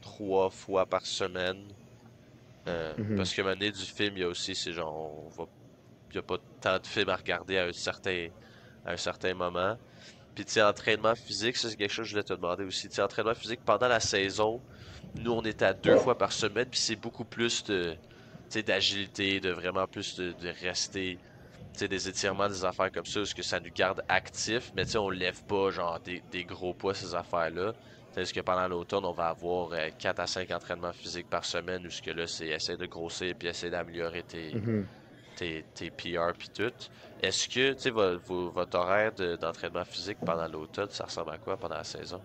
3 fois par semaine. Mhm. Parce que mener du film, il y a aussi, c'est genre, il y a pas tant de films à regarder à un certain moment. Puis tu sais, entraînement physique, ça c'est quelque chose que je voulais te demander aussi. Tu sais, entraînement physique pendant la saison, nous on est à 2 fois par semaine, puis c'est beaucoup plus de, tu sais, d'agilité, de vraiment plus de rester, tu sais, des étirements, des affaires comme ça, parce que ça nous garde actifs, mais tu sais, on lève pas genre des gros poids ces affaires-là. Tandis que pendant l'automne, on va avoir 4 à 5 entraînements physiques par semaine, où ce que là, c'est essayer de grossir puis essayer d'améliorer Mhm. tes PR puis tout. Est-ce que, tu sais, votre horaire d'entraînement physique pendant l'automne, ça ressemble à quoi pendant la saison?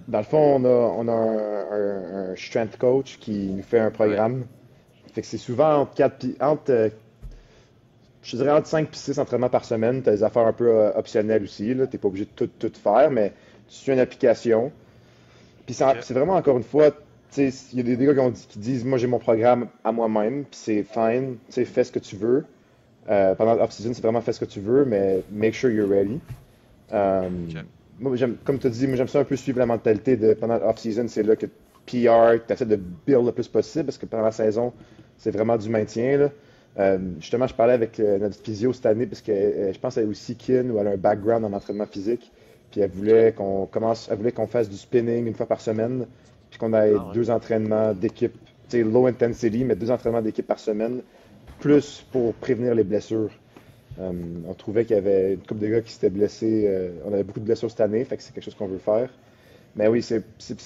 Dans le fond, on a un strength coach qui nous fait un Ouais. programme. Fait que c'est souvent je dirais entre 5 et 6 entraînements par semaine. Tu as des affaires un peu optionnelles aussi. Tu n'es pas obligé de tout faire, mais tu suis une application. Puis Ok. c'est vraiment, encore une fois, tu sais, il y a des gars qui disent, moi j'ai mon programme à moi-même, puis c'est fine, tu sais, fais ce que tu veux. Pendant l'off-season, c'est vraiment fais ce que tu veux, mais make sure you're ready. Euh, Ok. Moi, comme tu as dit, moi j'aime ça un peu suivre la mentalité de pendant l'off-season, c'est là que PR, tu essaies de build le plus possible, parce que pendant la saison, c'est vraiment du maintien, là. Justement, je parlais avec notre physio cette année, parce que je pense qu'elle est aussi kin, ou elle a un background en entraînement physique. Puis Ok. elle voulait qu'on fasse du spinning 1 fois par semaine, puis qu'on ait Ah ouais. 2 entraînements d'équipe, tu sais, low intensity, mais 2 entraînements d'équipe par semaine, plus pour prévenir les blessures. Euh, on trouvait qu'il y avait une couple de gars qui s'étaient blessés. On avait beaucoup de blessures cette année, fait que c'est quelque chose qu'on veut faire. Mais oui, c'est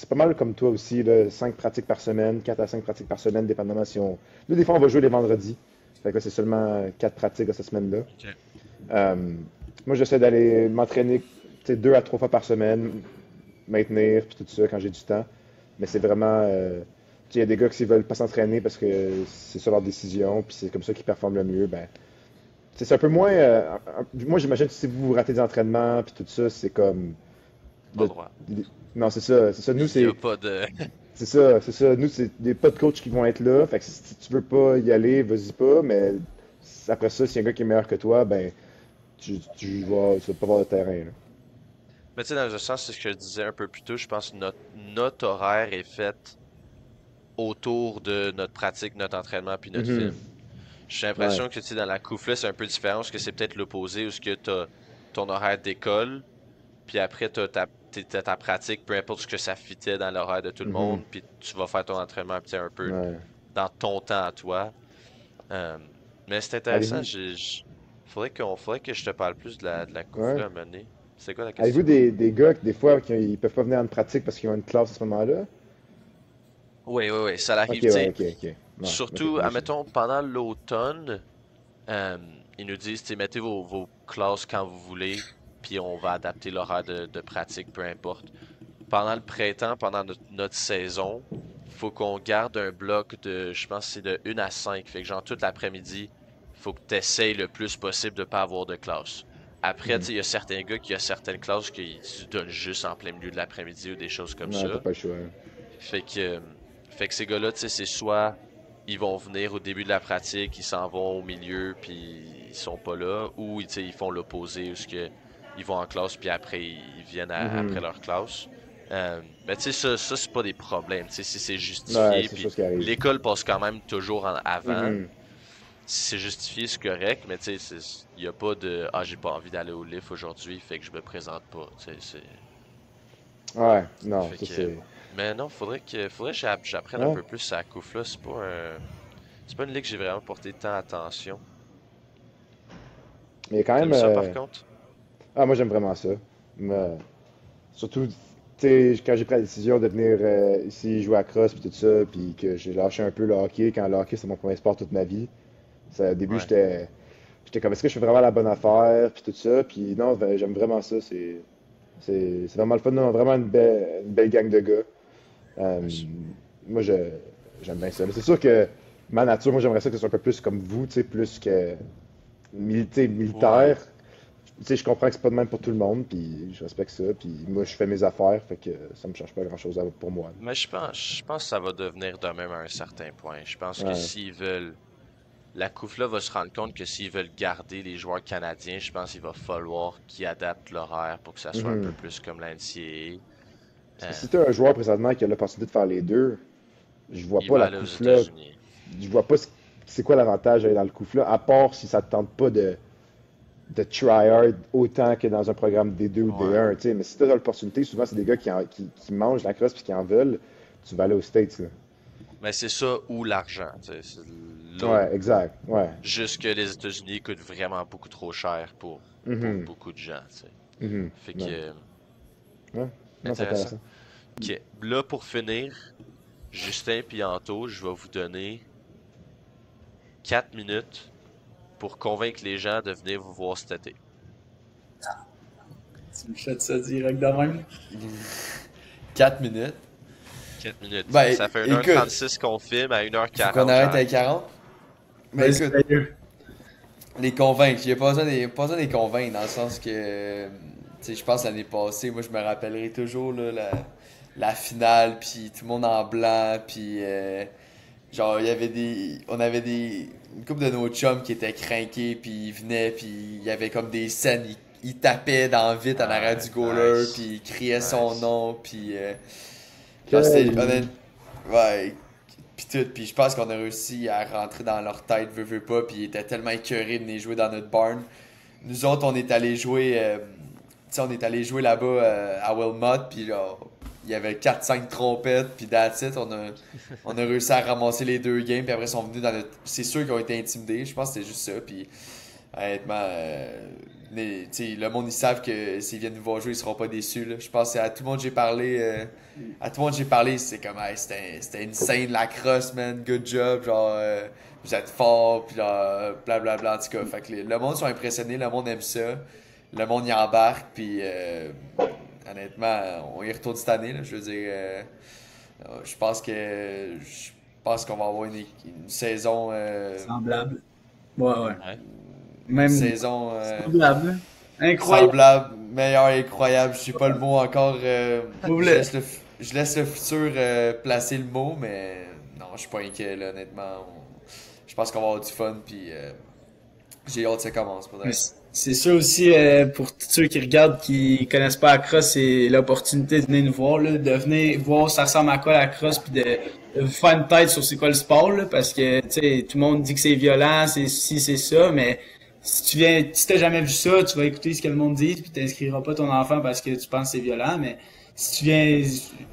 pas mal comme toi aussi, là, 5 pratiques par semaine, 4 à 5 pratiques par semaine, dépendamment si on. Nous, des fois, on va jouer les vendredis. Fait que là, c'est seulement 4 pratiques cette semaine-là. Ok. Euh, Moi, j'essaie d'aller m'entraîner, tu sais, 2 à 3 fois par semaine, maintenir, puis tout ça quand j'ai du temps. Mais c'est vraiment. Tu sais, il y a des gars qui ne veulent pas s'entraîner parce que c'est ça leur décision, puis c'est comme ça qu'ils performent le mieux. Ben, c'est un peu moins. Moi, j'imagine que si vous ratez des entraînements, puis tout ça, c'est comme. Pas le de- droit. non, c'est ça. C'est ça. Nous, Il y a pas de. c'est ça. C'est ça. Nous, c'est des pas de coach qui vont être là. Fait que si tu veux pas y aller, vas-y pas. Mais après ça, s'il y a un gars qui est meilleur que toi, ben, tu vas pas voir de terrain, là. Mais tu sais, dans un sens, c'est ce que je disais un peu plus tôt, je pense que notre horaire est fait autour de notre pratique, notre entraînement puis notre Mhm. film. J'ai Ouais. l'impression que tu sais, dans la Koufla, c'est un peu différent, parce que c'est peut-être l'opposé, où ce que t'as ton horaire d'école, puis après t'as ta pratique, peu importe ce que ça fitait dans l'horaire de tout le Mhm. monde, puis tu vas faire ton entraînement tu sais, un peu Ouais. dans ton temps à toi. Euh, mais c'est intéressant, Avez-vous faudrait que je te parle plus de la ouais. Koufla à un moment donné. C'est quoi la Avez-vous question? des gars qui, des fois, qui, ils peuvent pas venir en pratique parce qu'ils ont une classe à ce moment-là? Oui, oui, oui, ça Ok, l'arrive, tu ouais, sais. ok, ok. Ouais, ok. Surtout, admettons, pendant l'automne, Euh, ils nous disent, t'sais, mettez vos classes quand vous voulez, puis on va adapter l'horaire de pratique, peu importe. Pendant le printemps, pendant notre saison, faut qu'on garde un bloc de, je pense que c'est de 1 à 5. Fait que genre toute l'après-midi, faut que tu essayes le plus possible de pas avoir de classe. Après, tu Mhm. sais, il y a certains gars qui ont certaines classes qui se donnent juste en plein milieu de l'après-midi ou des choses comme Ouais, t'as ça. pas le choix. Fait que, euh, fait que ces gars-là, tu sais, c'est soit ils vont venir au début de la pratique, ils s'en vont au milieu, puis ils sont pas là, ou tu sais, ils font l'opposé, où ce que ils vont en classe, puis après ils viennent après Mhm. leur classe. Mais tu sais, ça c'est pas des problèmes, tu sais, si c'est Ouais, justifié, c'est puis chose qui arrive. l'école passe quand même toujours en avant. Mhm. si c'est justifié, c'est correct, mais tu sais, il y a pas de ah, j'ai pas envie d'aller au lift aujourd'hui, fait que je me présente pas. Tu sais, Ouais, non, fait ça que. c'est. Mais non, faudrait que j'apprenne un Ouais. peu plus à Kouf là. C'est pas une ligue que j'ai vraiment porté tant attention. Mais quand même. T'aimes ça par contre? Ah, moi j'aime vraiment ça. Mais, surtout, tu sais, quand j'ai pris la décision de venir ici jouer à cross puis tout ça, puis que j'ai lâché un peu le hockey, quand le hockey c'est mon premier sport toute ma vie. Ça, au début, Ouais. j'étais comme, est-ce que je fais vraiment la bonne affaire, puis tout ça, puis non, ben, j'aime vraiment ça. C'est vraiment le fun, non, vraiment une belle gang de gars. Euh, moi, j'aime bien ça. Mais c'est sûr que ma nature, moi, j'aimerais ça que ce soit un peu plus comme vous, tu sais, plus que Ouais. militaire. Tu sais, je comprends que c'est pas de même pour tout le monde, puis je respecte ça, puis moi, je fais mes affaires, fait que ça me change pas grand-chose pour moi. Mais je pense que ça va devenir de même à un certain point. Je pense que Ouais. s'ils veulent. La COUF-là va se rendre compte que s'ils veulent garder les joueurs canadiens, je pense qu'il va falloir qu'ils adaptent l'horaire pour que ça soit un peu Mhm. plus comme la NCAA. Parce que si tu as un joueur présentement qui a l'opportunité de faire les deux, je vois Il pas va la aller aux coupe là. États-Unis. Je vois pas c'est quoi l'avantage d'aller dans le coup là, à part si ça te tente pas de try-hard autant que dans un programme D2 ou Ouais. D1, tu sais. Mais si tu as l'opportunité, souvent c'est des gars qui mangent la crosse puis qui en veulent, tu vas aller aux States, là. Mais c'est ça ou l'argent. Tu sais, c'est l'autre. Ouais, exact. Ouais. Juste que les États-Unis coûtent vraiment beaucoup trop cher pour Mhm. beaucoup de gens. Tu sais. Mhm. Fait que, Ouais. Ouais. Non, c'est intéressant. intéressant. Ok. Là, pour finir, Justin puis Anto, je vais vous donner 4 minutes pour convaincre les gens de venir vous voir cet été. Tu me fais ça direct de même. 4 minutes. 4 minutes. Ben, Ça fait écoute, 1h36 qu'on filme à faut qu'on 1h40, arrête à j'arrête. 40. Mais Vas-y, écoute, sérieux. les convaincre, j'ai pas besoin de les convaincre dans le sens que, tu sais, je pense l'année passée, moi je me rappellerai toujours là, la finale, puis tout le monde en blanc, puis genre il y avait une couple de nos chums qui étaient craqués, puis ils venaient, puis il y avait comme des scènes, ils tapaient dans le vite en arrière Ouais, du goaler, nice. puis ils criaient son Nice. nom, puis genre Quel c'était goût. honnête, ouais, puis tout, puis je pense qu'on a réussi à rentrer dans leur tête, veut pas, puis ils étaient tellement écœurés de venir jouer dans notre barn. Nous autres, on est allé jouer, tu sais, on est allé jouer là-bas à Wilmot, puis là, il y avait 4-5 trompettes, puis that's it. On a réussi à ramasser les deux games, puis après, ils sont venus dans notre. C'est sûr qu'ils ont été intimidés, je pense que c'était juste ça, puis honnêtement, tu sais, le monde, ils savent que s'ils viennent nous voir jouer, ils seront pas déçus, là. Je pense que à tout le monde que j'ai parlé, à tout le monde que j'ai parlé, c'est comme, hey, c'était insane la crosse, man, good job, genre, vous êtes fort, puis là, blablabla, en tout cas. Fait que le monde sont impressionnés, le monde aime ça, le monde y embarque, puis honnêtement, on y retourne cette année, là, je veux dire, je pense qu'on va avoir une saison, Semblable. Ouais, ouais. Ouais. une Même saison semblable. Incroyable. semblable, meilleur, incroyable. Je sais pas le mot encore. Vous voulez. Je laisse le futur placer le mot, mais non, je suis pas inquiet là, honnêtement. Je pense qu'on va avoir du fun, puis j'ai hâte que ça commence. Pour de Mais vrai. c'est ça aussi, pour tous ceux qui regardent, qui connaissent pas la crosse, c'est l'opportunité de venir nous voir, là, de venir voir ça ressemble à quoi la crosse, puis de vous faire une tête sur c'est quoi le sport, là, parce que, tu sais, tout le monde dit que c'est violent, c'est ci, c'est ça, mais si tu viens, si t'as jamais vu ça, tu vas écouter ce que le monde dit, puis t'inscriras pas ton enfant parce que tu penses que c'est violent, mais si tu viens,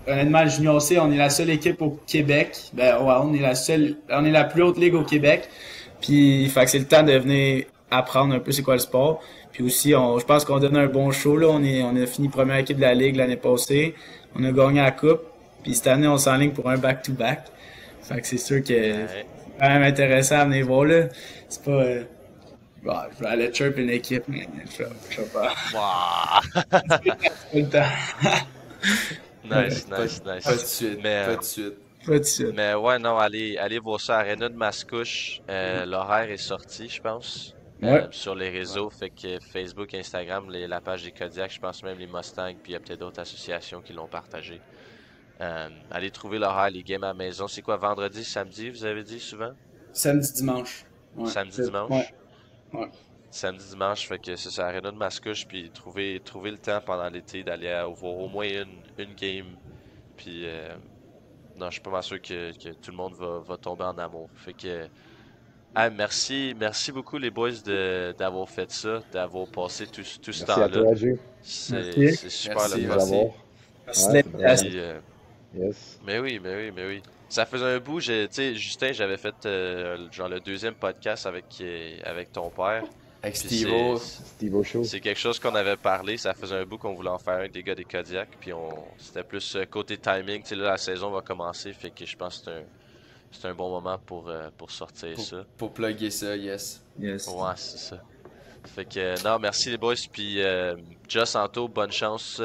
honnêtement, le Junior C, on est la seule équipe au Québec, ben ouais, on est la plus haute ligue au Québec, puis fait que c'est le temps de venir apprendre un peu c'est quoi le sport. Puis aussi, je pense qu'on donne un bon show. Là. On a fini première équipe de la Ligue l'année passée. On a gagné la Coupe. Puis cette année, on s'enligne pour un back-to-back. Fait que c'est sûr que c'est Ouais. quand même intéressant à venir voir. Là. C'est pas... bon, je vais aller chirp une équipe, mais je sais pas. Wow. Pas le temps. Nice, Pas, nice, pas de nice. suite, Mais, pas de suite. Pas de suite. mais ouais, non, allez voir ça. Arena de Mascouche. L'horaire est sorti, je pense. Ouais. Sur les réseaux, fait que Facebook, Instagram, la page des Kodiaks, je pense même les Mustangs, puis il y a peut-être d'autres associations qui l'ont partagé. Allez trouver l'horaire, les games à la maison. C'est quoi, vendredi, samedi, vous avez dit souvent? Samedi, dimanche. Ouais. Samedi, Ouais. dimanche? Ouais. Samedi, dimanche, fait que c'est ça, Arena de Mascouche, puis trouver le temps pendant l'été d'aller voir au moins une game. Puis, non, je suis pas mal sûr que tout le monde va tomber en amour. Fait que, Ah, merci beaucoup les boys d'avoir fait ça, d'avoir passé tout ce Merci à temps-là. toi, Jay. Merci. C'est super Merci, le De nous fun. merci. avoir. Merci de Ouais, c'est vraiment. l'invitation. Puis, Yes. mais oui. Ça faisait un bout, tu sais, Justin, j'avais fait genre le deuxième podcast avec ton père. Avec Puis Steve-O. Steve Show. c'est quelque chose qu'on avait parlé, ça faisait un bout qu'on voulait en faire avec des gars des Kodiak, puis c'était plus côté timing, tu sais, là, la saison va commencer, fait que je pense que c'est un bon moment pour sortir ça. Pour plugger ça, yes. Yes. Ouais, c'est ça. Fait que, non, merci les boys, puis Just Santo, bonne chance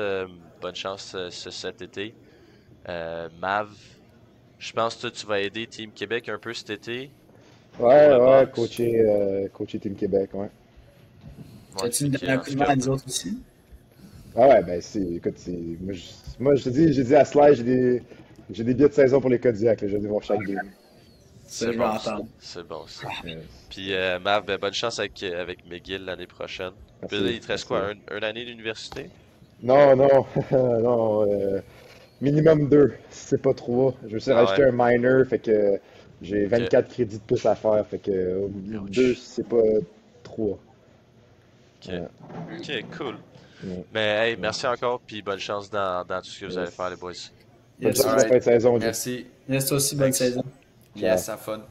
cet été. Mav, je pense que toi, tu vas aider Team Québec un peu cet été pour Ouais, le ouais, box. coacher Team Québec, ouais. Ouais, Tu fait me que, donnes un en coup tout de main cas, à nous autres aussi? Ah ouais, ben écoute, moi je te dis, j'ai dit à Sly, j'ai des billets de saison pour les Kodiaks, là, je vais les voir chaque game. Ça, c'est je vais bon ça. entendre. C'est bon ça. Yes. Puis Mav, ben, bonne chance avec McGill l'année prochaine. Puis là, Merci, il te reste merci. quoi, une année d'université? Non, non, non, minimum 2, c'est pas 3. Je veux aussi Ah rajouter ouais? un minor, fait que j'ai Ok. 24 crédits de plus à faire, fait que 2, Ouch. c'est pas 3. Ok. Ouais, Ok, cool. ouais, Mais hey, ouais. merci encore, puis bonne chance dans tout ce que vous allez faire, les Yes. boys. Bonne Yes. chance pour la fin de saison, Jay. Merci. Yes, toi aussi, bonne Thanks. saison. Yes, have fun.